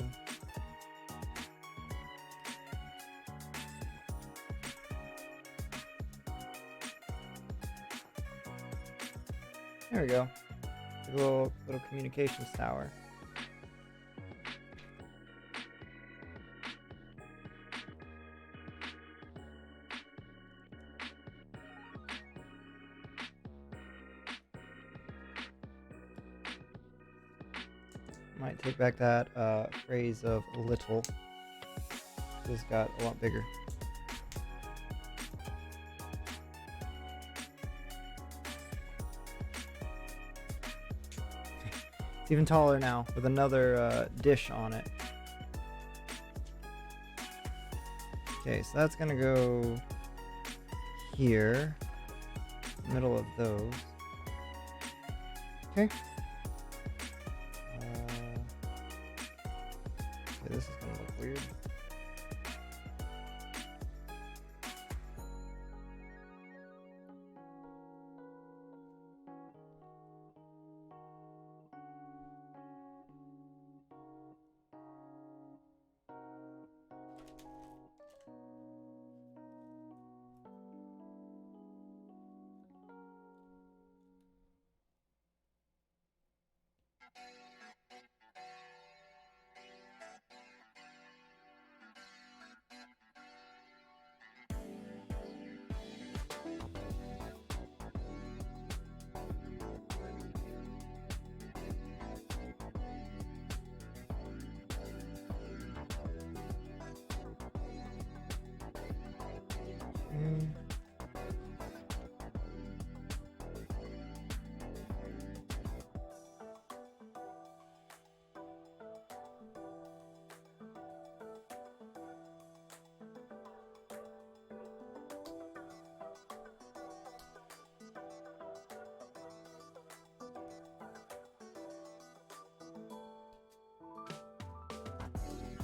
There we go. A little communications tower. Might take back that phrase of little. This got a lot bigger. It's even taller now with another dish on it. Okay, so that's gonna go here, middle of those. Okay. Okay, this is gonna look weird.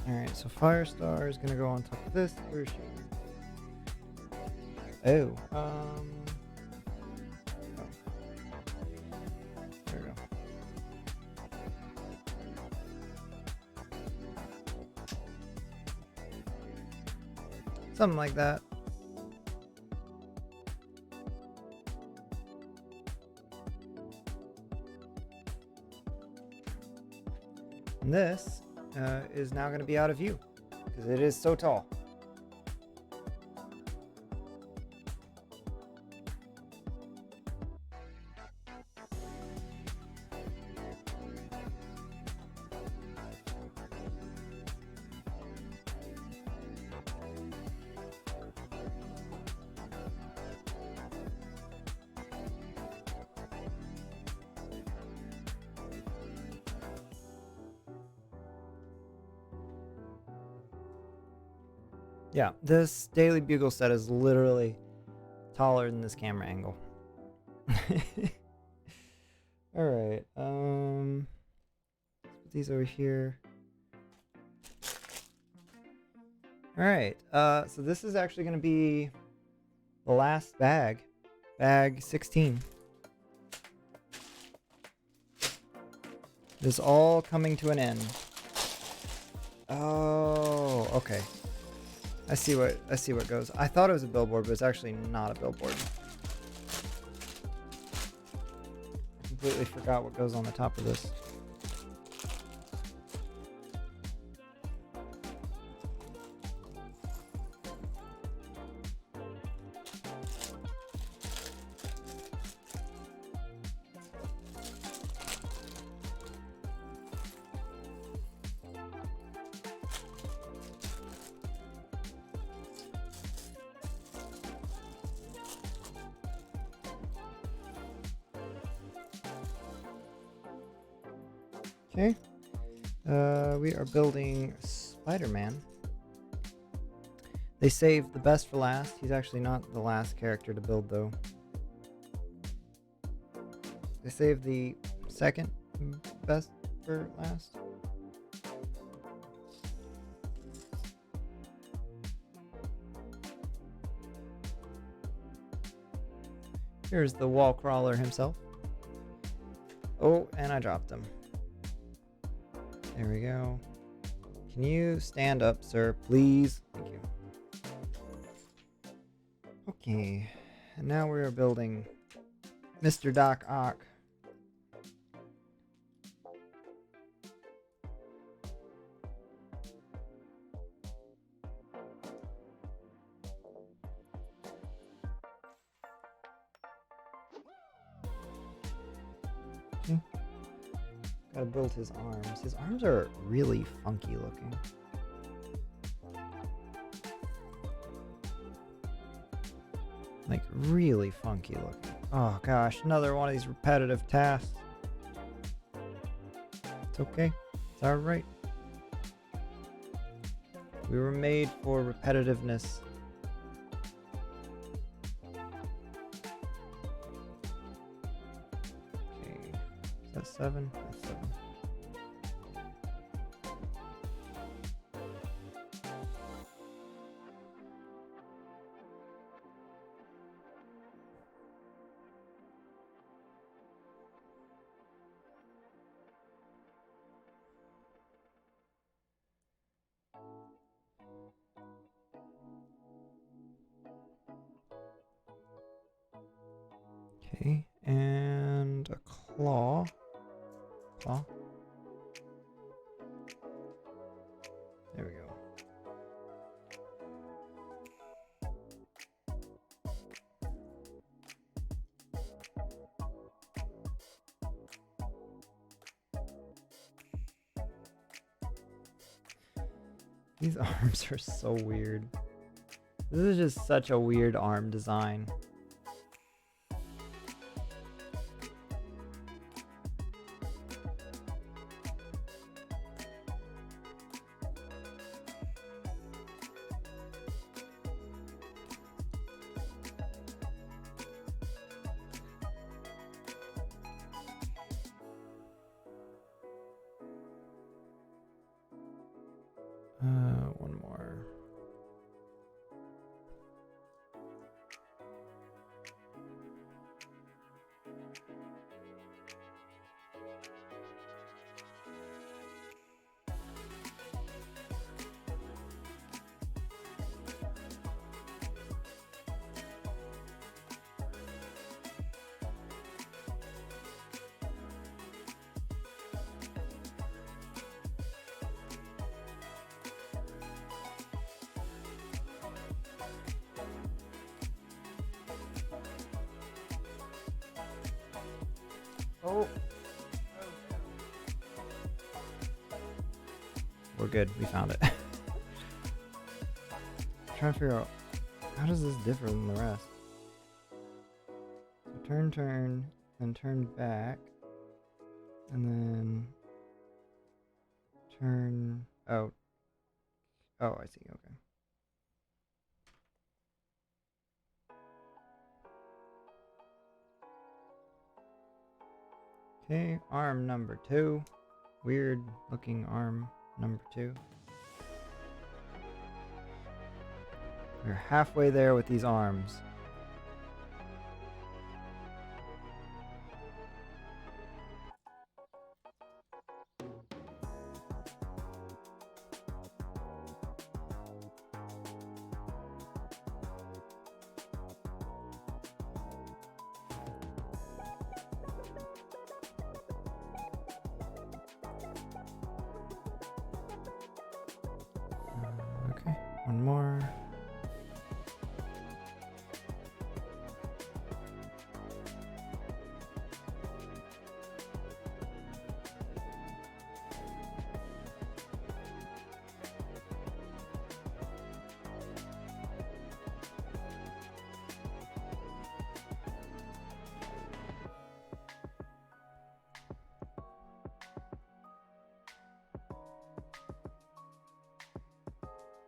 Alright, so Firestar is gonna go on top of this. Where is she? Oh, there we go. Something like that. And this is now going to be out of view because it is so tall. Yeah, this Daily Bugle set is literally taller than this camera angle. Alright, let's put these over here. Alright, so this is actually going to be the last bag. Bag 16. This is all coming to an end. Oh, okay. I see what goes. I thought it was a billboard, but it's actually not a billboard. I completely forgot what goes on the top of this. Okay, we are building Spider-Man. They saved the best for last. He's actually not the last character to build, though. They saved the second best for last. Here's the wall crawler himself. Oh, and I dropped him. There we go. Can you stand up, sir, please? Thank you. Okay, and now we are building Mr. Doc Ock. Okay. Gotta build his arms. His arms are really funky looking. Like, really funky looking. Oh gosh, another one of these repetitive tasks. It's okay. It's alright. We were made for repetitiveness. Okay. Is that 7? That's 7. Okay, and a claw. Claw. There we go. These arms are so weird. This is just such a weird arm design. more. Oh. We're good. We found it. Trying to figure out how does this differ than the rest. So turn, then turn back, and then turn. Oh, I see. Okay. Okay, arm number 2. Weird looking arm number 2. We're halfway there with these arms. Okay, one more.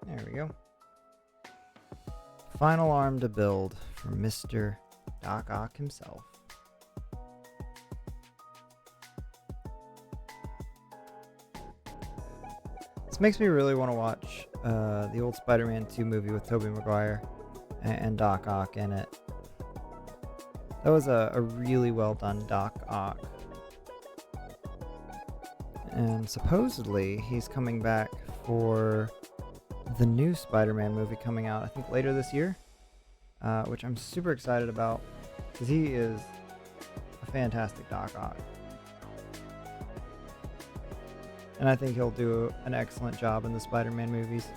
There we go. Final arm to build from Mr. Doc Ock himself. This makes me really want to watch the old Spider-Man 2 movie with Tobey Maguire and Doc Ock in it. That was a really well done Doc Ock. And supposedly he's coming back for the new Spider-Man movie coming out, I think later this year, which I'm super excited about because he is a fantastic Doc Ock. And I think he'll do an excellent job in the Spider-Man movies.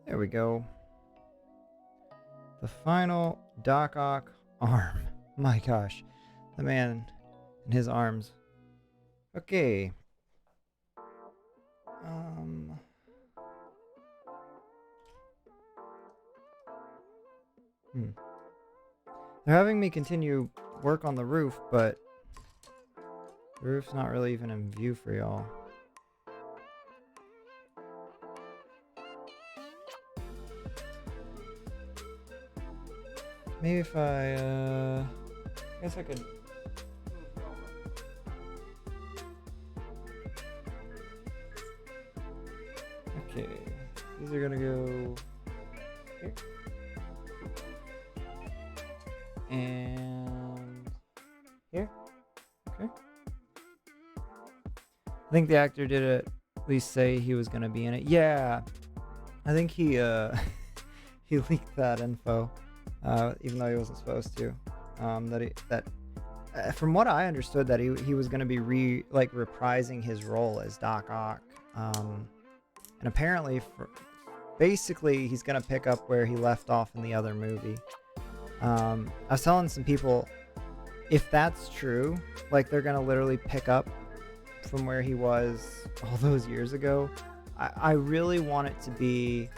There we go. The final Doc Ock arm. My gosh. The man and his arms. Okay. They're having me continue work on the roof, but the roof's not really even in view for y'all. Maybe if I guess I could. Okay, these are gonna go here. And here. Okay. I think the actor did at least say he was gonna be in it. Yeah, I think he he leaked that info, even though he wasn't supposed to. From what I understood, that he was gonna be reprising his role as Doc Ock, and apparently basically he's gonna pick up where he left off in the other movie. I was telling some people, if that's true, like they're gonna literally pick up from where he was all those years ago. I really want it to be,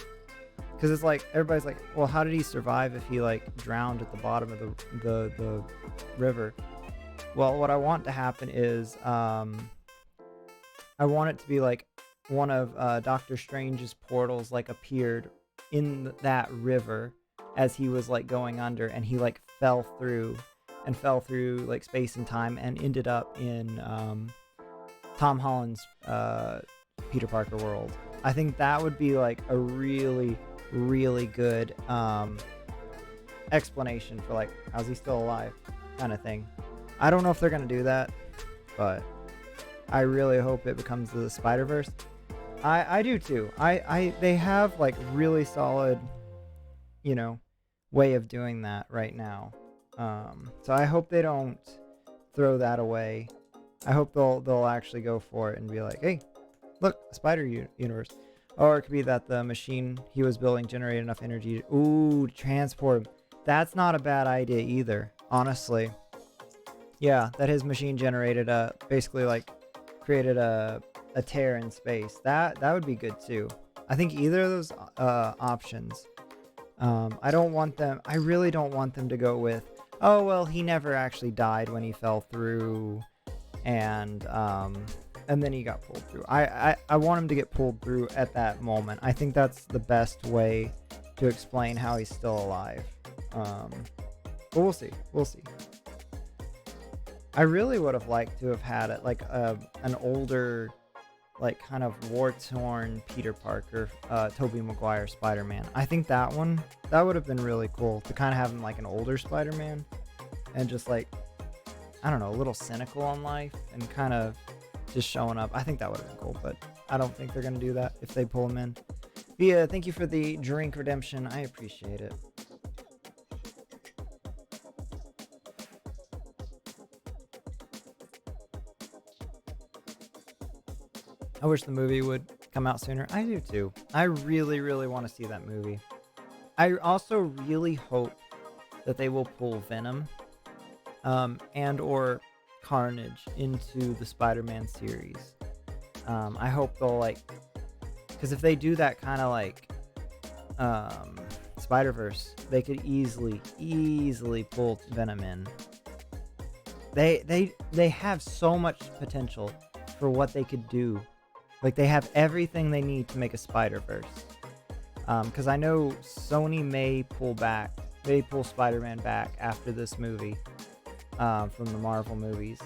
because it's like everybody's like, well, how did he survive if he like drowned at the bottom of the river? Well, what I want to happen is I want it to be like one of Doctor Strange's portals like appeared in that river, as he was like going under, and he like fell through like space and time and ended up in Tom Holland's Peter Parker world. I think that would be like a really, really good explanation for like, how's he still alive kind of thing. I don't know if they're gonna do that, but I really hope it becomes the Spider-Verse. I do too. They have like really solid, you know, way of doing that right now. So I hope they don't throw that away. I hope they'll actually go for it and be like, hey, look, Universe. Or it could be that the machine he was building generated enough energy to transport him. That's not a bad idea either, honestly. Yeah, that his machine generated basically like created a tear in space. That would be good too. I think either of those options. I really don't want them to go with, oh well, he never actually died when he fell through, and then he got pulled through. I want him to get pulled through at that moment. I think that's the best way to explain how he's still alive. But we'll see. I really would have liked to have had it like an older, like kind of war-torn Peter Parker, Tobey Maguire Spider-Man. I think that would have been really cool to kind of have him like an older Spider-Man and just like, I don't know, a little cynical on life and kind of just showing up. I think that would have been cool, but I don't think they're going to do that if they pull him in. Via, thank you for the drink redemption. I appreciate it. I wish the movie would come out sooner. I do too. I really, really want to see that movie. I also really hope that they will pull Venom and or Carnage into the Spider-Man series. I hope they'll like, because if they do that kind of like Spider-Verse, they could easily pull Venom in. They have so much potential for what they could do. Like, they have everything they need to make a Spider-Verse. Because I know Sony may pull Spider-Man back after this movie from the Marvel movies.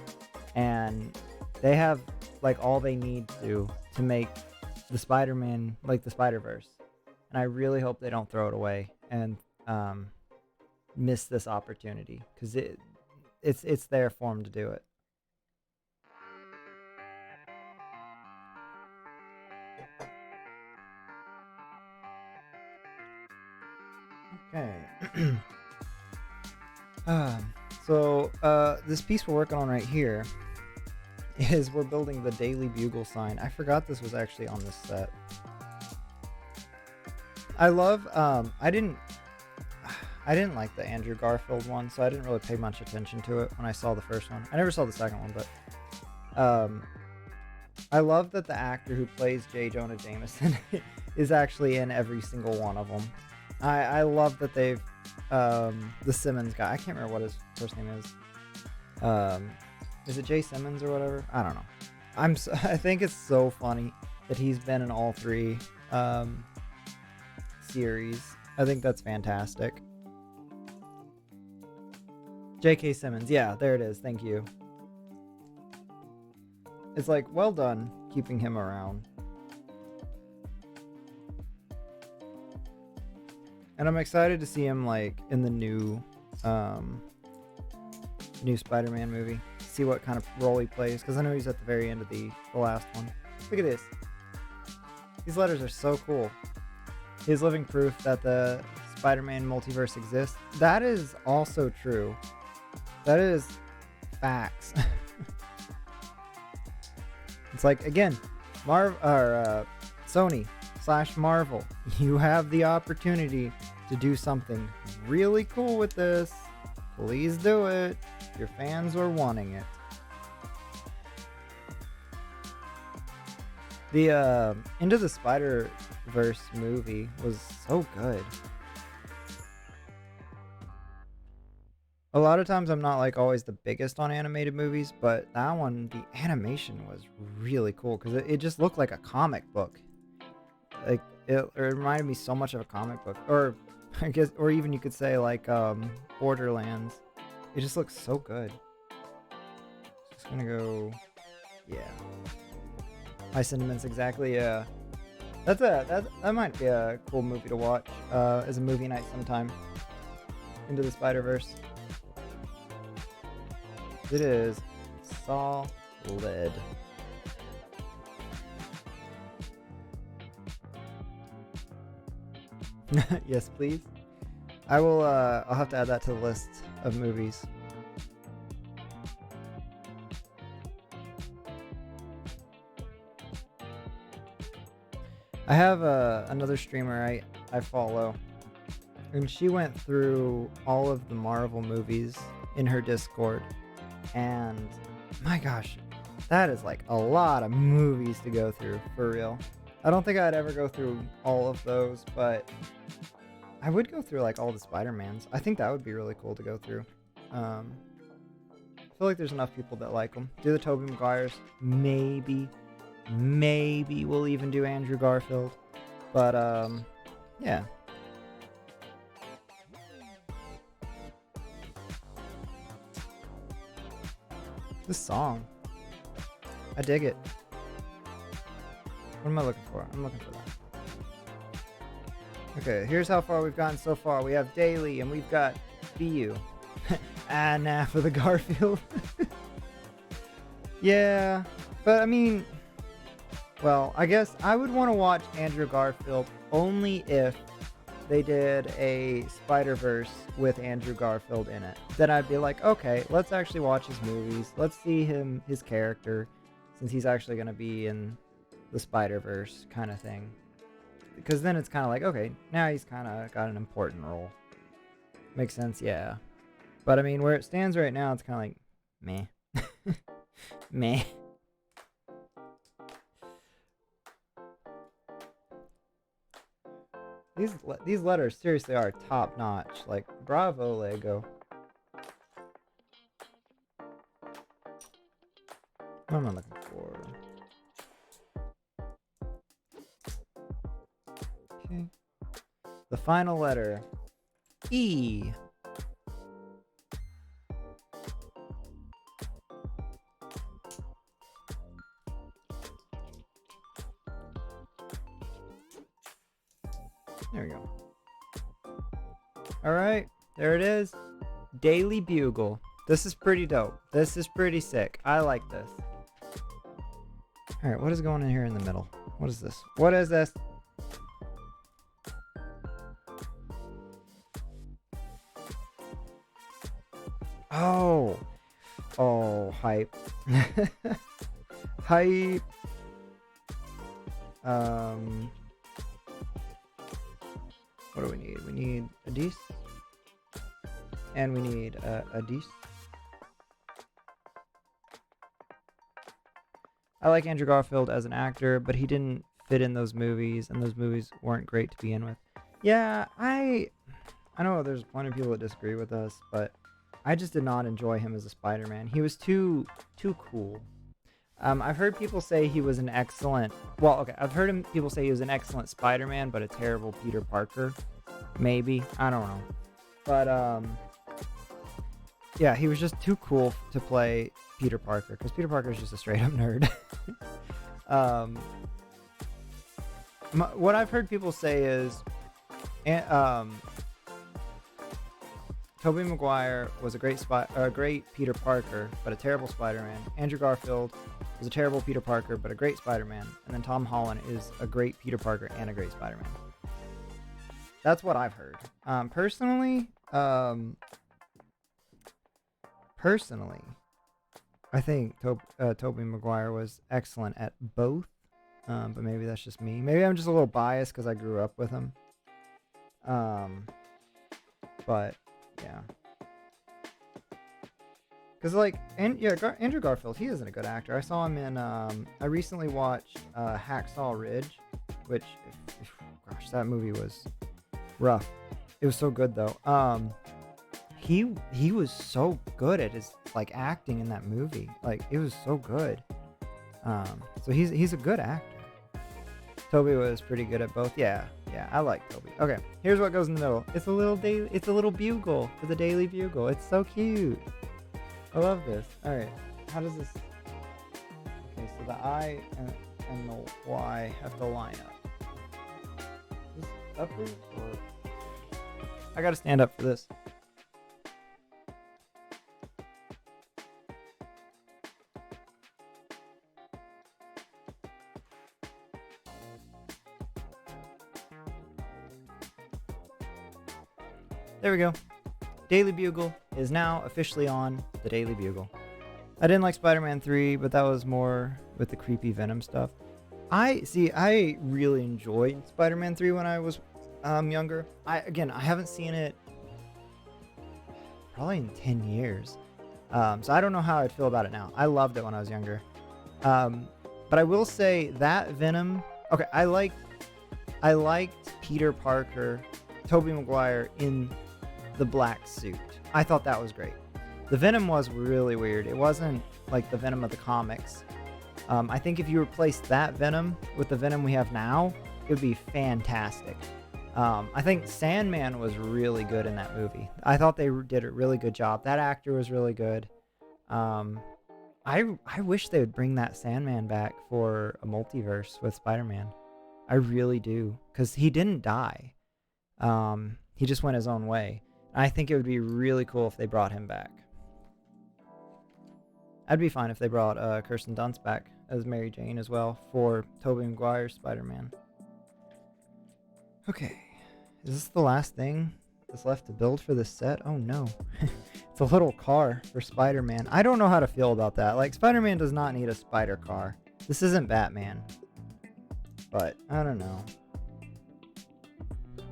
And they have, like, all they need to make the Spider-Man, like, the Spider-Verse. And I really hope they don't throw it away and miss this opportunity. Because it's there for them to do it. Okay. So this piece we're working on right here is we're building the Daily Bugle sign. I forgot this was actually on this set. I love I didn't like the Andrew Garfield one, so I didn't really pay much attention to it when I saw the first one. I never saw the second one, but I love that the actor who plays J. Jonah Jameson is actually in every single one of them. I love that they've the Simmons guy. I can't remember what his first name is. Is it Jay Simmons or whatever? I don't know. I think it's so funny that he's been in all three series. I think that's fantastic. J.K. Simmons. Yeah, there it is. Thank you. It's like, well done keeping him around. And I'm excited to see him like in the new Spider-Man movie. See what kind of role he plays, because I know he's at the very end of the last one. Look at this. These letters are so cool. He's living proof that the Spider-Man multiverse exists. That is also true. That is facts. It's like, again, Sony / Marvel, you have the opportunity to do something really cool with this. Please do it. Your fans are wanting it. The Into the Spider-Verse movie was so good. A lot of times I'm not like always the biggest on animated movies, but that one, the animation was really cool because it just looked like a comic book. Like it reminded me so much of a comic book, or I guess, or even you could say like Borderlands. It just looks so good. Just gonna go, yeah. My sentiments exactly. Yeah, that might be a cool movie to watch as a movie night sometime. Into the Spider-Verse. It is solid. Yes, please. I will. I'll have to add that to the list of movies. I have another streamer I follow, and she went through all of the Marvel movies in her Discord, and my gosh, that is like a lot of movies to go through, for real. I don't think I'd ever go through all of those, but I would go through like all the Spider-Mans. I think that would be really cool to go through. I feel like there's enough people that like them. Do the Tobey Maguires, maybe we'll even do Andrew Garfield, but yeah. This song, I dig it. What am I looking for? I'm looking for that. Okay, here's how far we've gotten so far. We have Daily, and we've got BU. Nah, for the Garfield. Yeah, but I mean, well, I guess I would want to watch Andrew Garfield only if they did a Spider-Verse with Andrew Garfield in it. Then I'd be like, okay, let's actually watch his movies. Let's see his character, since he's actually going to be in the Spider-Verse kind of thing. Because then it's kind of like, okay, now he's kind of got an important role. Makes sense, yeah. But I mean, where it stands right now, it's kind of like, meh. Meh. These letters seriously are top notch. Like, bravo, Lego. What am I looking for? Okay. The final letter. E. There we go. Alright, there it is. Daily Bugle. This is pretty dope. This is pretty sick. I like this. Alright, what is going on here in the middle? What is this? What is this? Oh. Oh, hype. Hype. What do we need? We need a dice. And we need a dice. I like Andrew Garfield as an actor, but he didn't fit in those movies, and those movies weren't great to begin with. Yeah, I know there's plenty of people that disagree with us, but I just did not enjoy him as a Spider-Man. He was too cool. I've heard people say he was an excellent... Well, okay, I've heard people say he was an excellent Spider-Man, but a terrible Peter Parker. Maybe. I don't know. But, yeah, he was just too cool to play Peter Parker, because Peter Parker is just a straight-up nerd. What I've heard people say is... Tobey Maguire was a great Peter Parker, but a terrible Spider-Man. Andrew Garfield was a terrible Peter Parker, but a great Spider-Man. And then Tom Holland is a great Peter Parker and a great Spider-Man. That's what I've heard. Personally, I think Tobey Maguire was excellent at both. But maybe that's just me. Maybe I'm just a little biased because I grew up with him. But yeah. Because, like, Andrew Garfield, he isn't a good actor. I saw him in, I recently watched Hacksaw Ridge, which, gosh, that movie was rough. It was so good, though. He was so good at his, like, acting in that movie. Like, it was so good. So he's a good actor. Toby was pretty good at both. Yeah, I like Toby. Okay, here's what goes in the middle. It's a little bugle for the Daily Bugle. It's so cute. I love this. All right, how does this? Okay, so the I and the Y have to line up. Is this upward or? I gotta stand up for this. There we go. Daily Bugle is now officially on the Daily Bugle. I didn't like Spider-Man 3, but that was more with the creepy Venom stuff. I really enjoyed Spider-Man 3 when I was younger. I haven't seen it probably in 10 years. So I don't know how I'd feel about it now. I loved it when I was younger. But I will say that Venom... Okay, I liked Peter Parker, Tobey Maguire in the black suit. I thought that was great. The Venom was really weird. It wasn't like the Venom of the comics. I think if you replaced that Venom with the Venom we have now, it would be fantastic. I think Sandman was really good in that movie. I thought they did a really good job. That actor was really good. I wish they would bring that Sandman back for a multiverse with Spider-Man. I really do, because he didn't die. He just went his own way. I think it would be really cool if they brought him back. I'd be fine if they brought Kirsten Dunst back as Mary Jane as well for Tobey Maguire's Spider-Man. Okay, is this the last thing that's left to build for this set? Oh no. It's a little car for Spider-Man. I don't know how to feel about that. Like, Spider-Man does not need a spider car. This isn't Batman. But, I don't know.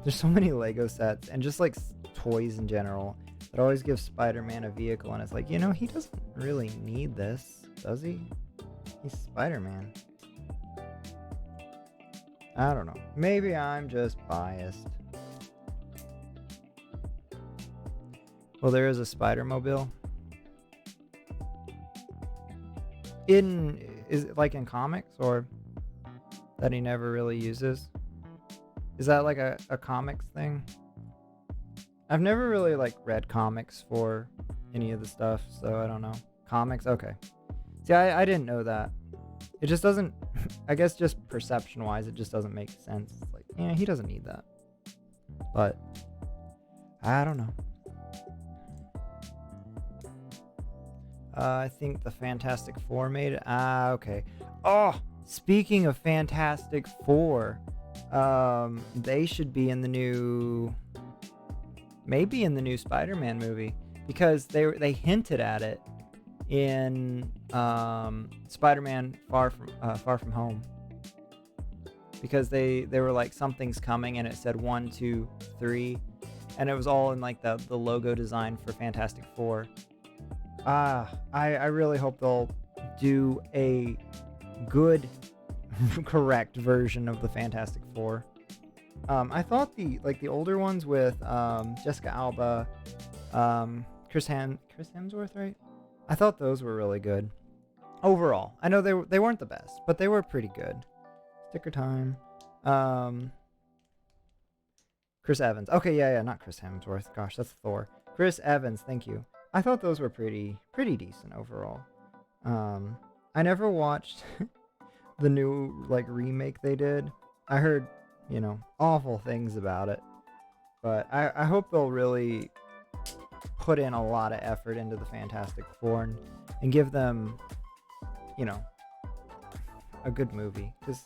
There's so many Lego sets and just like toys in general that always give Spider-Man a vehicle, and it's like, he doesn't really need this, does he? He's Spider-Man. I don't know. Maybe I'm just biased. Well, there is a Spider-Mobile. Is it like in comics, or that he never really uses? Is that like a comics thing? I've never really read comics for any of the stuff, so I don't know. Comics? Okay. See, I didn't know that. It just doesn't, I guess just perception-wise, it just doesn't make sense. It's like, yeah, he doesn't need that. But, I don't know. I think the Fantastic Four made it. Okay. Oh, speaking of Fantastic Four, they should be in the new... Maybe in the new Spider-Man movie, because they hinted at it in Spider-Man Far From Home, because they were like, something's coming, and it said 1, 2, 3, and it was all in like the logo design for Fantastic Four. I really hope they'll do a good, correct version of the Fantastic Four. I thought the older ones with Jessica Alba, Chris Hemsworth, right? I thought those were really good. Overall, I know they weren't the best, but they were pretty good. Sticker time. Chris Evans. Okay, yeah, not Chris Hemsworth. Gosh, that's Thor. Chris Evans. Thank you. I thought those were pretty decent overall. I never watched the new remake they did. I heard, awful things about it. But I hope they'll really put in a lot of effort into the Fantastic Four and give them, a good movie, because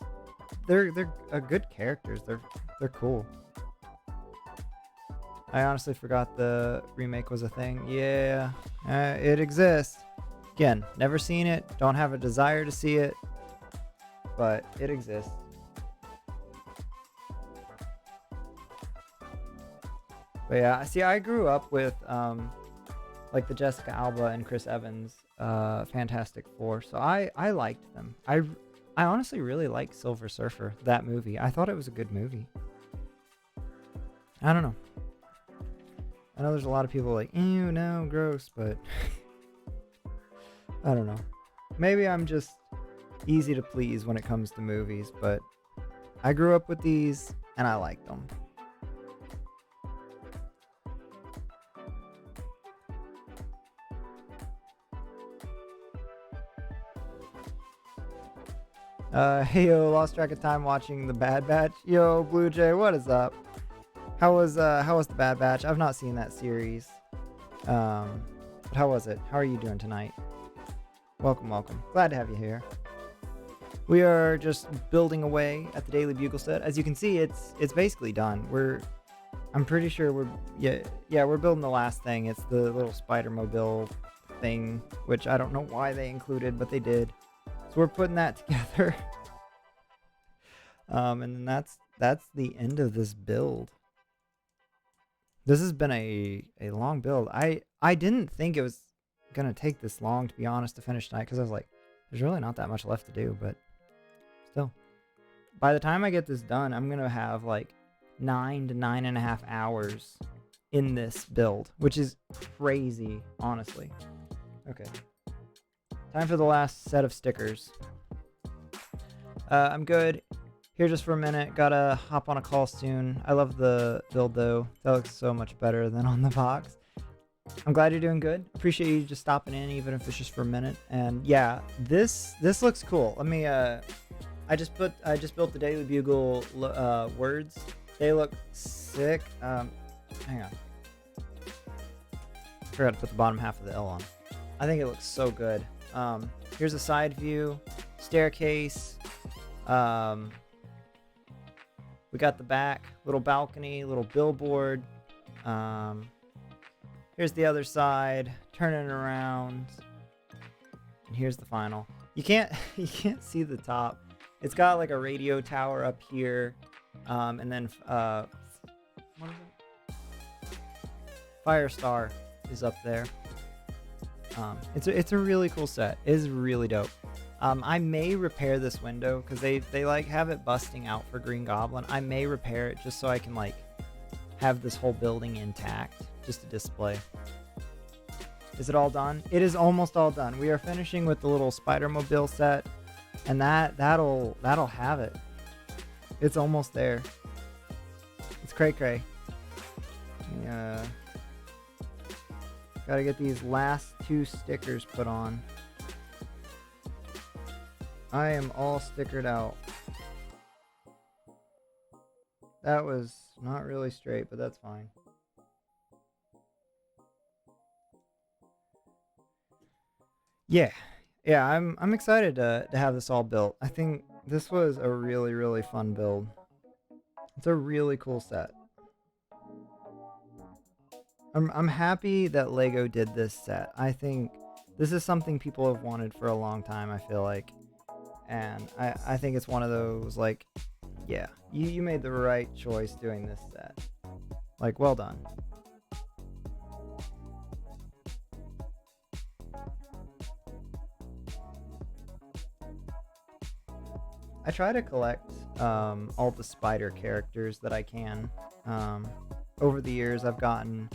they're good characters. They're cool. I honestly forgot the remake was a thing. Yeah, it exists. Again, never seen it. Don't have a desire to see it, but it exists. But yeah, see, I grew up with the Jessica Alba and Chris Evans Fantastic Four, so I liked them. I honestly really liked Silver Surfer, that movie. I thought it was a good movie. I don't know. I know there's a lot of people like, ew, no, gross, but I don't know. Maybe I'm just easy to please when it comes to movies, but I grew up with these and I like them. Hey yo, lost track of time watching the Bad Batch. Yo, Blue Jay, what is up? How was the Bad Batch? I've not seen that series. But how was it? How are you doing tonight? Welcome. Glad to have you here. We are just building away at the Daily Bugle set. As you can see, it's basically done. I'm pretty sure we're building the last thing. It's the little Spider-Mobile thing, which I don't know why they included, but they did. So we're putting that together. And then that's the end of this build. This has been a long build. I didn't think it was gonna take this long, to be honest, to finish tonight, because I was like, there's really not that much left to do, but still. By the time I get this done, I'm gonna have like 9 to 9.5 hours in this build, which is crazy, honestly. Okay. Time for the last set of stickers. I'm good. Here just for a minute. Gotta hop on a call soon. I love the build though. That looks so much better than on the box. I'm glad you're doing good. Appreciate you just stopping in, even if it's just for a minute. And yeah, this looks cool. Let me I just built the Daily Bugle words. They look sick. Hang on. Forgot to put the bottom half of the L on. I think it looks so good. Here's a side view, staircase. We got the back, little balcony, little billboard. Here's the other side, turning around. And here's the final. You can't see the top. It's got like a radio tower up here. And then what is it? Firestar is up there. It's a really cool set. It is really dope. I may repair this window because they like have it busting out for Green Goblin. I may repair it just so I can like have this whole building intact, just to display. Is it all done? It is almost all done. We are finishing with the little Spider-Mobile set, and that'll have it. It's almost there. It's cray. Yeah. Gotta get these last 2 stickers put on. I am all stickered out. That was not really straight, but that's fine. Yeah, I'm excited to have this all built. I think this was a really fun build. It's a really cool set. I'm happy that LEGO did this set. I think this is something people have wanted for a long time, I feel like. And I think it's one of those, like, yeah, you made the right choice doing this set. Like, well done. I try to collect all the spider characters that I can. Over the years, I've gotten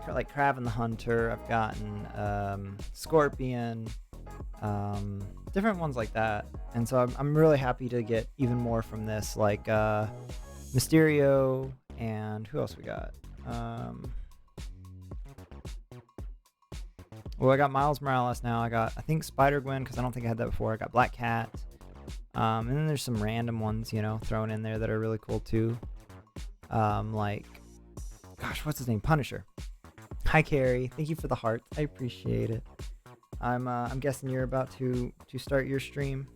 like Kraven the Hunter. I've gotten Scorpion, different ones like that. And so I'm really happy to get even more from this, like Mysterio, and who else we got? Well, I got Miles Morales now. I think Spider-Gwen, because I don't think I had that before. I got Black Cat. And then there's some random ones, thrown in there that are really cool too. Like, gosh, what's his name? Punisher. Hi, Carrie. Thank you for the heart. I appreciate it. I'm guessing you're about to start your stream.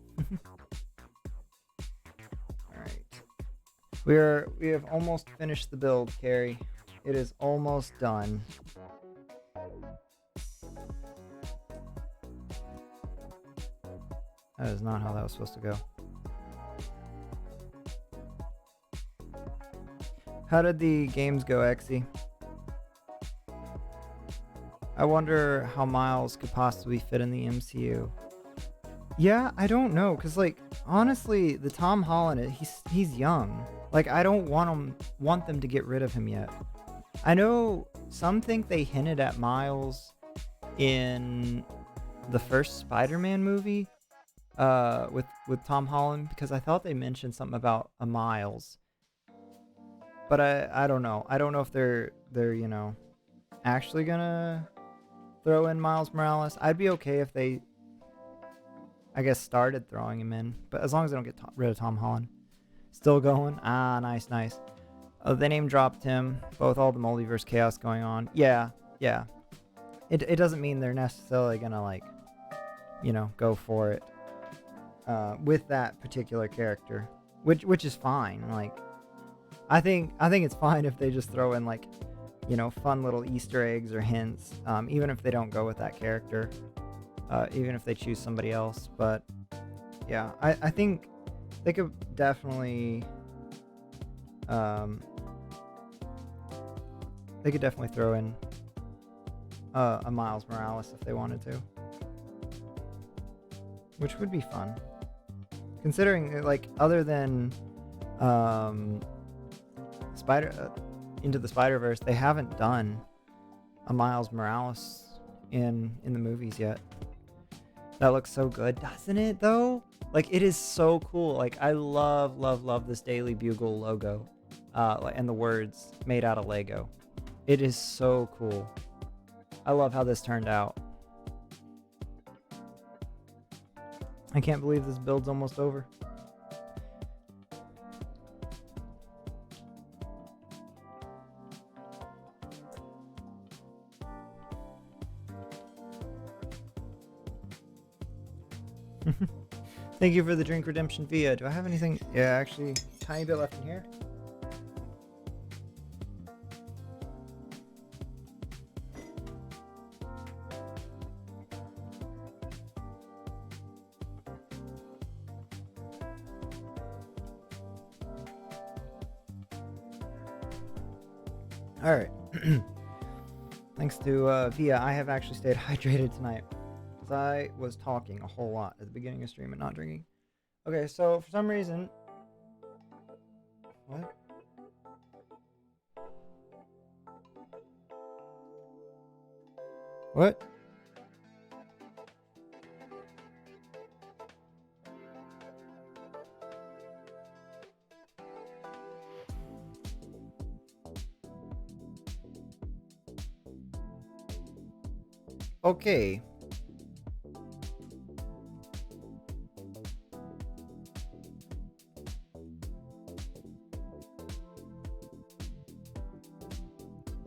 All right. We have almost finished the build, Carrie. It is almost done. That is not how that was supposed to go. How did the games go, Exy? I wonder how Miles could possibly fit in the MCU. Yeah, I don't know, because, like, honestly, the Tom Holland, he's young. Like, I don't want them to get rid of him yet. I know some think they hinted at Miles in the first Spider-Man movie, with Tom Holland, because I thought they mentioned something about a Miles, but I don't know. I don't know if they're actually gonna throw in Miles Morales. I'd be okay if they, I guess, started throwing him in, but as long as they don't get rid of Tom Holland. Still going? Ah, nice. They name dropped him. Both all the multiverse chaos going on. Yeah. It doesn't mean they're necessarily gonna go for it with that particular character, which is fine. Like, I think it's fine if they just throw in fun little Easter eggs or hints, even if they don't go with that character, even if they choose somebody else. But yeah, I think they could definitely throw in a Miles Morales if they wanted to, which would be fun, considering other than Into the Spider-Verse, they haven't done a Miles Morales in the movies yet. That looks so good, doesn't it, though? It is so cool. I love this Daily Bugle logo, and the words made out of Lego. It is so cool. I love how this turned out. I can't believe this build's almost over. Thank you for the drink redemption via. Do I have anything? Yeah, actually, tiny bit left in here. All right. Thanks to Via, I have actually stayed hydrated tonight. I was talking a whole lot at the beginning of stream and not drinking. Okay, so for some reason... What? What? Okay.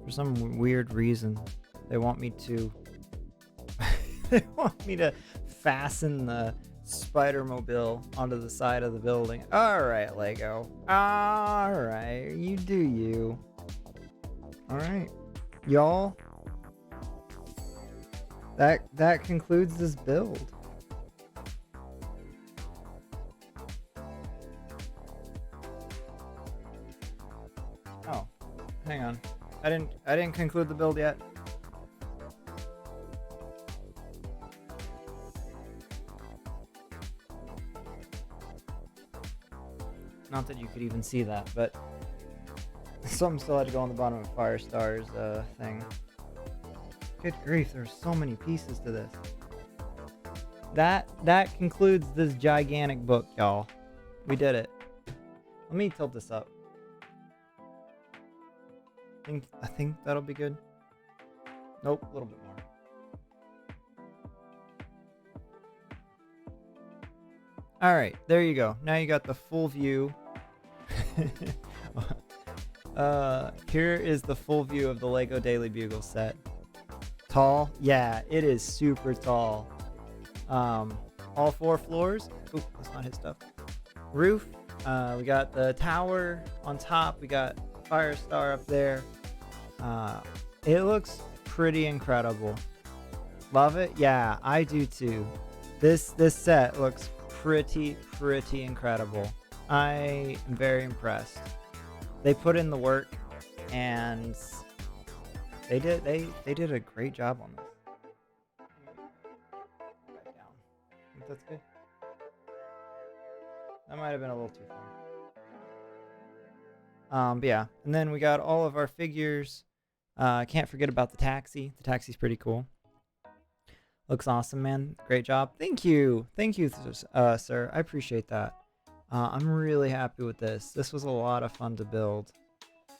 For some weird reason, they want me to fasten the Spider-Mobile onto the side of the building. Alright, Lego. Alright, you do you. Alright. Y'all, that concludes this build. Oh, hang on. I didn't conclude the build yet. Not that you could even see that, but something still had to go on the bottom of Firestar's thing. Good grief, there's so many pieces to this. That concludes this gigantic book, y'all. We did it. Let me tilt this up. I think that'll be good. Nope, a little bit more. Alright, there you go. Now you got the full view. Here is the full view of the LEGO Daily Bugle set. Tall? Yeah, it is super tall. All 4 floors. Oop, that's not his stuff. Roof. We got the tower on top. We got Firestar up there. It looks pretty incredible. Love it? Yeah, I do too. This set looks pretty incredible. I am very impressed. They put in the work, and they did a great job on this. Back down. I think that's good. That might have been a little too far. But yeah, and then we got all of our figures. Can't forget about the taxi. The taxi's pretty cool. Looks awesome, man. Great job. Thank you. Thank you, sir. I appreciate that. I'm really happy with this. This was a lot of fun to build.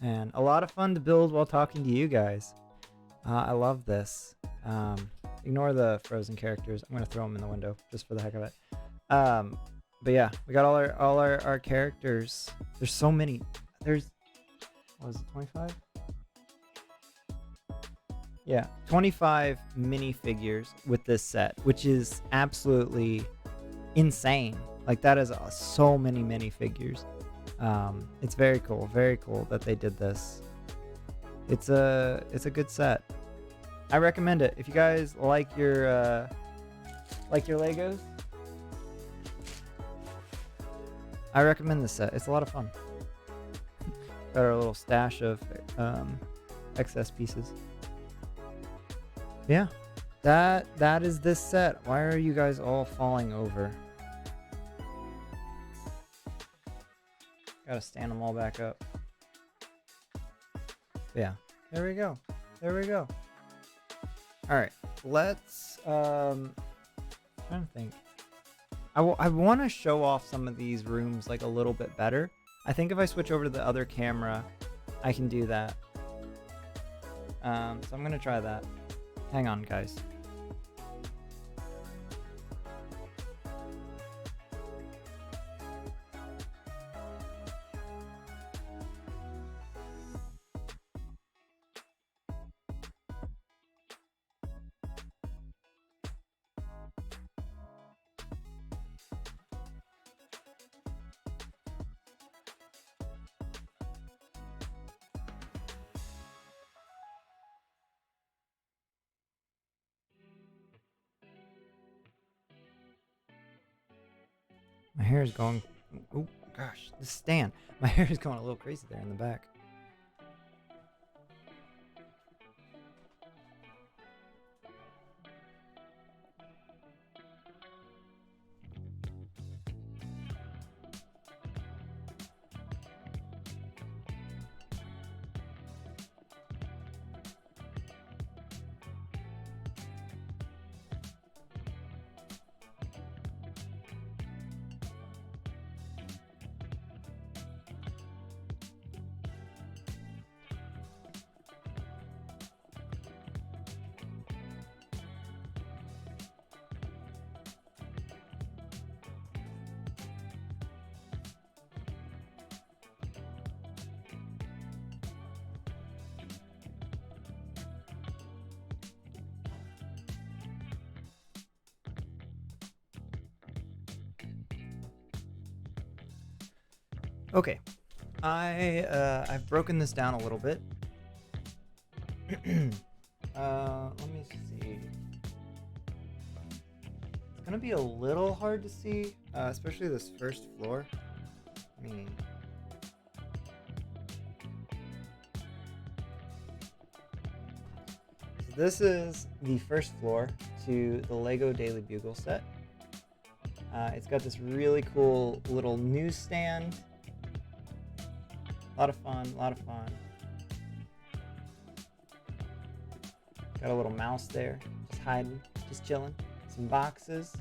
And a lot of fun to build while talking to you guys. I love this. Ignore the frozen characters. I'm going to throw them in the window just for the heck of it. But yeah, we got all our characters. There's so many. There's, what was it, 25? Yeah, 25 minifigures with this set, which is absolutely insane. Like, that is so many minifigures. It's very cool that they did this. It's a good set. I recommend it if you guys like your Legos. I recommend this set. It's a lot of fun. Got our little stash of excess pieces. Yeah, that is this set. Why are you guys all falling over? Gotta stand them all back up. Yeah, there we go. There we go. All right, let's trying to think. I want to show off some of these rooms like a little bit better. I think if I switch over to the other camera, I can do that. So I'm gonna try that. Hang on, guys. My hair is going... Oh, gosh. This stand. My hair is going a little crazy there in the back. Okay, I've broken this down a little bit. Let me see. It's gonna be a little hard to see, especially this first floor. I mean, so this is the first floor to the LEGO Daily Bugle set. It's got this really cool little newsstand. A lot of fun, a lot of fun. Got a little mouse there, just hiding, just chilling. Some boxes.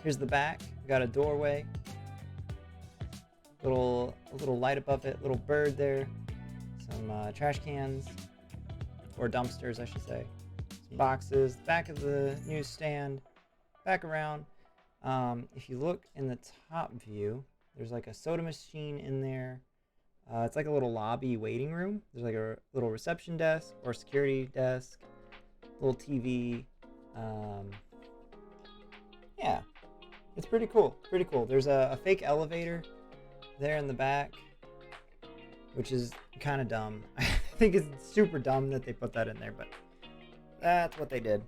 Here's the back. We got a doorway. A little light above it, little bird there. Some trash cans, or dumpsters, I should say. Some boxes. Back of the newsstand. Back around. If you look in the top view, there's like a soda machine in there. It's like a little lobby waiting room. There's like a little reception desk or security desk, little TV. Yeah, it's pretty cool. Pretty cool. There's a fake elevator there in the back, which is kind of dumb. I think it's super dumb that they put that in there, but that's what they did.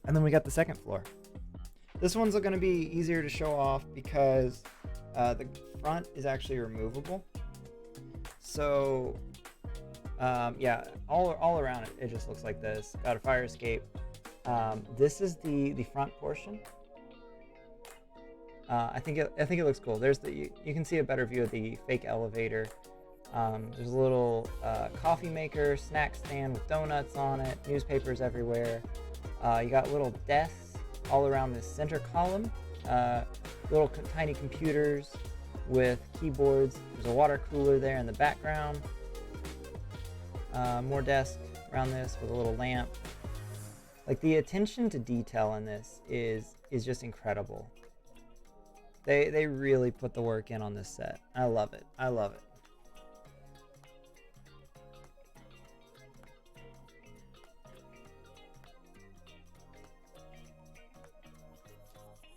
And then we got the second floor. This one's going to be easier to show off because the front is actually removable. So, yeah, all around it, it just looks like this. Got a fire escape. This is the front portion. I think it looks cool. There's you can see a better view of the fake elevator. There's a little coffee maker, snack stand with donuts on it, newspapers everywhere. You got little desks all around this center column, little tiny computers with keyboards. There's a water cooler there in the background. More desks around this with a little lamp. Like, the attention to detail in this is just incredible. They really put the work in on this set. I love it. I love it.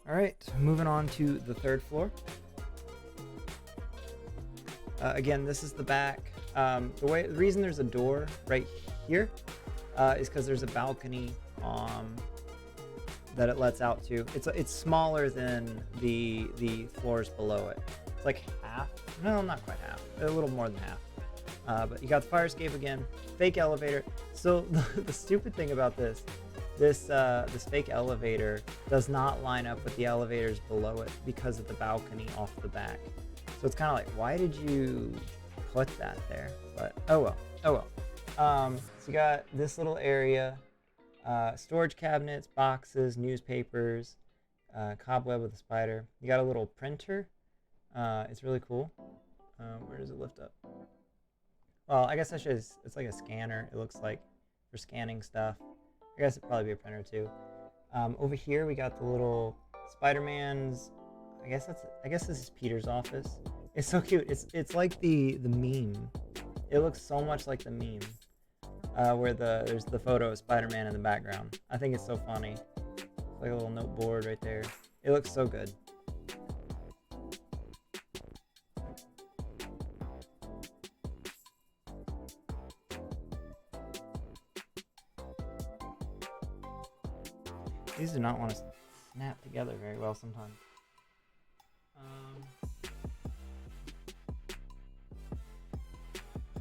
All right, moving on to the third floor. Again, this is the back. The reason there's a door right here is because there's a balcony that it lets out to. It's smaller than the floors below it. It's like half. No, not quite half. A little more than half. But you got the fire escape again. Fake elevator. So the stupid thing about this fake elevator does not line up with the elevators below it because of the balcony off the back. So it's kind of like, why did you put that there? But oh well. So you got this little area, storage cabinets, boxes, newspapers, cobweb with a spider. You got a little printer. It's really cool. Where does it lift up? Well, I guess it's like a scanner. It looks like for scanning stuff. I guess it'd probably be a printer too. Over here we got the little Spider-Man's. I guess this is Peter's office. It's so cute. It's like the meme. It looks so much like the meme, where there's the photo of Spider-Man in the background. I think it's so funny. It's like a little note board right there. It looks so good. These do not want to snap together very well sometimes.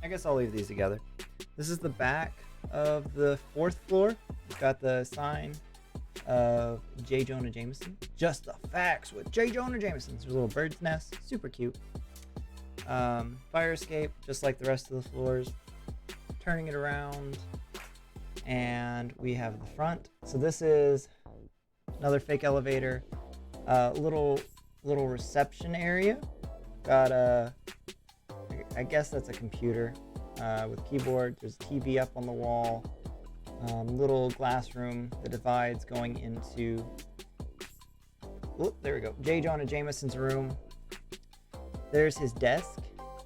I guess I'll leave these together. This is the back of the fourth floor. We've got the sign of J. Jonah Jameson. Just the facts with J. Jonah Jameson. There's a little bird's nest. Super cute. Fire escape, just like the rest of the floors. Turning it around. And we have the front. So this is another fake elevator. Little reception area. Got I guess that's a computer with keyboard. There's a TV up on the wall. Little glass room that divides going into. Oh, there we go. J. Jonah Jameson's room. There's his desk.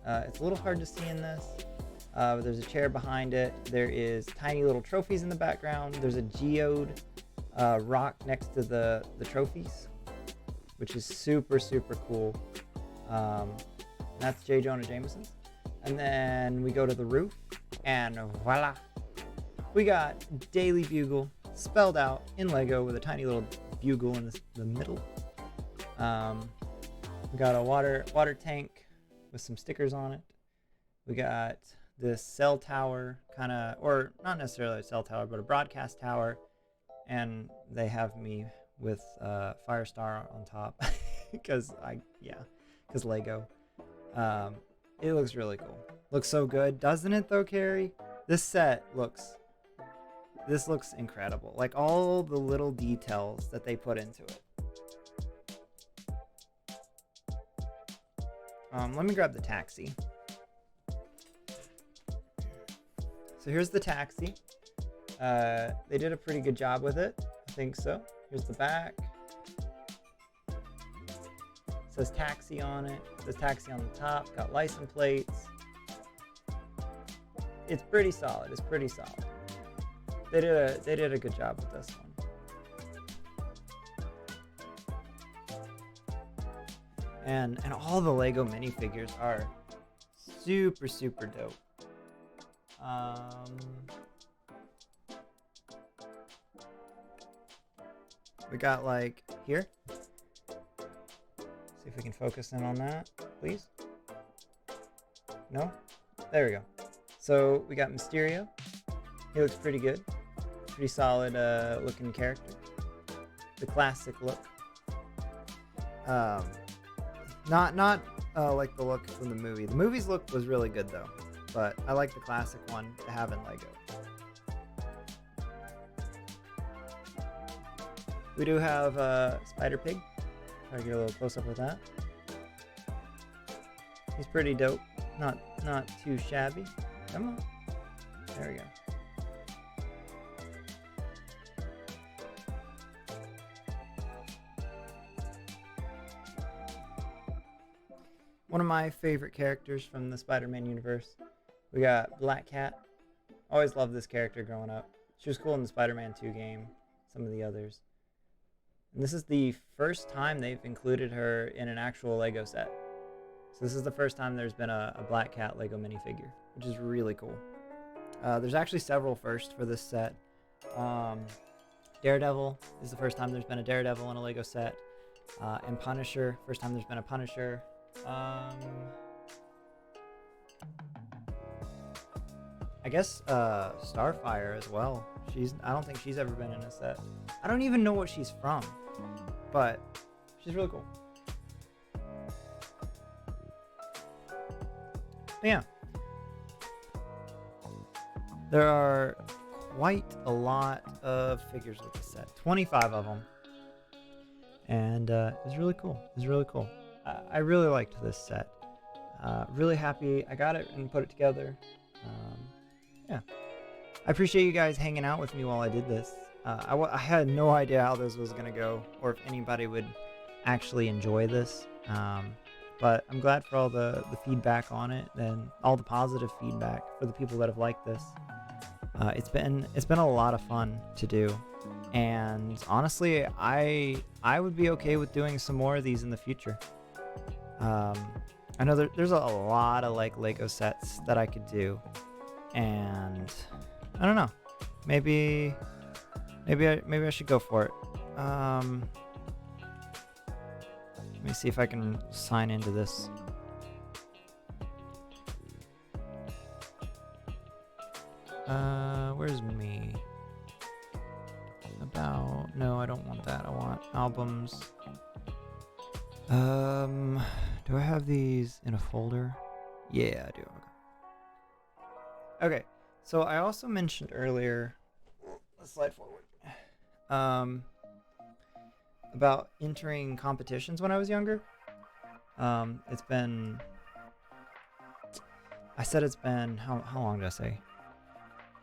It's a little hard to see in this. But there's a chair behind it. There is tiny little trophies in the background. There's a geode rock next to the trophies, which is super, super cool. That's J. Jonah Jameson's. And then we go to the roof, and voila. We got Daily Bugle spelled out in Lego with a tiny little bugle in the middle. We got a water tank with some stickers on it. We got this cell tower, or not necessarily a cell tower, but a broadcast tower. And they have me with Firestar on top because Lego. It looks really cool. Looks so good, doesn't it though, Carrie? This looks incredible. Like all the little details that they put into it. Let me grab the taxi. So here's the taxi. They did a pretty good job with it. I think so. Here's the back. It says taxi on it. It says taxi on the top. Got license plates. It's pretty solid. They did a good job with this one. And all the Lego minifigures are super, super dope. We got like here. See if we can focus in on that, please. No? There we go. So we got Mysterio. He looks pretty good. Pretty solid looking character. The classic look. Not like the look from the movie. The movie's look was really good though, but I like the classic one to have in Lego. We do have Spider Pig. Try to get a little close up with that. He's pretty dope. Not too shabby. Come on. There we go. One of my favorite characters from the Spider-Man universe. We got Black Cat. Always loved this character growing up. She was cool in the Spider-Man 2 game. Some of the others. And this is the first time they've included her in an actual Lego set. So this is the first time there's been a Black Cat Lego minifigure, which is really cool. There's actually several firsts for this set. Daredevil is the first time there's been a Daredevil in a Lego set. And Punisher, first time there's been a Punisher. I guess Starfire as well. I don't think she's ever been in a set. I don't even know what she's from, but she's really cool. But yeah, there are quite a lot of figures with the set. 25 of them, and it's really cool. It's really cool. I really liked this set. Really happy I got it and put it together. Yeah. I appreciate you guys hanging out with me while I did this. I had no idea how this was going to go or if anybody would actually enjoy this. But I'm glad for all the feedback on it and all the positive feedback for the people that have liked this. It's been a lot of fun to do. And honestly, I would be okay with doing some more of these in the future. I know there's a lot of like Lego sets that I could do, and I don't know, maybe I should go for it. Let me see if I can sign into this. Where's me? No, I don't want that. I want albums. Do I have these in a folder? Yeah, I do. Okay, so I also mentioned earlier, let's slide forward, about entering competitions when I was younger. I said it's been, how long did I say?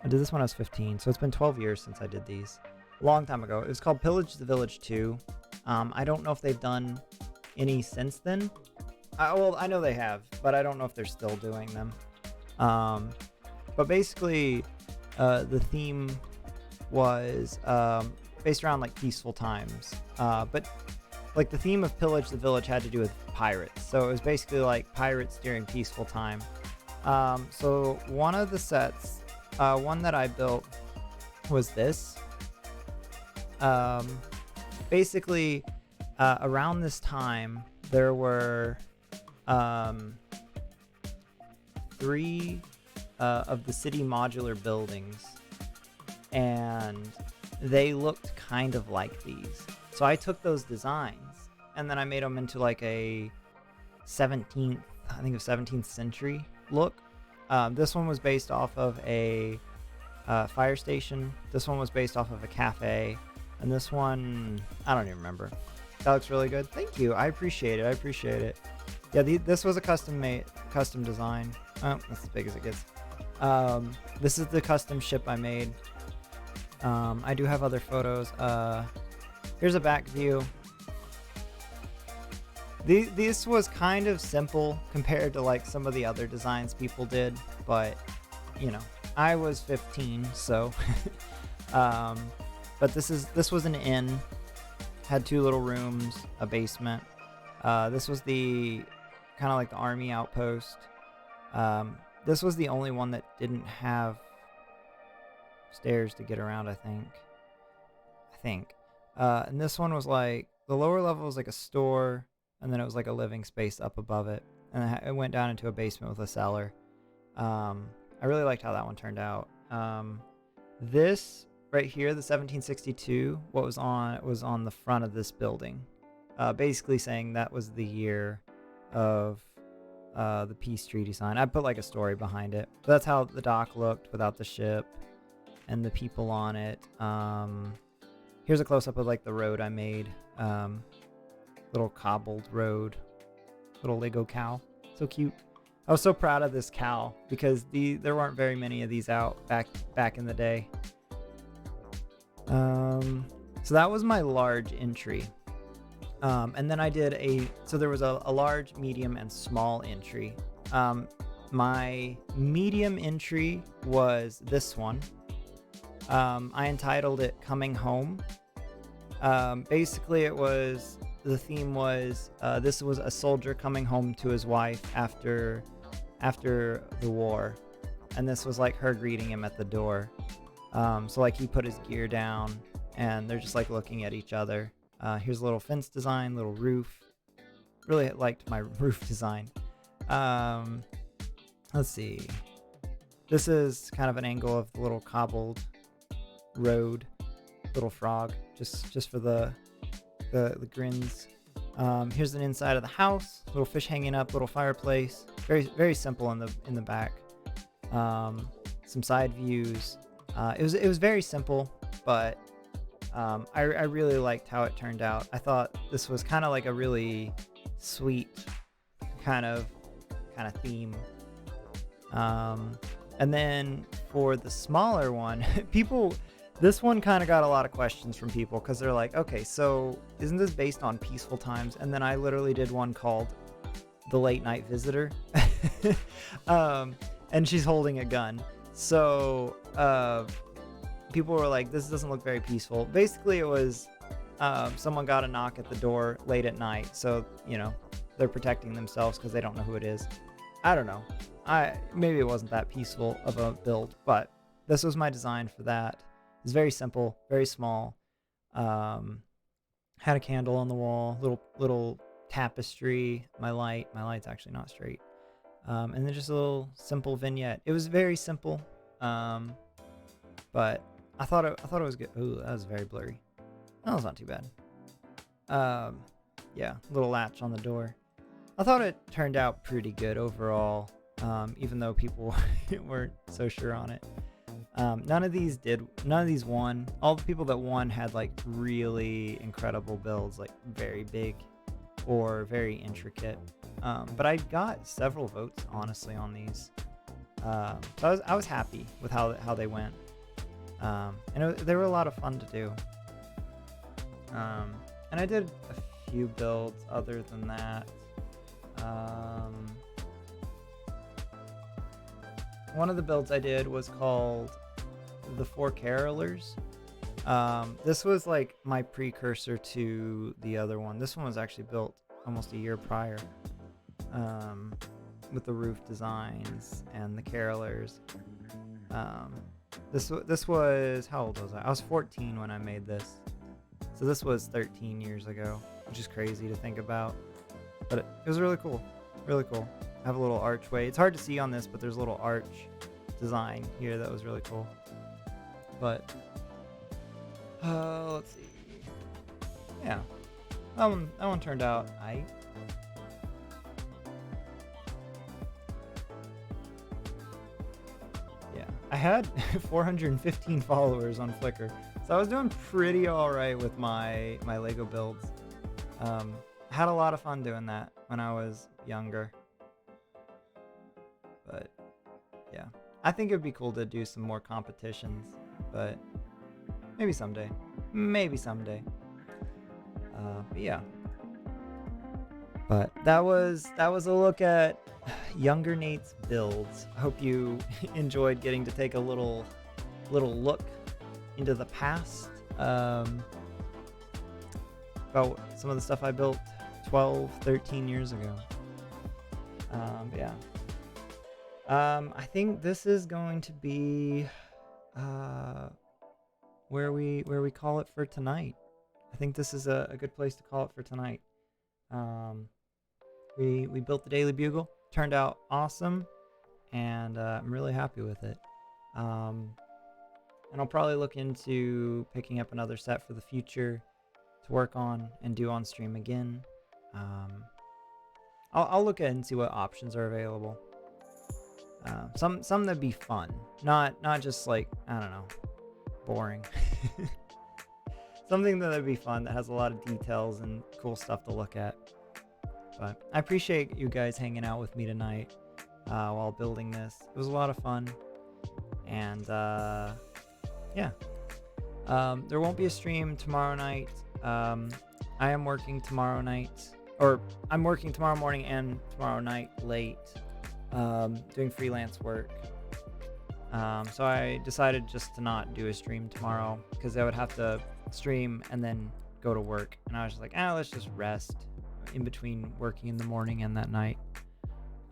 I did this when I was 15, so it's been 12 years since I did these. A long time ago. It was called Pillage the Village 2. I don't know if they've done any since then. Well, I know they have, but I don't know if they're still doing them. But basically, the theme was based around like peaceful times. But like the theme of Pillage the Village had to do with pirates. So it was basically like pirates during peaceful time. So one of the sets, one that I built was this. Basically, around this time, there were 3 of the city modular buildings, and they looked kind of like these. So I took those designs, and then I made them into like a 17th century look. This one was based off of a fire station. This one was based off of a cafe. And this one, I don't even remember. That looks really good. Thank you. I appreciate it. Yeah, this was a custom design. Oh, that's as big as it gets. This is the custom ship I made. I do have other photos. Here's a back view. This was kind of simple compared to like some of the other designs people did, but you know, I was 15, so but this was an inn, had 2 little rooms, a basement. This was the kind of like the army outpost. This was the only one that didn't have stairs to get around, I think. And this one was like, the lower level was like a store, and then it was like a living space up above it. And it went down into a basement with a cellar. I really liked how that one turned out. This right here, the 1762, what was on the front of this building. Basically saying that was the year of the peace treaty sign. I put like a story behind it. But that's how the dock looked without the ship and the people on it. Here's a close-up of like the road I made. Little cobbled road. Little Lego cow. So cute. I was so proud of this cow because there weren't very many of these out back in the day. So that was my large entry. And then I did so there was a large, medium, and small entry. My medium entry was this one. I entitled it Coming Home. Basically the theme was, this was a soldier coming home to his wife after the war. And this was like her greeting him at the door. So like he put his gear down and they're just like looking at each other. Here's a little fence design, little roof. Really liked my roof design. Let's see. This is kind of an angle of the little cobbled road, little frog, just for the grins. Here's an inside of the house, little fish hanging up, little fireplace. Very very simple in the back. Some side views. It was very simple, but I really liked how it turned out. I thought this was kind of like a really sweet kind of theme. And then for the smaller one, this one kind of got a lot of questions from people because they're like, okay, so isn't this based on peaceful times? And then I literally did one called The Late Night Visitor. And she's holding a gun. So people were like, this doesn't look very peaceful. Basically, it was someone got a knock at the door late at night. So, they're protecting themselves because they don't know who it is. I don't know. Maybe it wasn't that peaceful of a build, but this was my design for that. It's very simple, very small. Had a candle on the wall, little tapestry. My light's actually not straight. And then just a little simple vignette. It was very simple, but I thought it was good. Ooh, that was very blurry. That was not too bad. Yeah, little latch on the door. I thought it turned out pretty good overall, even though people weren't so sure on it. None of these won. All the people that won had like really incredible builds, like very big or very intricate. But I got several votes, honestly, on these. So I was happy with how they went. And they were a lot of fun to do. And I did a few builds other than that. One of the builds I did was called The Four Carolers. This was like my precursor to the other one. This one was actually built almost a year prior, with the roof designs and the carolers. This was, how old was I? I was 14 when I made this. So this was 13 years ago, which is crazy to think about. But it was really cool. Really cool. I have a little archway. It's hard to see on this, but there's a little arch design here that was really cool. But let's see. Yeah, that one turned out aight. Yeah, I had 415 followers on Flickr, so I was doing pretty alright with my Lego builds. Had a lot of fun doing that when I was younger. But yeah, I think it would be cool to do some more competitions, but maybe someday. But yeah. But that was a look at younger Nate's builds. I hope you enjoyed getting to take a little look into the past, about some of the stuff I built 13 years ago. Yeah. I think this is going to be where we call it for tonight. I think this is a good place to call it for tonight. We built the Daily Bugle, turned out awesome, and I'm really happy with it. And I'll probably look into picking up another set for the future to work on and do on stream again. I'll look at it and see what options are available. Some that'd be fun, not just like, I don't know, boring. Something that'd be fun that has a lot of details and cool stuff to look at. But I appreciate you guys hanging out with me tonight while building this. It was a lot of fun, and yeah. There won't be a stream tomorrow night. I am working tomorrow night, or I'm working tomorrow morning and tomorrow night late, doing freelance work. So I decided just to not do a stream tomorrow because I would have to stream and then go to work. And I was just like, let's just rest in between working in the morning and that night.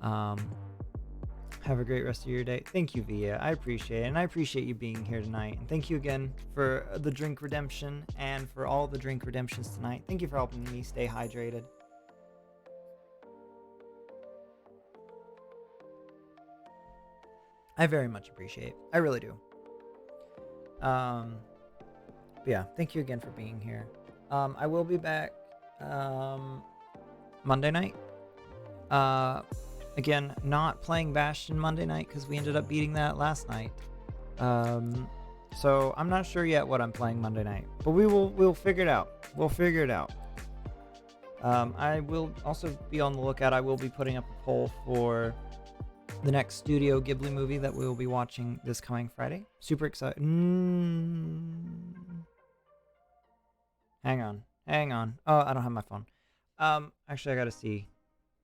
Have a great rest of your day. Thank you, Via. I appreciate it. And I appreciate you being here tonight. And thank you again for the drink redemption and for all the drink redemptions tonight. Thank you for helping me stay hydrated. I very much appreciate it. I really do. But yeah, thank you again for being here. I will be back Monday night. Again, not playing Bastion Monday night because we ended up beating that last night. So I'm not sure yet what I'm playing Monday night, but we'll figure it out. We'll figure it out. I will also be on the lookout. I will be putting up a poll for the next Studio Ghibli movie that we will be watching this coming Friday. Super excited. Hang on. Oh, I don't have my phone. Actually, I gotta see.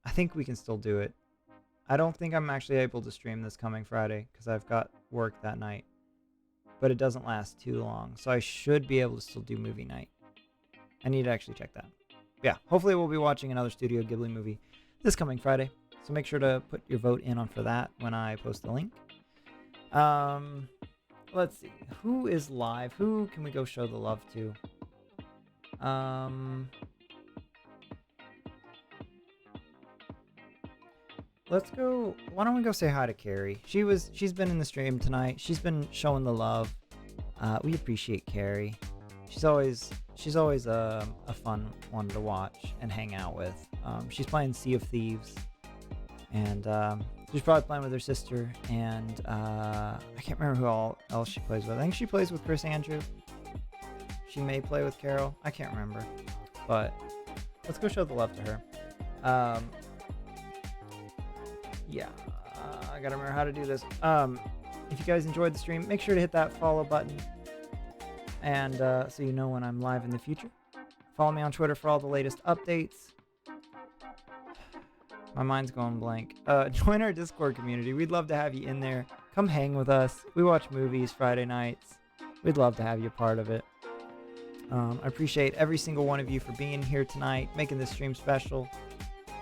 I think we can still do it. I don't think I'm actually able to stream this coming Friday because I've got work that night. But it doesn't last too long, so I should be able to still do movie night. I need to actually check that. Yeah, hopefully we'll be watching another Studio Ghibli movie this coming Friday. So make sure to put your vote in for that when I post the link. Let's see. Who is live? Who can we go show the love to? Let's go. Why don't we go say hi to Carrie? She's been in the stream tonight. She's been showing the love. We appreciate Carrie. She's always a fun one to watch and hang out with. She's playing Sea of Thieves. And she's probably playing with her sister, and I can't remember who else she plays with. I think she plays with Chris Andrew. She may play with Carol. I can't remember. But let's go show the love to her. Yeah, I gotta remember how to do this. If you guys enjoyed the stream, make sure to hit that follow button, and so you know when I'm live in the future. Follow me on Twitter for all the latest updates. My mind's going blank. Join our Discord community. We'd love to have you in there. Come hang with us. We watch movies Friday nights. We'd love to have you part of it. I appreciate every single one of you for being here tonight, making this stream special.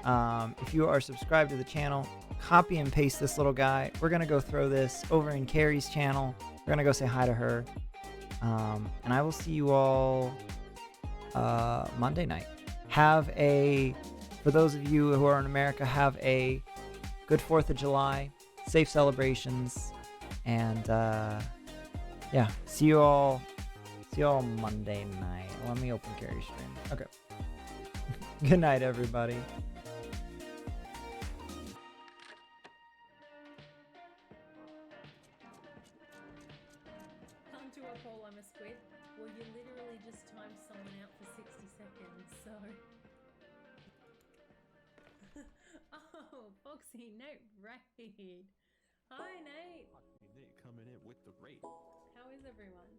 If you are subscribed to the channel, copy and paste this little guy. We're going to go throw this over in Carrie's channel. We're going to go say hi to her. And I will see you all Monday night. For those of you who are in America, have a good 4th of July, safe celebrations, and yeah, see you all Monday night. Let me open Carrie's stream. Okay. Good night, everybody. Can't do a poll, I'm a squid. Well, you literally just timed someone out for 60 seconds, so... Oh, Foxy, Nate Raid. Hi, Nate. Nate coming in with the raid. How is everyone?